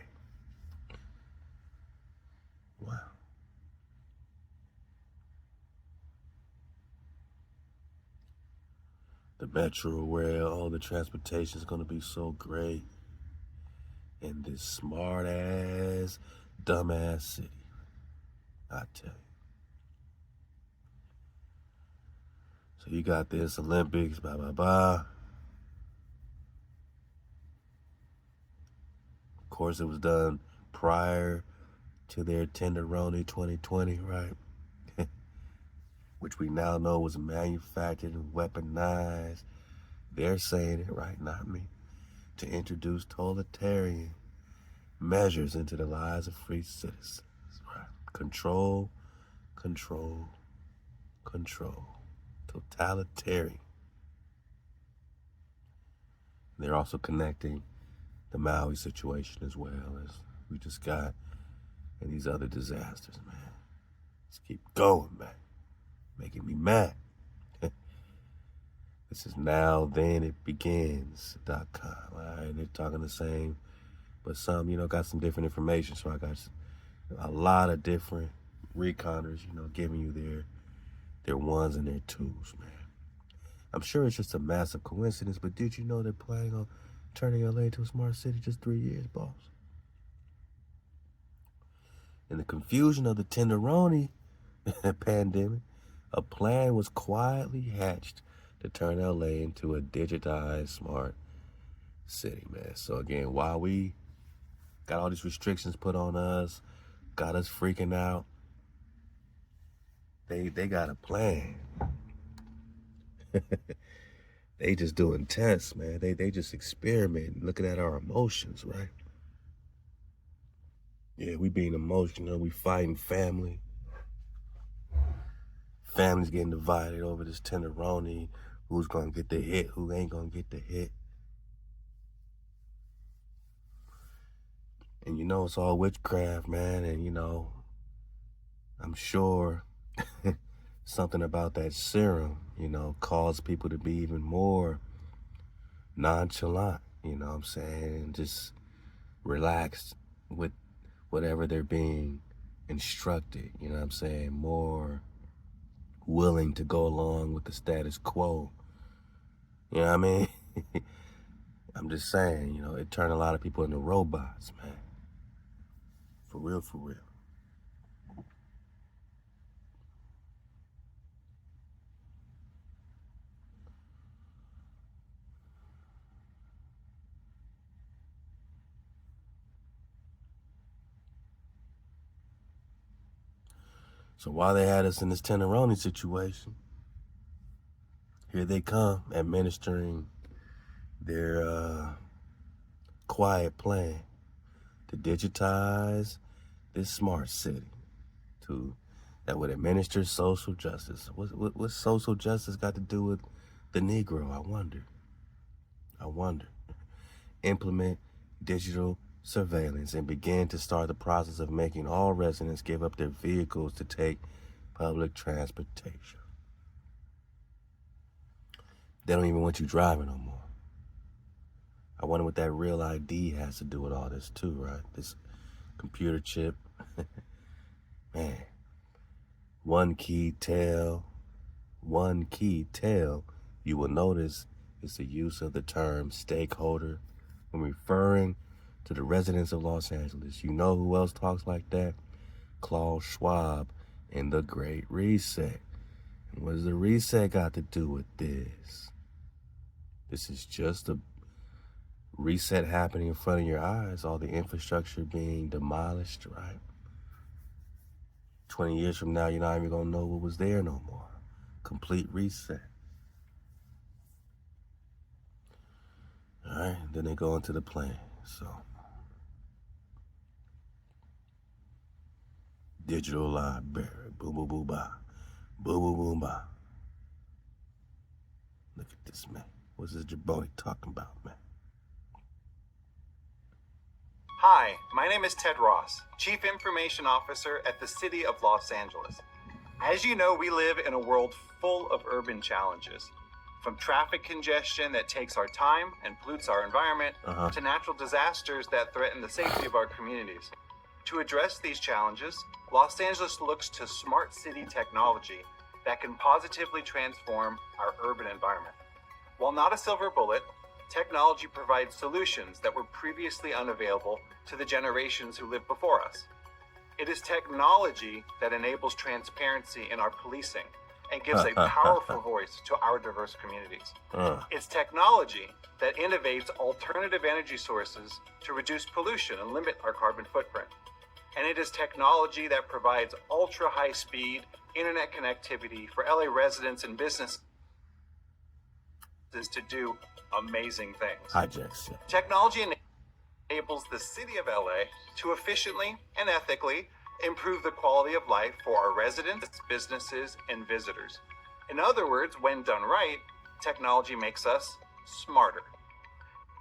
Wow. The metro where all the transportation is going to be so great in this smart-ass, dumbass city. I tell you. So you got this Olympics, blah, blah, blah. Of course, it was done prior to their Tenderoni 2020, right? Which we now know was manufactured and weaponized. They're saying it, right? Not me. To introduce totalitarian measures into the lives of free citizens, right? Control, control, control. Totalitarian. They're also connecting the Maui situation as well as we just got and these other disasters, man. Let's keep going, man. Making me mad. This is nowthenitbegins.com. All right, they're talking the same, but some, got some different information. So I got a lot of different reconners, giving you their ones and their twos, man. I'm sure it's just a massive coincidence, but did you know they're planning on turning LA into a smart city just 3 years, boss? In the confusion of the Tenderoni pandemic, a plan was quietly hatched to turn LA into a digitized smart city, man. So again, while we got all these restrictions put on us, got us freaking out, they got a plan. They just doing tests, man. They just experimenting, looking at our emotions, right? Yeah, we being emotional, we fighting family. Families getting divided over this Tenderoni, who's gonna get the hit, who ain't gonna get the hit. And you know, it's all witchcraft, man. And you know, I'm sure something about that serum, you know, caused people to be even more nonchalant, you know what I'm saying? And just relaxed with whatever they're being instructed, you know what I'm saying? More willing to go along with the status quo. You know what I mean? I'm just saying, you know, it turned a lot of people into robots, man. For real, for real. So while they had us in this Tenderoni situation, here they come administering their quiet plan to digitize this smart city that would administer social justice. What's social justice got to do with the Negro? I wonder. Implement digital surveillance and begin to start the process of making all residents give up their vehicles to take public transportation. They don't even want you driving no more. I wonder what that real ID has to do with all this too, right? This computer chip. Man. One key tell you will notice is the use of the term stakeholder when referring to the residents of Los Angeles. You know who else talks like that? Klaus Schwab and the Great Reset. And what does the reset got to do with this? This is just a reset happening in front of your eyes, all the infrastructure being demolished, right? 20 years from now, you're not even gonna know what was there no more. Complete reset. All right, then they go into the plan. So, digital library, boo boo boo ba, boo boo boo ba. Look at this, man. What's this jabroni talking about, man? Hi, my name is Ted Ross, Chief Information Officer at the City of Los Angeles. As you know, we live in a world full of urban challenges. From traffic congestion that takes our time and pollutes our environment, to natural disasters that threaten the safety of our communities. To address these challenges, Los Angeles looks to smart city technology that can positively transform our urban environment. While not a silver bullet, technology provides solutions that were previously unavailable to the generations who lived before us. It is technology that enables transparency in our policing and gives a powerful voice to our diverse communities. It's technology that innovates alternative energy sources to reduce pollution and limit our carbon footprint. And it is technology that provides ultra-high-speed internet connectivity for LA residents and businesses to do amazing things. Hijacks. Technology enables the city of LA to efficiently and ethically improve the quality of life for our residents, businesses, and visitors. In other words, when done right, technology makes us smarter.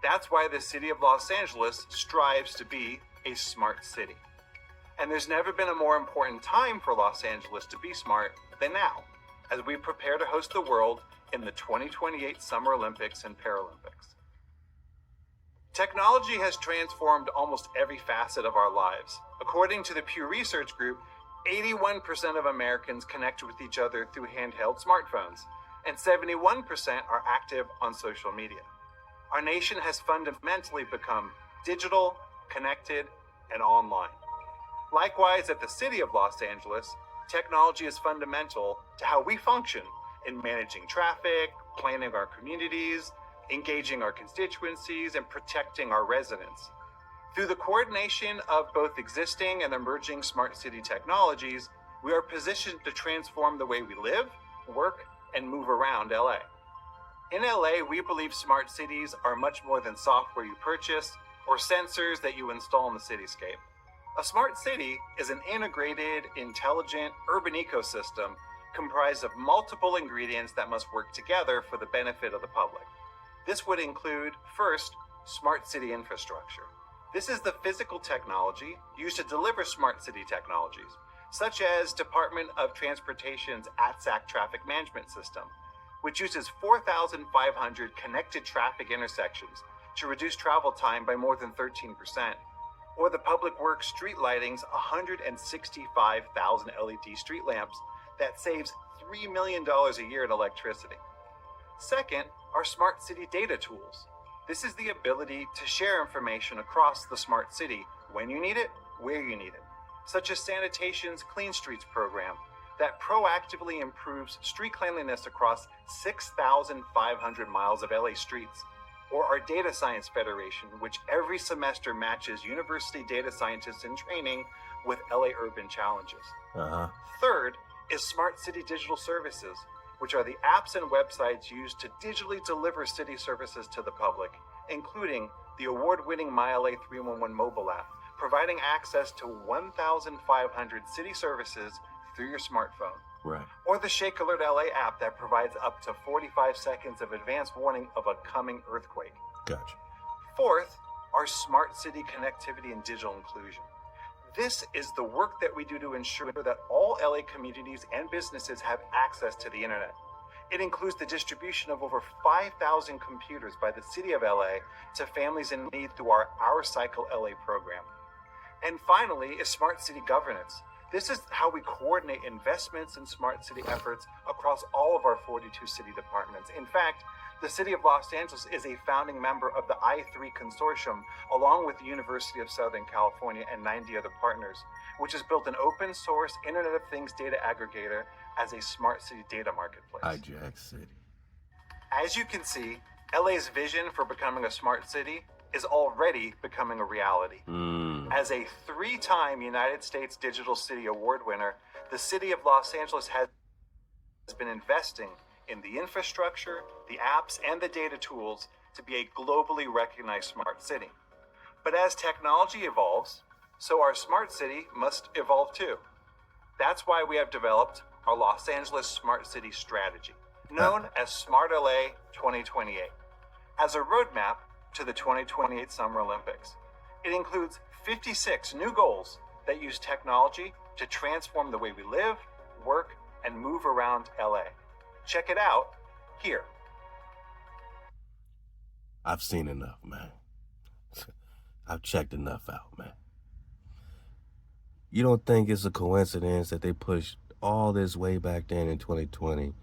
That's why the city of Los Angeles strives to be a smart city. And there's never been a more important time for Los Angeles to be smart than now, as we prepare to host the world in the 2028 Summer Olympics and Paralympics. Technology has transformed almost every facet of our lives. According to the Pew Research Group, 81% of Americans connect with each other through handheld smartphones, and 71% are active on social media. Our nation has fundamentally become digital, connected, and online. Likewise, at the City of Los Angeles, technology is fundamental to how we function in managing traffic, planning our communities, engaging our constituencies, and protecting our residents. Through the coordination of both existing and emerging smart city technologies, we are positioned to transform the way we live, work, and move around LA. In LA, we believe smart cities are much more than software you purchase or sensors that you install in the cityscape. A smart city is an integrated, intelligent, urban ecosystem comprised of multiple ingredients that must work together for the benefit of the public. This would include, first, smart city infrastructure. This is the physical technology used to deliver smart city technologies, such as Department of Transportation's ATSAC traffic management system, which uses 4,500 connected traffic intersections to reduce travel time by more than 13%, or the Public Works street lighting's 165,000 LED street lamps that saves $3 million a year in electricity. Second are smart city data tools. This is the ability to share information across the smart city when you need it, where you need it, such as sanitation's Clean Streets program that proactively improves street cleanliness across 6,500 miles of LA streets, or our Data Science Federation, which every semester matches university data scientists in training with LA urban challenges. Third is Smart City Digital Services, which are the apps and websites used to digitally deliver city services to the public, including the award-winning MyLA 311 mobile app, providing access to 1,500 city services through your smartphone. Right. Or the Shake Alert LA app that provides up to 45 seconds of advance warning of a coming earthquake. Gotcha. Fourth, our smart city connectivity and digital inclusion. This is the work that we do to ensure that all LA communities and businesses have access to the internet. It includes the distribution of over 5,000 computers by the City of LA to families in need through our Cycle LA program. And finally is smart city governance. This is how we coordinate investments in smart city efforts across all of our 42 city departments. In fact, the City of Los Angeles is a founding member of the I3 Consortium, along with the University of Southern California and 90 other partners, which has built an open source Internet of Things data aggregator as a smart city data marketplace. Hijack City. As you can see, LA's vision for becoming a smart city is already becoming a reality. As a 3-time United States Digital City Award winner, the City of Los Angeles has been investing in the infrastructure, the apps, and the data tools to be a globally recognized smart city. But as technology evolves, so our smart city must evolve too. That's why we have developed our Los Angeles Smart City Strategy, known as SmartLA 2028, as a roadmap to the 2028 Summer Olympics. It includes 56 new goals that use technology to transform the way we live, work, and move around LA. Check it out here. I've seen enough, man. I've checked enough out, man. You don't think it's a coincidence that they pushed all this way back then in 2020,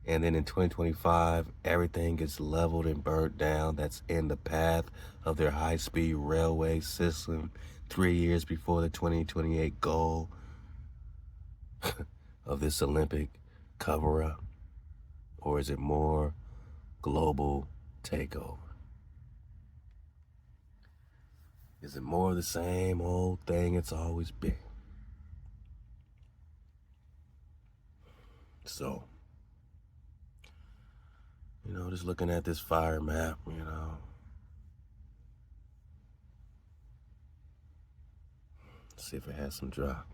and then in 2025, everything gets leveled and burnt down that's in the path of their high-speed railway system 3 years before the 2028 goal of this Olympic cover-up? Or is it more global takeover? Is it more of the same old thing it's always been? So, just looking at this fire map, see if it has some drop.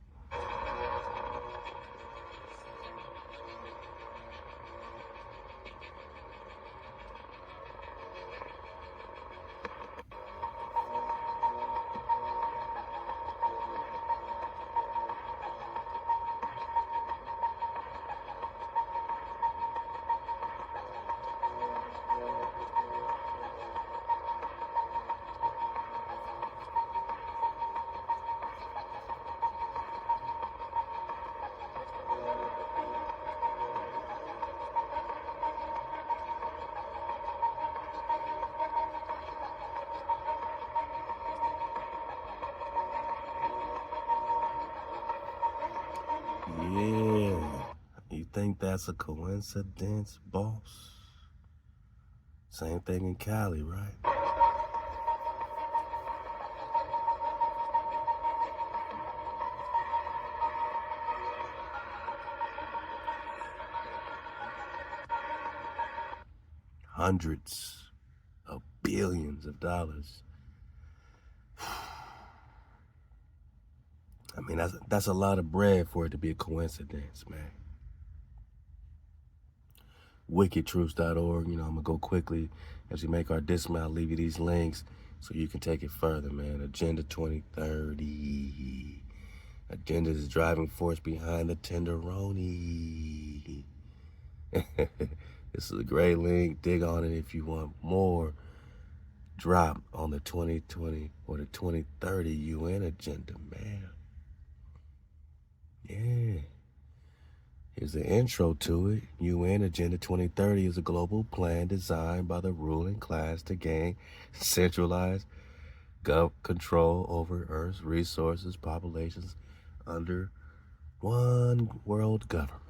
Yeah, you think that's a coincidence, boss? Same thing in Cali, right? Hundreds of billions of dollars. I mean, that's a lot of bread for it to be a coincidence, man. wickedtruths.org. I'm going to go quickly as we make our dismount, leave you these links. So you can take it further, man. Agenda 2030. Agenda is the driving force behind the tenderoni. This is a great link. Dig on it if you want more. Drop on the 2020 or the 2030 UN agenda, man. Yeah. Here's the intro to it. UN Agenda 2030 is a global plan designed by the ruling class to gain centralized control over Earth's resources, populations under one world government.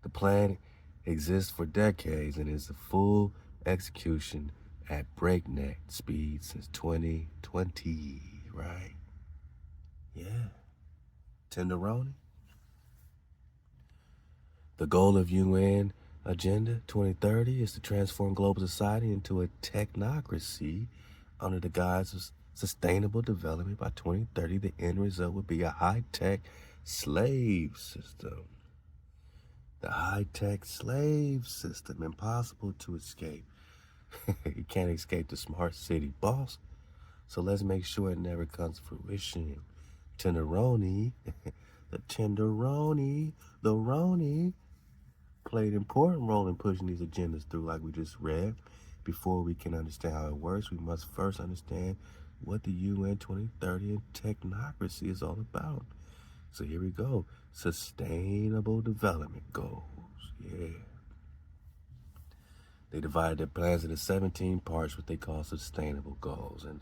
The plan exists for decades and is the full execution at breakneck speed since 2020, right? Yeah. Tenderoni. The goal of UN Agenda 2030 is to transform global society into a technocracy under the guise of sustainable development. By 2030, the end result would be a high-tech slave system. The high-tech slave system, impossible to escape. You can't escape the smart city boss. So let's make sure it never comes to fruition. Tenderoni, the tenderoni, the roni, played an important role in pushing these agendas through, like we just read. Before we can understand how it works, we must first understand what the UN 2030 and technocracy is all about. So here we go. Sustainable development goals. Yeah. They divided their plans into 17 parts, what they call sustainable goals. And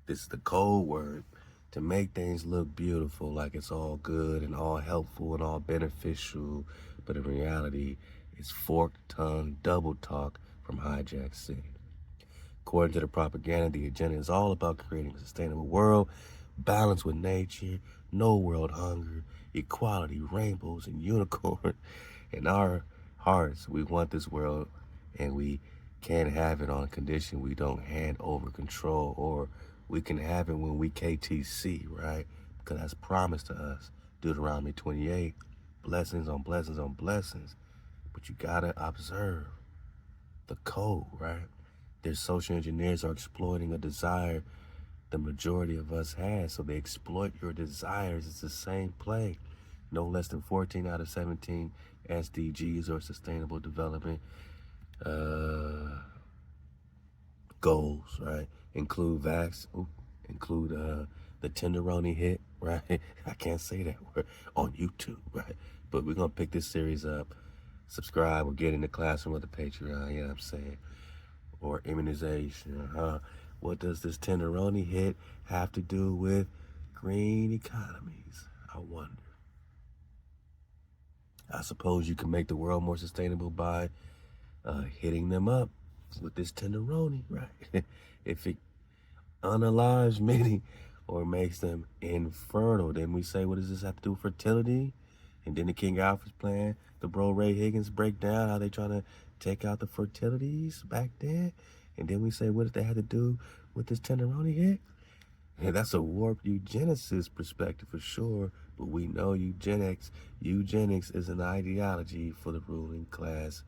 this is the code word to make things look beautiful, like it's all good and all helpful and all beneficial. But in reality, it's forked tongue, double talk from Hijack City. According to the propaganda, the agenda is all about creating a sustainable world, balance with nature, no world hunger, equality, rainbows, and unicorns. In our hearts, we want this world, and we can't have it on condition we don't hand over control, or we can have it when we KTC, right? Because that's promised to us. Deuteronomy 28, blessings on blessings on blessings. But you gotta observe the code, right? Their social engineers are exploiting a desire the majority of us has, so they exploit your desires. It's the same play. No less than 14 out of 17 SDGs or Sustainable Development goals, right? Include the tenderoni hit, right? I can't say that word on YouTube, right? But we're gonna pick this series up, subscribe, or get in the classroom with the Patreon, you know what I'm saying? Or immunization, What does this tenderoni hit have to do with green economies? I wonder. I suppose you can make the world more sustainable by hitting them up with this tenderoni, right? If it unalives many or makes them infertile, then we say, what does this have to do with fertility? And then the King Alfred Plan, the bro Ray Higgins break down how they trying to take out the fertilities back then. And then we say, what does that have to do with this tenderoni hit? And that's a warped eugenicist perspective for sure, but we know eugenics is an ideology for the ruling class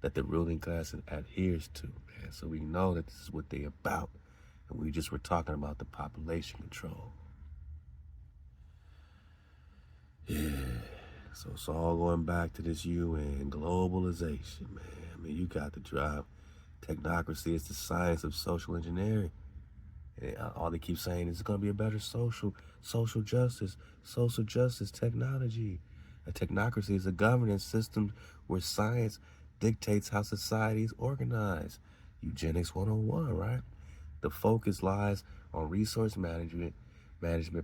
that the ruling class adheres to, man. So we know that this is what they about, and we just were talking about the population control. Yeah, so it's all going back to this UN globalization, man. I mean, you got to drive. Technocracy is the science of social engineering. And all they keep saying is it's going to be a better social justice technology. A technocracy is a governance system where science dictates how society is organized. Eugenics 101, right? The focus lies on resource management,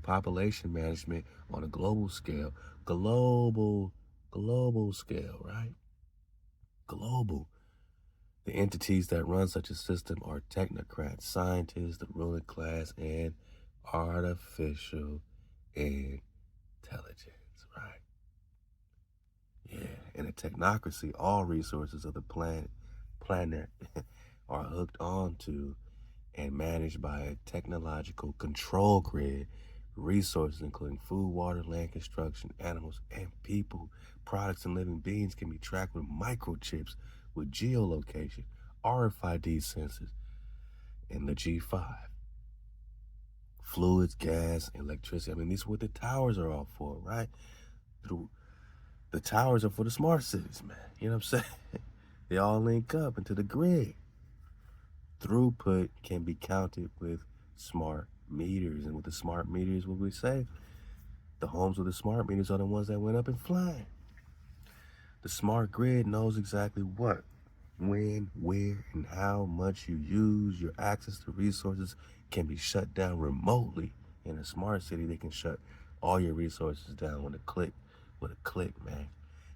population management on a global scale. Global scale, right? Global. The entities that run such a system are technocrats, scientists, the ruling class, and artificial intelligence, right? Yeah, in a technocracy, all resources of the planet are hooked onto and managed by a technological control grid. Resources including food, water, land, construction, animals, and people, products, and living beings can be tracked with microchips, with geolocation, RFID sensors, and the G5. Fluids, gas, electricity. I mean, these are what the towers are all for, right? The towers are for the smart cities, man. You know what I'm saying? They all link up into the grid. Throughput can be counted with smart meters. And with the smart meters, what we say? The homes with the smart meters are the ones that went up in flames. The smart grid knows exactly what, when, where, and how much you use. Your access to resources can be shut down remotely. In a smart city, they can shut all your resources down with a click, man.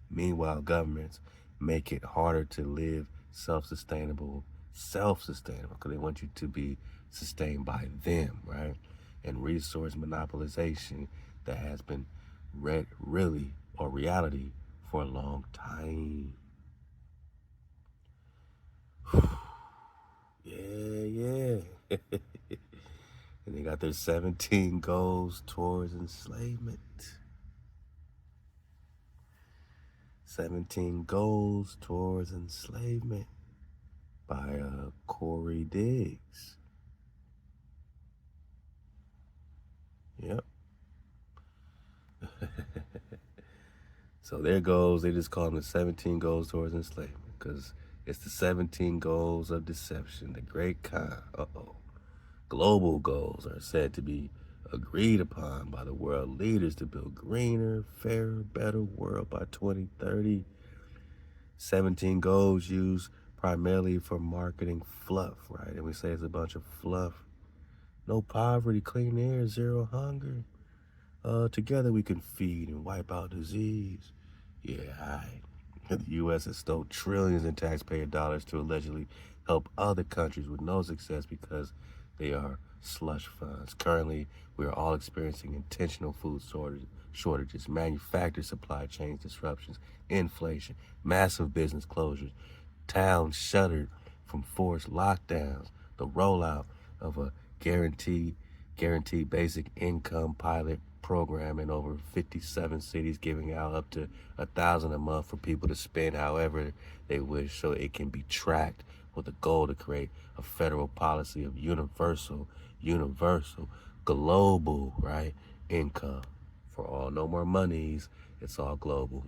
Meanwhile, governments make it harder to live self-sustainable, because they want you to be sustained by them, right? And resource monopolization that has been reality for a long time. Yeah. And they got their 17 goals towards enslavement. 17 goals towards enslavement by Corey Diggs. Yep. So their goals, they just call them the 17 goals towards enslavement because it's the 17 goals of deception, the great con. Global goals are said to be agreed upon by the world leaders to build greener, fairer, better world by 2030. 17 goals used primarily for marketing fluff, right? And we say it's a bunch of fluff. No poverty, clean air, zero hunger. Together we can feed and wipe out disease. Yeah, the U.S. has stole trillions in taxpayer dollars to allegedly help other countries with no success because they are slush funds. Currently, we are all experiencing intentional food shortages, manufactured supply chain disruptions, inflation, massive business closures, towns shuttered from forced lockdowns, the rollout of a guaranteed basic income pilot program in over 57 cities, giving out up to $1,000 a month for people to spend however they wish, so it can be tracked with the goal to create a federal policy of universal, global, right, income for all. No more monies. It's all global.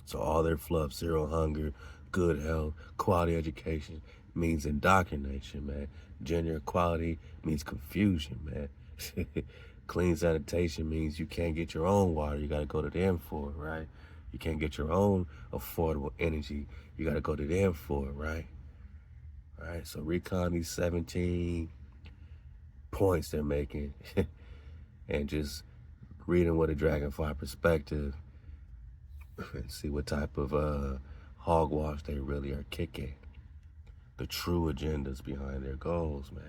So all their fluff, zero hunger, good health, quality education means indoctrination, man. Gender equality means confusion, man. Clean sanitation means you can't get your own water. You got to go to them for it, right? You can't get your own affordable energy. You got to go to them for it, right? All right, so recon these 17 points they're making and just reading with a dragonfly perspective and see what type of hogwash they really are kicking. The true agendas behind their goals, man.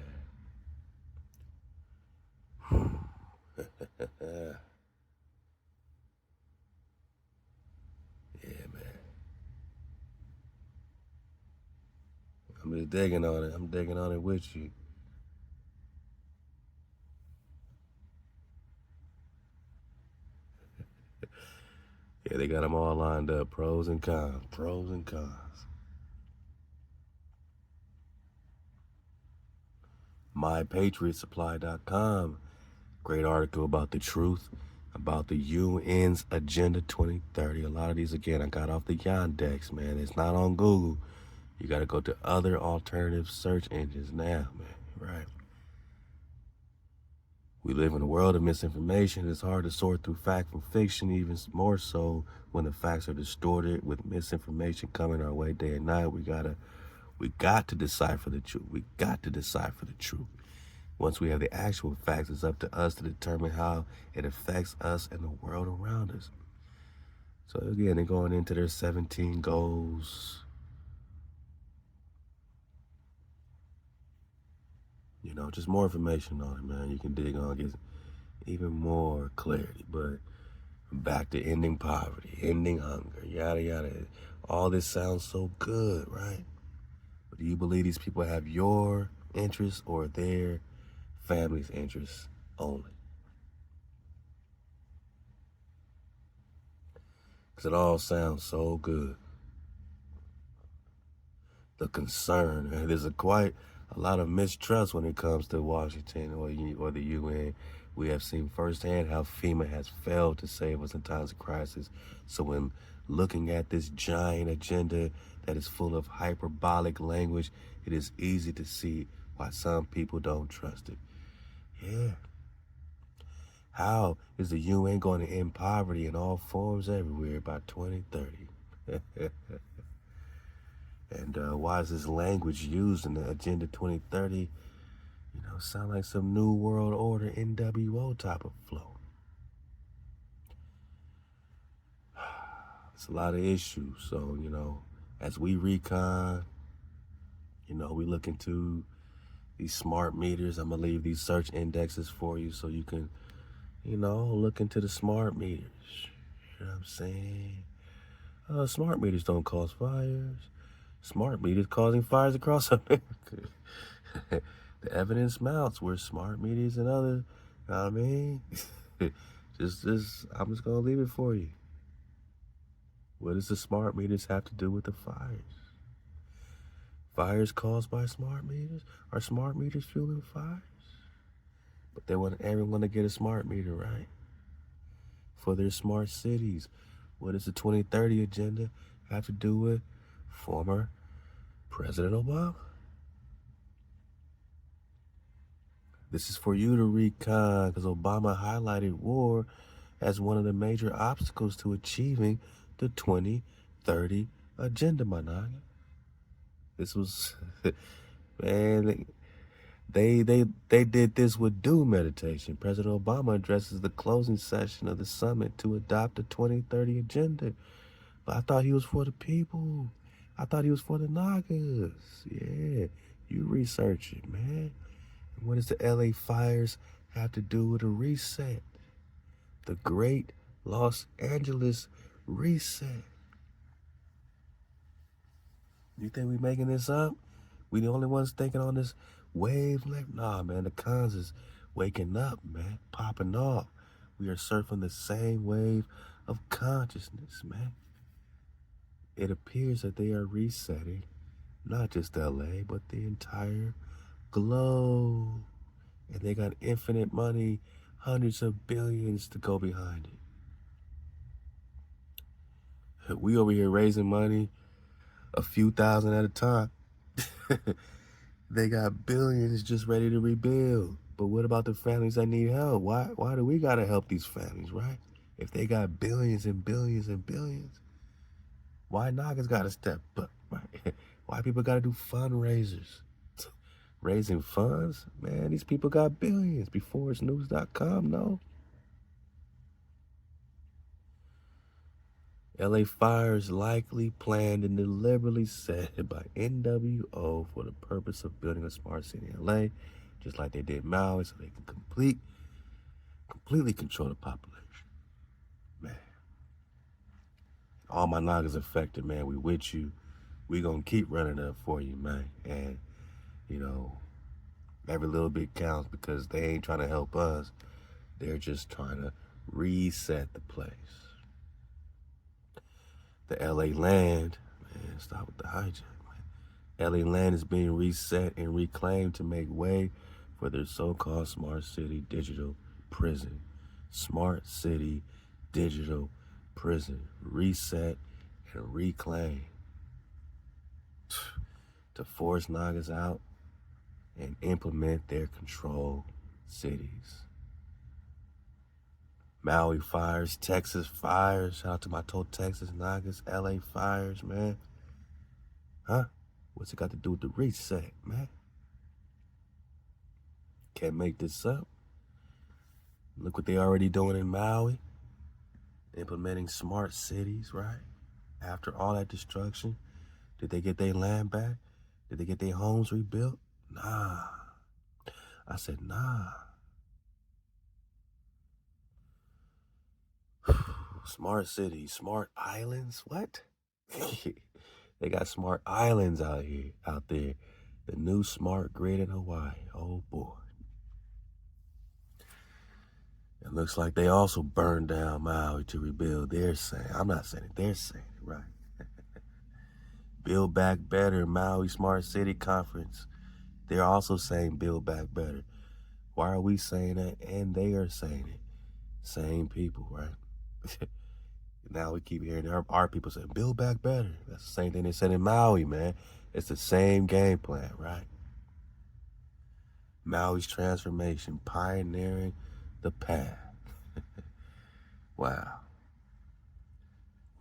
Yeah, man. I'm just digging on it. I'm digging on it with you. Yeah, they got them all lined up. Pros and cons. MyPatriotSupply.com. Great article about the truth, about the UN's Agenda 2030. A lot of these, again, I got off the Yandex, man. It's not on Google. You got to go to other alternative search engines now, man, right? We live in a world of misinformation. It's hard to sort through fact from fiction, even more so when the facts are distorted with misinformation coming our way day and night. We got to decipher the truth. Once we have the actual facts, it's up to us to determine how it affects us and the world around us. So again, they're going into their 17 goals. You know, just more information on it, man. You can dig on, get even more clarity. But back to ending poverty, ending hunger, yada, yada. All this sounds so good, right? But do you believe these people have your interests or their family's interests only? Because it all sounds so good. The concern, and there's quite a lot of mistrust when it comes to Washington or the UN. We have seen firsthand how FEMA has failed to save us in times of crisis. So when looking at this giant agenda that is full of hyperbolic language, it is easy to see why some people don't trust it. Yeah. How is the UN going to end poverty in all forms everywhere by 2030? And why is this language used in the Agenda 2030? Sound like some New World Order NWO type of flow. It's a lot of issues. So, as we recon, we look into these smart meters. I'm going to leave these search indexes for you so you can, look into the smart meters. You know what I'm saying? Smart meters don't cause fires. Smart meters causing fires across America. The evidence mounts where smart meters and other, you know what I mean? I'm just going to leave it for you. What does the smart meters have to do with the fires? Fires caused by smart meters? Are smart meters fueling fires? But they want everyone to get a smart meter, right? For their smart cities. What does the 2030 agenda have to do with former President Obama? This is for you to recon, because Obama highlighted war as one of the major obstacles to achieving the 2030 agenda, my nigga. This was, man, they did this with due meditation. President Obama addresses the closing session of the summit to adopt the 2030 agenda. But I thought he was for the people. I thought he was for the Nagas. Yeah, you research it, man. And what does the LA fires have to do with a reset? The great Los Angeles reset. You think we making this up? We the only ones thinking on this wavelength? Nah, man, the cons is waking up, man, popping off. We are surfing the same wave of consciousness, man. It appears that they are resetting not just LA, but the entire globe. And they got infinite money, hundreds of billions to go behind it. We over here raising money, a few thousand at a time. They got billions just ready to rebuild. But what about the families that need help? Why do we gotta help these families, right? If they got billions and billions and billions, why Nagas gotta step up, right? Why people gotta do fundraisers? Raising funds? Man, these people got billions. Before it's news.com, no? LA fires likely planned and deliberately set by NWO for the purpose of building a smart city in LA, just like they did Maui, so they can completely control the population. Man. All my Nagas affected, man. We with you. We gonna keep running up for you, man. And, every little bit counts because they ain't trying to help us. They're just trying to reset the place. The LA land, man, stop with the hijack, man. LA land is being reset and reclaimed to make way for their so-called smart city digital prison. Smart city digital prison. Reset and reclaim. To force Nagas out and implement their control cities. Maui fires, Texas fires. Shout out to my Texas Nagas, LA fires, man. Huh? What's it got to do with the reset, man? Can't make this up. Look what they already doing in Maui. Implementing smart cities, right? After all that destruction, did they get their land back? Did they get their homes rebuilt? Nah. I said, nah. Smart cities, smart islands, what? They got smart islands out there. The new smart grid in Hawaii. Oh boy. It looks like they also burned down Maui to rebuild. I'm not saying it, they're saying it, right? Build Back Better Maui Smart City Conference They're also saying build back better. Why are we saying that? And they are saying it. Same people, right? Now we keep hearing our people saying build back better. That's the same thing they said in Maui, man. It's the same game plan, right? Maui's transformation, pioneering the path. Wow.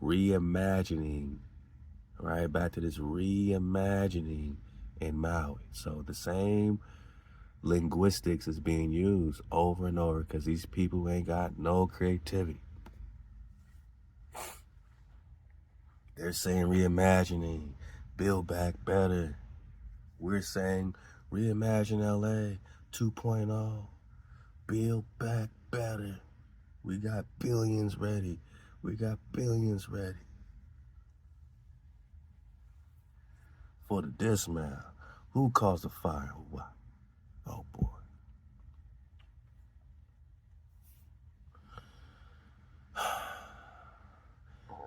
Reimagining, right? Back to this reimagining in Maui. So the same linguistics is being used over and over because these people ain't got no creativity. They're saying reimagining, build back better. We're saying reimagine LA 2.0, build back better. We got billions ready. We got billions ready. For the dismount, who caused the fire? What? Oh boy.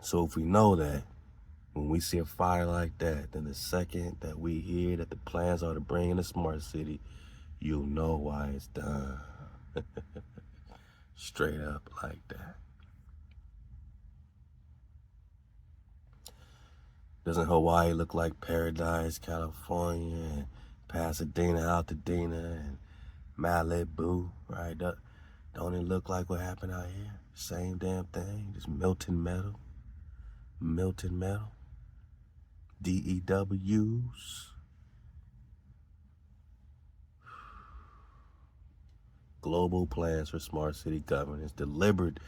So if we know that, when we see a fire like that, then the second that we hear that the plans are to bring in a smart city, you'll know why it's done. Straight up like that. Doesn't Hawaii look like paradise, California, and Pasadena, Altadena, and Malibu, right? Don't it look like what happened out here? Same damn thing, just melting metal. Melting metal. DEWs. Global plans for smart city governance. Deliberate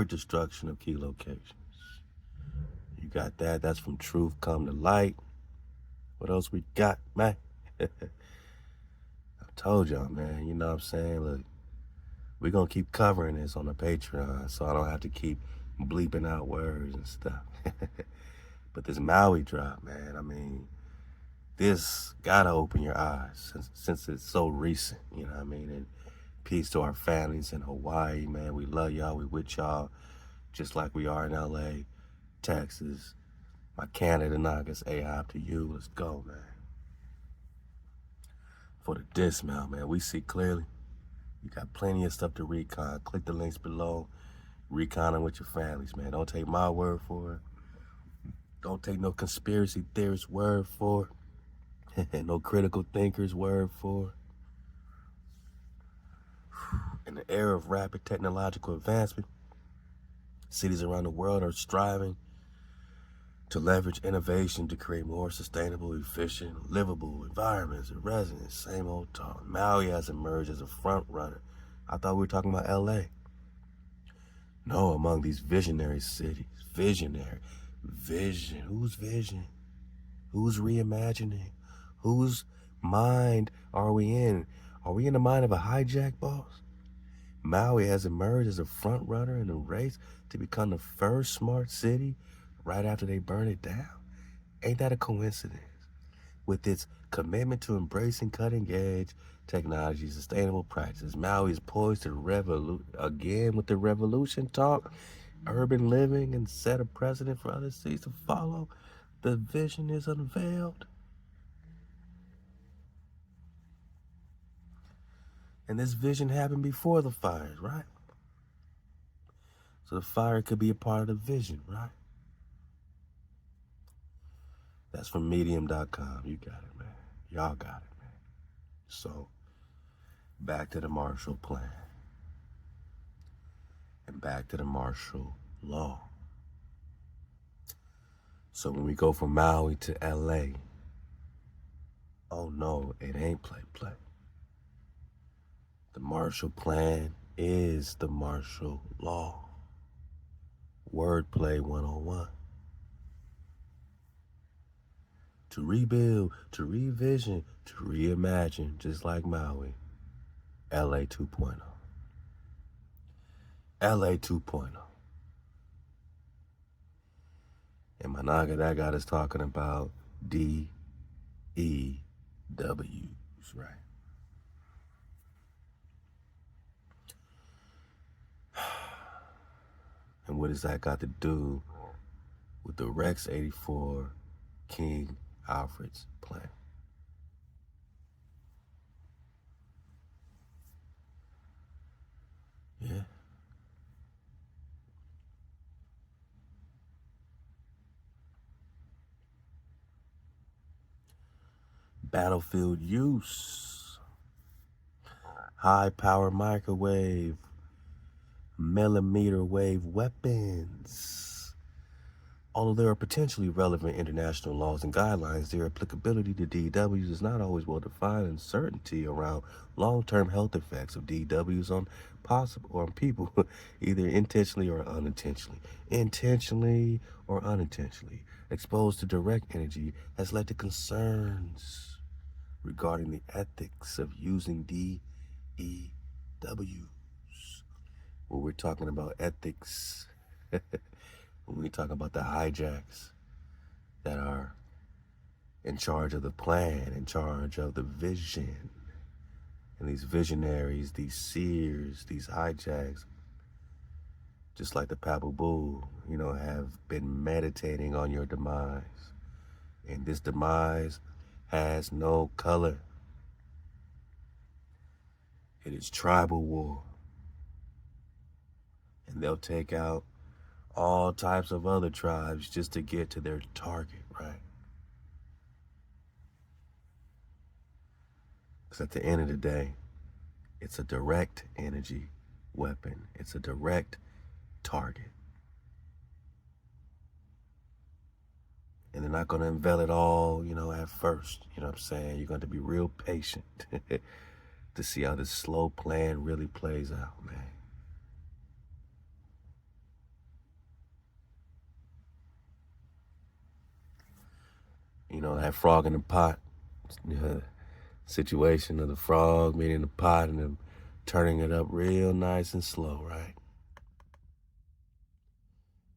destruction of key locations. You got that. That's from Truth Come to Light. What else we got, man? I told y'all, man. You know what I'm saying? Look, we're going to keep covering this on the Patreon so I don't have to keep bleeping out words and stuff. But this Maui drop, man, I mean, this got to open your eyes since it's so recent, you know what I mean? And peace to our families in Hawaii, man. We love y'all. We with y'all just like we are in LA, Texas. My Canada Nagas, A-hop to you. Let's go, man. For the dismount, man, we see clearly. You got plenty of stuff to recon. Click the links below. Recon them with your families, man. Don't take my word for it. Don't take no conspiracy theorist's word for it. No critical thinker's word for it. In the era of rapid technological advancement, cities around the world are striving to leverage innovation to create more sustainable, efficient, livable environments and residents. Same old talk. Maui has emerged as a front runner. I thought we were talking about LA. No, among these visionary cities. Visionary. Vision. Whose vision? Who's reimagining? Whose mind are we in? Are we in the mind of a hijack boss? Maui has emerged as a front runner in the race to become the first smart city right after they burn it down. Ain't that a coincidence? With its commitment to embracing cutting-edge technology, sustainable practices, Maui is poised to again with the revolution talk, urban living, and set a precedent for other cities to follow. The vision is unveiled. And this vision happened before the fires, right? So the fire could be a part of the vision, right? That's from medium.com. You got it, man. Y'all got it, man. So, back to the Marshall Plan. And back to the martial law. So when we go from Maui to LA, oh no, it ain't play. The Marshall Plan is the martial law. Wordplay 101. To rebuild, to revision, to reimagine, just like Maui. LA 2.0. LA 2.0. And Managa, that got us talking about DEWs, right? And what does that got to do with the Rex 84 King Alfred's plan? Yeah. Battlefield use. High power microwave. Millimeter wave weapons. Although there are potentially relevant international laws and guidelines, their applicability to DWs is not always well defined, and certainty around long-term health effects of DWs on people, either intentionally or unintentionally, exposed to direct energy, has led to concerns regarding the ethics of using DEWs. When we're talking about ethics, when we talk about the hijacks that are in charge of the plan, in charge of the vision, and these visionaries, these seers, these hijacks, just like the Papu Bull, have been meditating on your demise. And this demise has no color. It is tribal war. And they'll take out all types of other tribes just to get to their target, right? Because at the end of the day, it's a direct energy weapon. It's a direct target. And they're not going to unveil it all, at first. You know what I'm saying? You're going to be real patient to see how this slow plan really plays out, man. That frog in the pot situation of the frog being in the pot and them turning it up real nice and slow, right?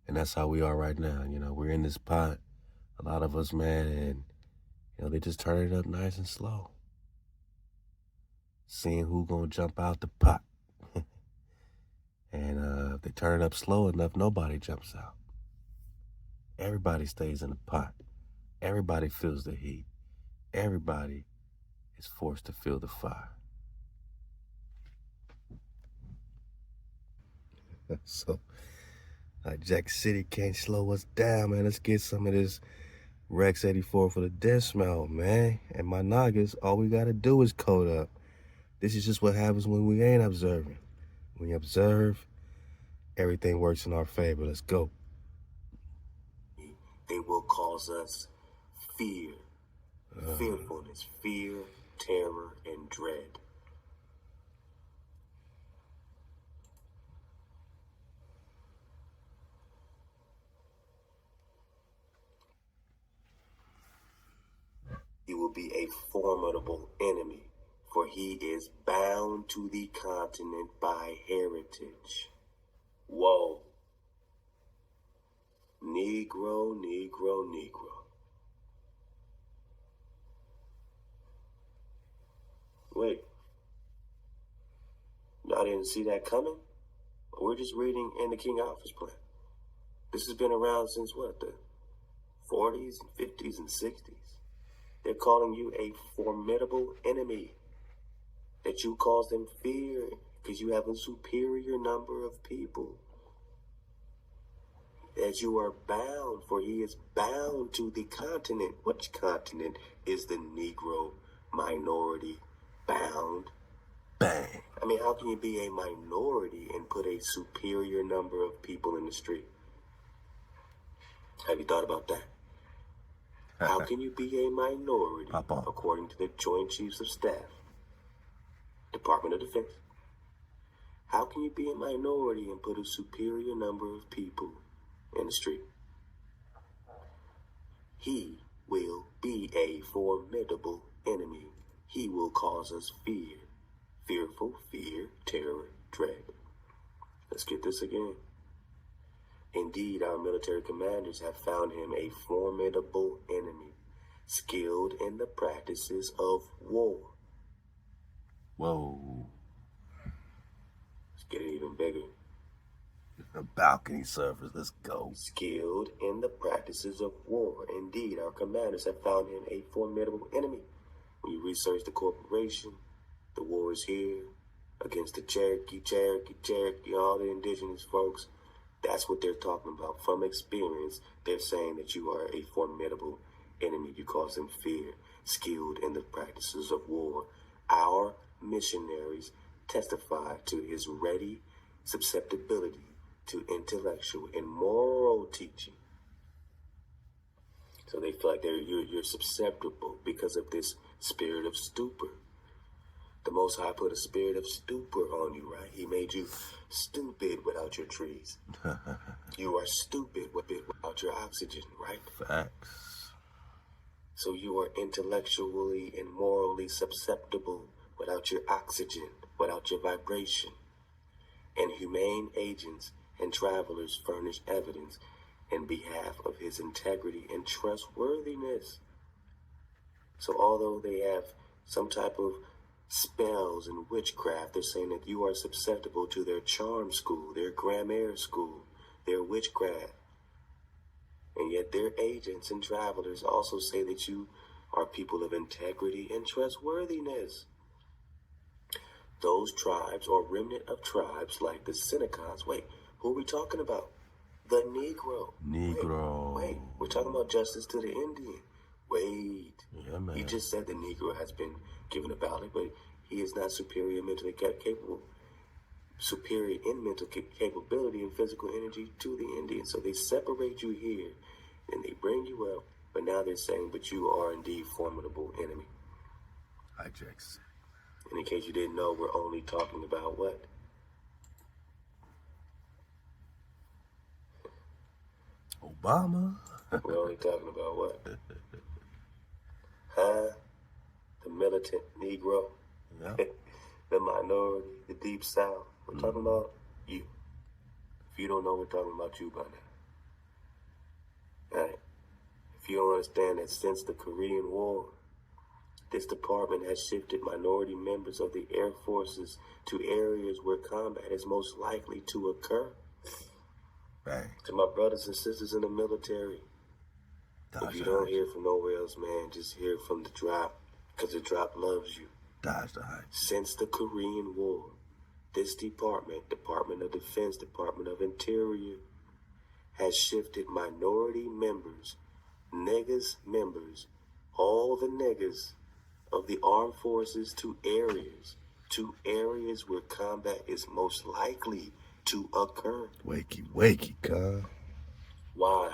And that's how we are right now. We're in this pot, a lot of us, man, and they just turn it up nice and slow. Seeing who gonna jump out the pot. And if they turn it up slow enough, nobody jumps out. Everybody stays in the pot. Everybody feels the heat. Everybody is forced to feel the fire. So, Jack City can't slow us down, man. Let's get some of this Rex 84 for the death smell, man. And my Nagas, all we gotta do is code up. This is just what happens when we ain't observing. When you observe, everything works in our favor. Let's go. They will cause us fear, fearfulness, fear, terror, and dread. He will be a formidable enemy, for he is bound to the continent by heritage. Whoa. Negro, Negro, Negro. Wait. Y'all didn't see that coming? We're just reading in the King Alfred's Plan. This has been around since what, the 40s and 50s and 60s? They're calling you a formidable enemy. That you cause them fear because you have a superior number of people. That you are bound, for he is bound to the continent. Which continent is the Negro minority bound? Bang. I mean, how can you be a minority and put a superior number of people in the street? Have you thought about that? How can you be a minority, according to the Joint Chiefs of Staff, Department of Defense? How can you be a minority and put a superior number of people in the street? He will be a formidable enemy. He will cause us fear. Fearful, fear, terror, dread. Let's get this again. Indeed, our military commanders have found him a formidable enemy, skilled in the practices of war. Whoa. Let's get it even bigger. Balcony servers, let's go. Skilled in the practices of war. Indeed, our commanders have found him a formidable enemy. When you research the corporation, the war is here. against the Cherokee, all the indigenous folks. That's what they're talking about. From experience, they're saying that you are a formidable enemy. You cause them fear, skilled in the practices of war. Our missionaries testify to his ready susceptibility to intellectual and moral teaching. So they feel like you're susceptible because of this spirit of stupor. The Most High put a spirit of stupor on you, right? He made you stupid without your trees. You are stupid without your oxygen, right? Facts. So you are intellectually and morally susceptible without your oxygen, without your vibration. And humane agents and travelers furnish evidence in behalf of his integrity and trustworthiness. So although they have some type of spells and witchcraft, they're saying that you are susceptible to their charm school, their grammaire school, their witchcraft. And yet their agents and travelers also say that you are people of integrity and trustworthiness. Those tribes or remnant of tribes like the Senecas, wait, who are we talking about? The Negro. Wait, we're talking about justice to the Indian. Wait. Yeah, man. You just said the Negro has been given a ballot, but he is not superior mentally capable, superior in mental capability and physical energy to the Indian. So they separate you here, and they bring you up, but now they're saying, but you are indeed formidable enemy. Hijacks. And in case you didn't know, we're only talking about what? Obama. We're only talking about what? Huh? The militant Negro. Yeah. The minority, the deep South. We're talking about you. If you don't know, we're talking about you by now. Alright. If you don't understand that since the Korean War, this department has shifted minority members of the Air Forces to areas where combat is most likely to occur. Bang. To my brothers and sisters in the military, if you don't hear from nowhere else, man, just hear from the drop, because the drop loves you. Dodge the hype. Since the Korean War, this department, Department of Defense, Department of Interior, has shifted minority members, members, all the niggas of the armed forces to areas where combat is most likely to occur. Wakey, cuz. Why?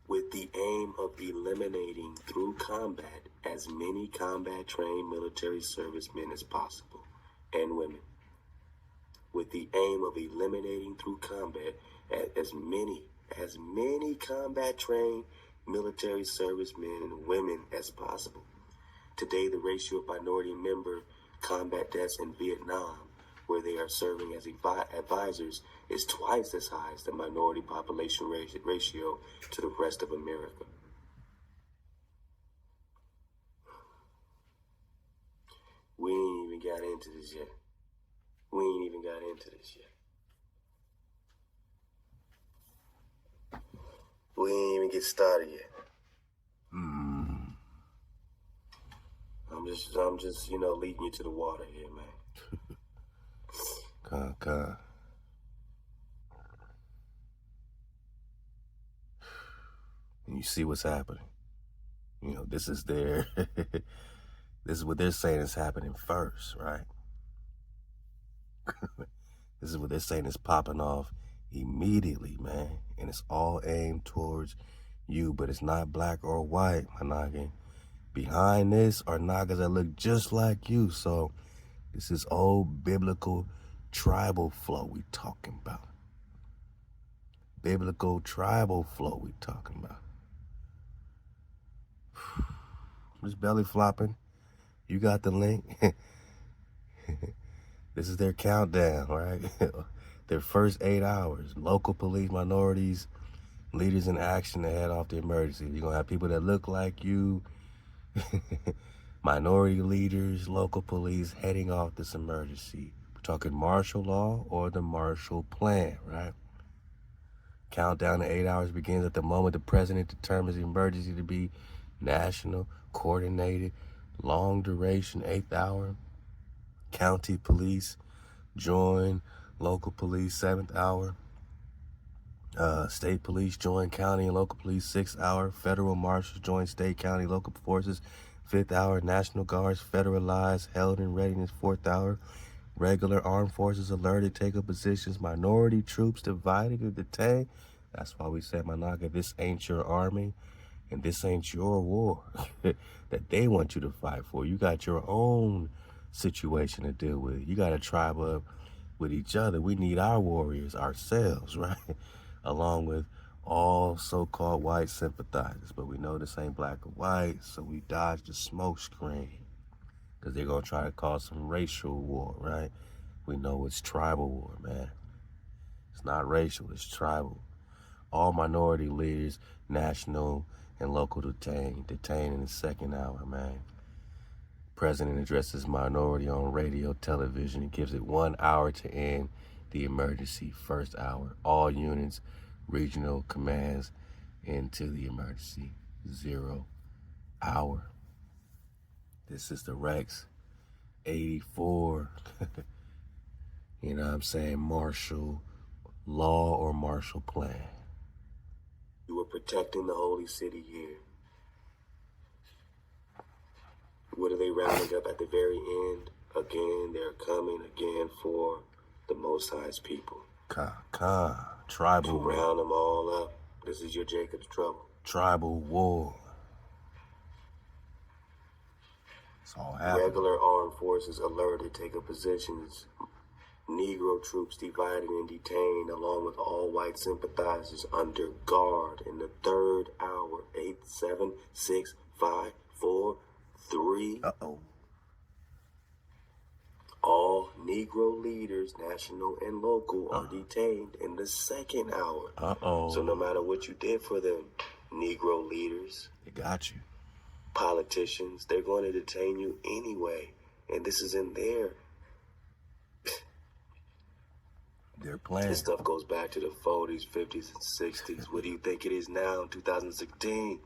With the aim of eliminating through combat as many combat-trained military servicemen as possible, and women. With the aim of eliminating through combat as many combat-trained military servicemen and women as possible. Today, the ratio of minority member combat deaths in Vietnam, where they are serving as advisors, is twice as high as the minority population ratio to the rest of America. We ain't even got into this yet. We ain't even get started yet. I'm just, leading you to the water here, man. Con. And you see what's happening. This is what they're saying is happening first, right? This is what they're saying is popping off immediately, man. And it's all aimed towards you, but it's not black or white, my noggin. Behind this are niggas that look just like you. So this is old biblical tribal flow we talking about. Biblical tribal flow we talking about. Just belly flopping. You got the link. This is their countdown, right? Their first 8 hours. Local police, minorities, leaders in action to head off the emergency. You're going to have people that look like you. Minority leaders, local police heading off this emergency. We're talking martial law or the Marshall Plan, right? Countdown to 8 hours begins at the moment the president determines the emergency to be national, coordinated, long duration, 8th hour. County police join local police 7th hour. State police join county and local police 6th hour. Federal marshals join state, county, local forces 5th hour. National guards federalized, held in readiness 4th hour. Regular armed forces alerted, take up positions. Minority troops divided and detained. That's why we said, Managa, this ain't your army and this ain't your war that they want you to fight for. You got your own situation to deal with. You got to tribe up with each other. We need our warriors ourselves, right? Along with all so-called white sympathizers. But we know this ain't black or white, so we dodge the smoke screen because they're going to try to cause some racial war, right? We know it's tribal war, man. It's not racial, it's tribal. All minority leaders, national and local, detained in the 2nd hour, man. President addresses minority on radio, television, and gives it 1 hour to end the emergency. 1st hour. All units, regional commands into the emergency. 0 hour. This is the Rex 84. You know what I'm saying? Martial law or Marshall Plan. You were protecting the holy city here. What are they rounding up at the very end? Again, they're coming again for the Most High's people. Tribal to war. round them all up. This is your Jacob's trouble. Tribal war. It's all happening. Regular armed forces alerted, take up positions. Negro troops divided and detained, along with all white sympathizers under guard in the 3rd hour. 8, 7, 6, 5, 4, 3. All Negro leaders, national and local, are detained in the 2nd hour. So no matter what you did for them, Negro leaders, they got you. Politicians, they're going to detain you anyway. And this is in their plan. This stuff goes back to the 40s, 50s, and 60s. What do you think it is now in 2016?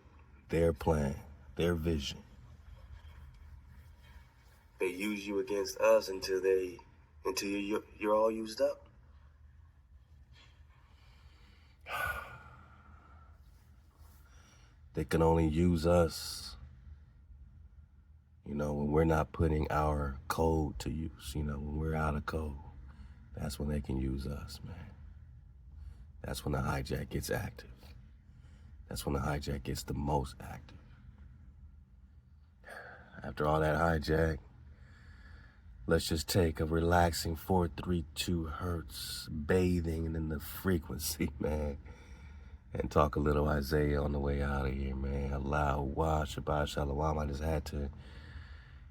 Their plan, their vision. They use you against us until you're all used up. They can only use us, you know, when we're not putting our code to use, you know, when we're out of code. That's when they can use us, man. That's when the hijack gets active. That's when the hijack gets the most active. After all that hijack, let's just take a relaxing 432 hertz bathing in the frequency, man. And talk a little Isaiah on the way out of here, man. Halal HaWah, Shabbat Shalom. I just had to,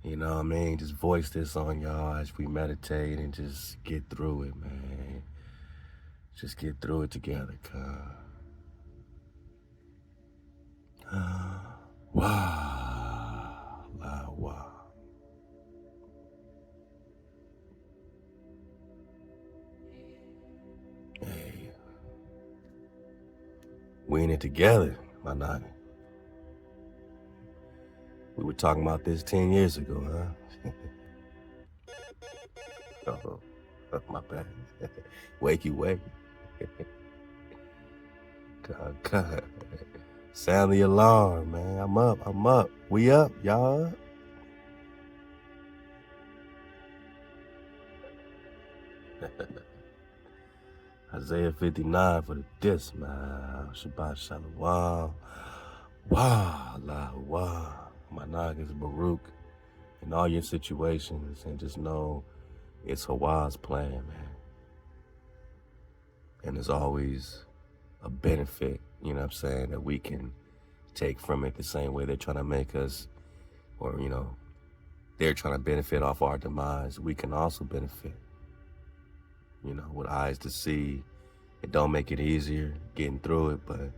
you know what I mean, just voice this on y'all as we meditate and just get through it, man. Just get through it together, cuz. Wow, Halal HaWah. Hey, we in it together, my nigga. We were talking about this 10 years ago, huh? Oh, my bad. Wakey. God. Sound the alarm, man. I'm up. We up, y'all up? Isaiah 59 for the diss, man. Shabbat Shalom. Wow, Halal HaWah. My niggas Baruch in all your situations, and just know it's Hawah's plan, man. And there's always a benefit, you know what I'm saying, that we can take from it the same way they're trying to make us, or, you know, they're trying to benefit off our demise. We can also benefit, you know, with eyes to see. It don't make it easier getting through it, but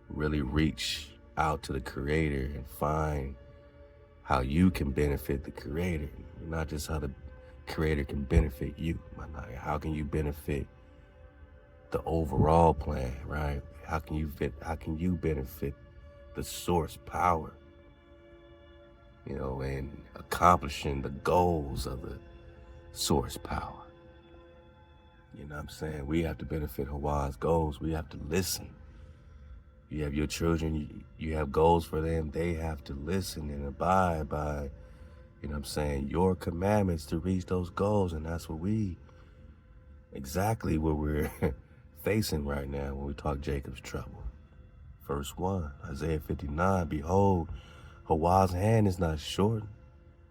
really reach out to the Creator and find how you can benefit the Creator, not just how the Creator can benefit you. How can you benefit the overall plan, right? How can you benefit the source power, you know, and accomplishing the goals of the source power. You know what I'm saying? We have to benefit HaWah's goals. We have to listen. You have your children, you have goals for them. They have to listen and abide by, you know what I'm saying, your commandments to reach those goals. And that's exactly what we're facing right now when we talk Jacob's trouble. Verse 1, Isaiah 59, behold, HaWah's hand is not shortened,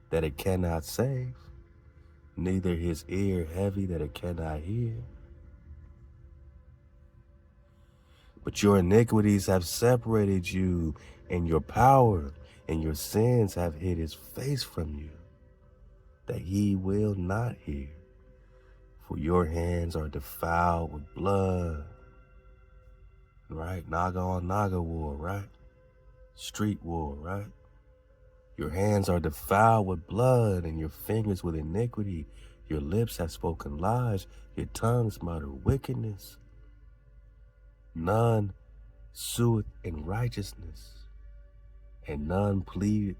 that it cannot save, neither his ear heavy, that it cannot hear. But your iniquities have separated you, and your power and your sins have hid his face from you, that he will not hear. For your hands are defiled with blood. Right? Naga on Naga war, right? Street war, right? Your hands are defiled with blood, and your fingers with iniquity. Your lips have spoken lies, your tongues mutter wickedness. None sueth in righteousness, and none pleadeth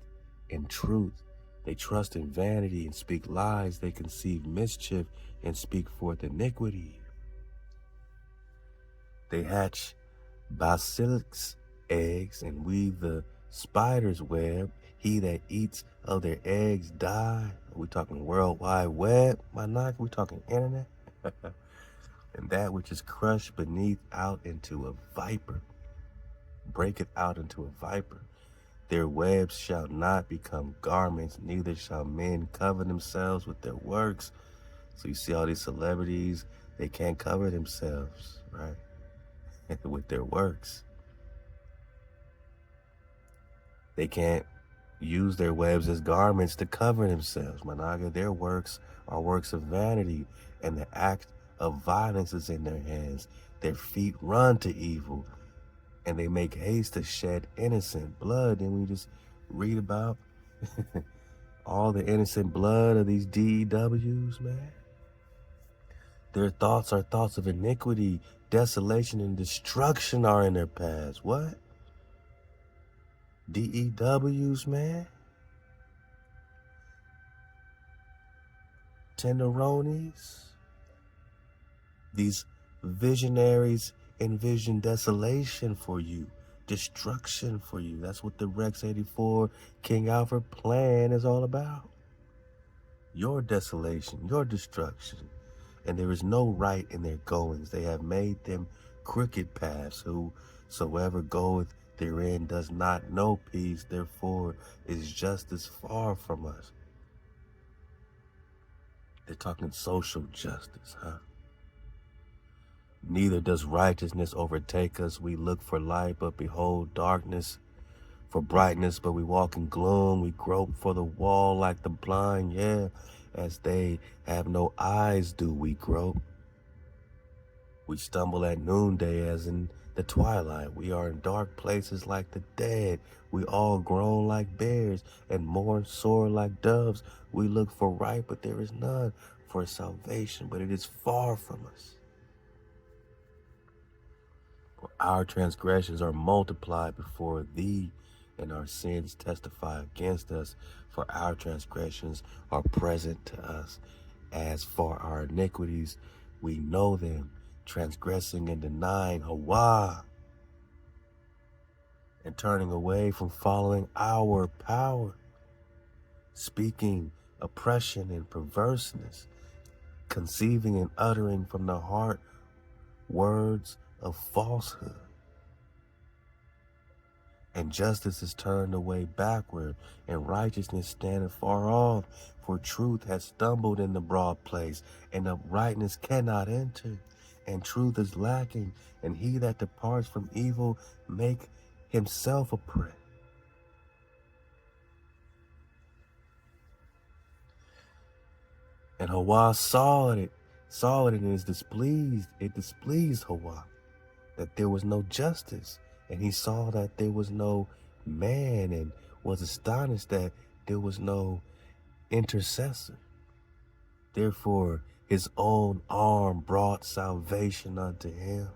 in truth. They trust in vanity and speak lies. They conceive mischief and speak forth iniquity. They hatch basilic's eggs and weave the spider's web. He that eats of their eggs die. Are we talking World Wide Web, my knock? Are we talking internet? And that which is crushed beneath out into a viper, breaketh out into a viper. Their webs shall not become garments, neither shall men cover themselves with their works. So you see all these celebrities, they can't cover themselves, right? With their works. They can't use their webs as garments to cover themselves. Managa, their works are works of vanity, and the act of violence is in their hands. Their feet run to evil, and they make haste to shed innocent blood. And we just read about all the innocent blood of these DEWs, man. Their thoughts are thoughts of iniquity. Desolation and destruction are in their paths. What? DEWs, man. Tenderonis. These visionaries envision desolation for you, destruction for you. That's what the Rex 84 King Alfred Plan is all about. Your desolation, your destruction. And there is no right in their goings. They have made them crooked paths. Whosoever goeth therein does not know peace, therefore is justice far from us. They're talking social justice, huh? Neither does righteousness overtake us. We look for light, but behold darkness. For brightness, but we walk in gloom. We grope for the wall like the blind. Yeah, as they have no eyes do we grope. We stumble at noonday as in the twilight. We are in dark places like the dead. We all groan like bears and mourn sore like doves. We look for right, but there is none. For salvation, but it is far from us. For our transgressions are multiplied before thee, and our sins testify against us. For our transgressions are present to us. As for our iniquities, we know them, transgressing and denying HaWah, and turning away from following our power, speaking oppression and perverseness, conceiving and uttering from the heart words of falsehood. And justice is turned away backward, and righteousness standeth far off. For truth has stumbled in the broad place, and uprightness cannot enter. And truth is lacking, and he that departs from evil make himself a prey. And HaWah saw it and is displeased. It displeased HaWah that there was no justice. And he saw that there was no man and was astonished that there was no intercessor. Therefore, his own arm brought salvation unto him.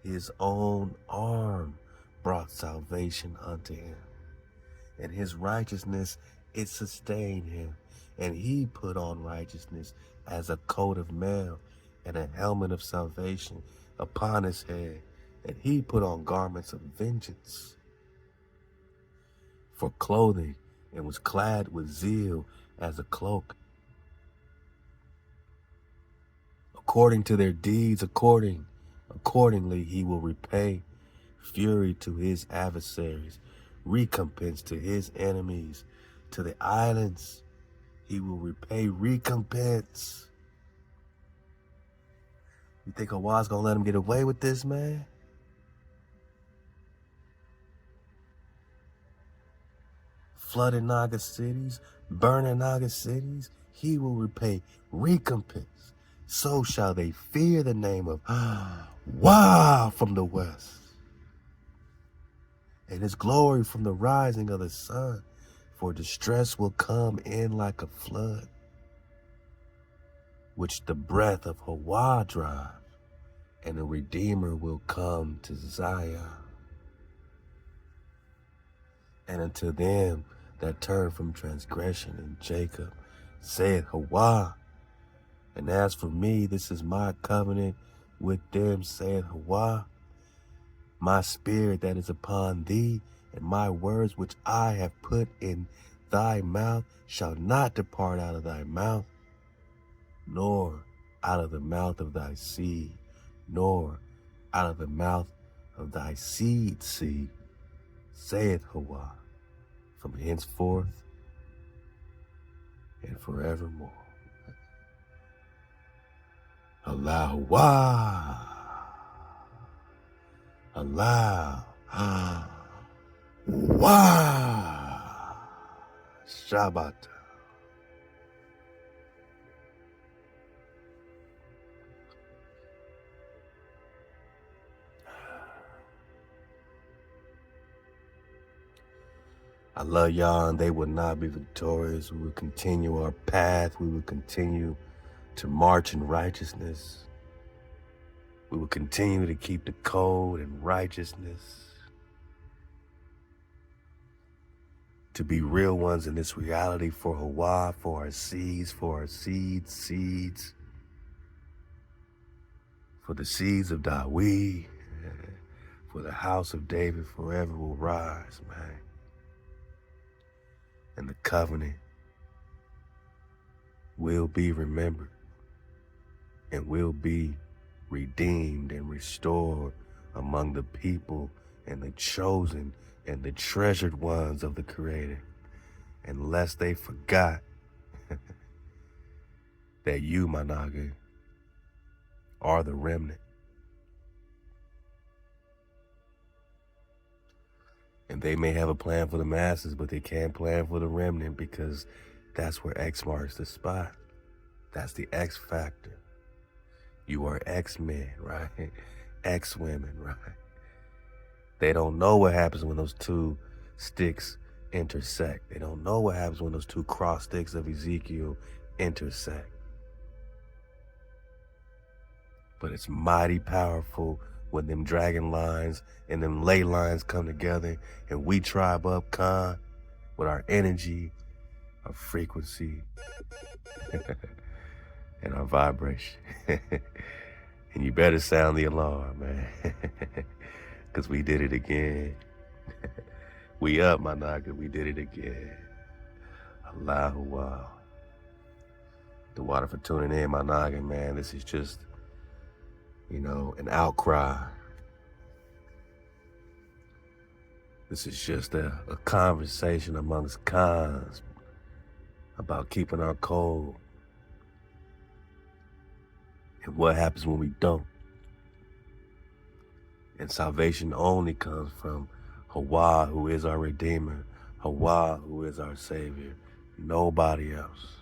His own arm brought salvation unto him. And his righteousness, it sustained him. And he put on righteousness as a coat of mail and a helmet of salvation upon his head. And he put on garments of vengeance for clothing, and was clad with zeal as a cloak. According to their deeds, accordingly he will repay fury to his adversaries, recompense to his enemies. To the islands he will repay recompense. You think HaWah's gonna let him get away with this, man? Flooding Naga cities, burning Naga cities, he will repay recompense. So shall they fear the name of Wah from the west, and his glory from the rising of the sun. For distress will come in like a flood, which the breath of HaWah drive, and a Redeemer will come to Zion. And unto them that turn from transgression in Jacob, saith HaWah, and as for me, this is my covenant with them, saith HaWah. My spirit that is upon thee, and my words which I have put in thy mouth shall not depart out of thy mouth, nor out of the mouth of thy seed, nor out of the mouth of thy seed, saith HaWah, from henceforth and forevermore. Halal HaWah. Halal HaWah. Shabbat. I love y'all, and they will not be victorious. We will continue our path. We will continue to march in righteousness. We will continue to keep the code and righteousness. To be real ones in this reality for HaWah, for our seeds, for the seeds of Daweh, for the house of David forever will rise, man. And the covenant will be remembered and will be redeemed and restored among the people and the chosen and the treasured ones of the Creator, unless they forgot that you, my Naga, are the remnant. And they may have a plan for the masses, but they can't plan for the remnant, because that's where X marks the spot. That's the X factor. You are X-men, right? X-women, right? They don't know what happens when those two sticks intersect. They don't know what happens when those two cross sticks of Ezekiel intersect. But it's mighty powerful when them dragon lines and them ley lines come together, and we tribe up, Khan, with our energy, our frequency, and our vibration. And you better sound the alarm, man. Because we did it again. We up, my Naga. We did it again. Halal HaWah. The water for tuning in, my Naga, man. This is just, an outcry. This is just a conversation amongst Khans about keeping our code and what happens when we don't. And salvation only comes from HaWah, who is our Redeemer, HaWah, who is our Savior, nobody else.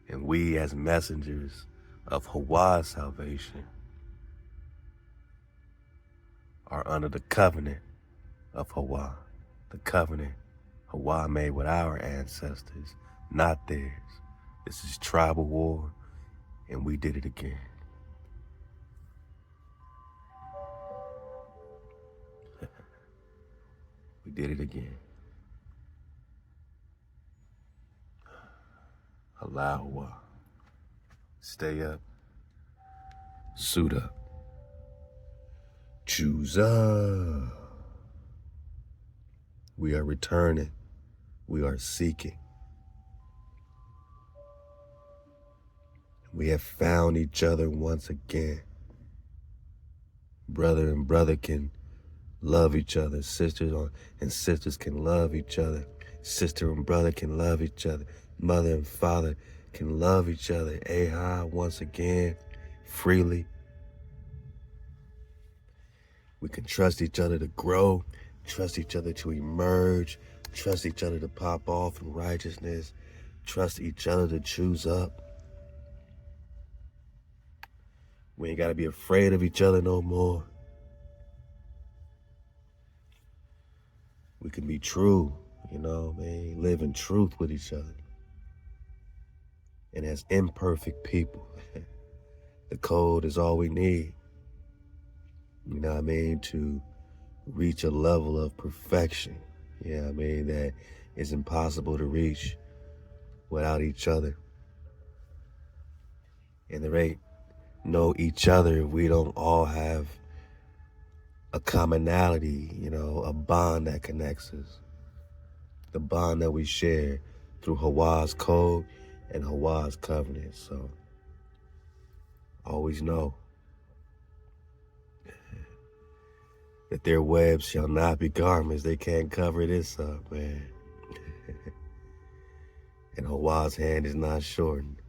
And we, as messengers of HaWah's salvation, are under the covenant of HaWah, the covenant HaWah made with our ancestors, not theirs. This is tribal war, and we did it again. We did it again. Halal HaWah. Stay up. Suit up. Choose up. We are returning. We are seeking. We have found each other once again. Brother and brother can love each other. Sisters and sisters can love each other. Sister and brother can love each other. Mother and father can love each other. Once again, freely. We can trust each other to grow, trust each other to emerge, trust each other to pop off in righteousness, trust each other to choose up. We ain't got to be afraid of each other no more. We can be true, live in truth with each other. And as imperfect people, the code is all we need, to reach a level of perfection, that is impossible to reach without each other. And there ain't no each other if we don't all have a commonality, a bond that connects us. The bond that we share through HaWah's code and HaWah's covenant. So always know that their webs shall not be garments. They can't cover this up, man. And HaWah's hand is not shortened,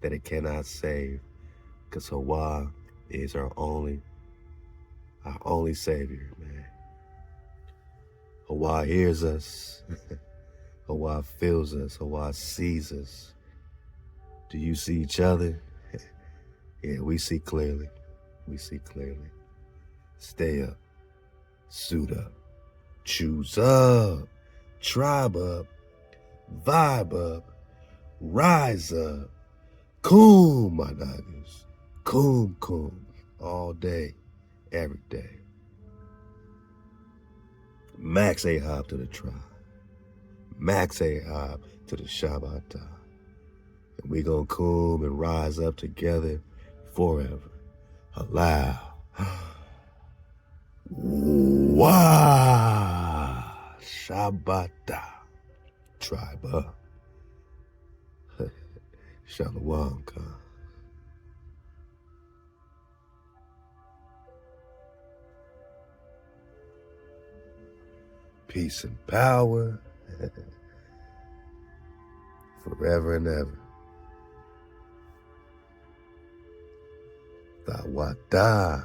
that it cannot save, because HaWah is our only savior, man. HaWah hears us. HaWah feels us. HaWah sees us. Do you see each other? Yeah, we see clearly. We see clearly. Stay up. Suit up. Choose up. Tribe up. Vibe up. Rise up. Coom, my doggers. Coom, coom. All day. Every day. Max Ahab to the tribe. Max Ahab to the Shabbat. And we gonna coom and rise up together forever. Halal. Wah. Shabbat. Tribe up. Shalom, God. Peace and power. Forever and ever. Dawada.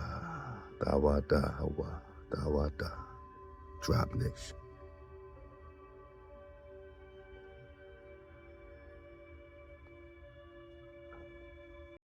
Dawada HaWah. Dawada. Drop Nation.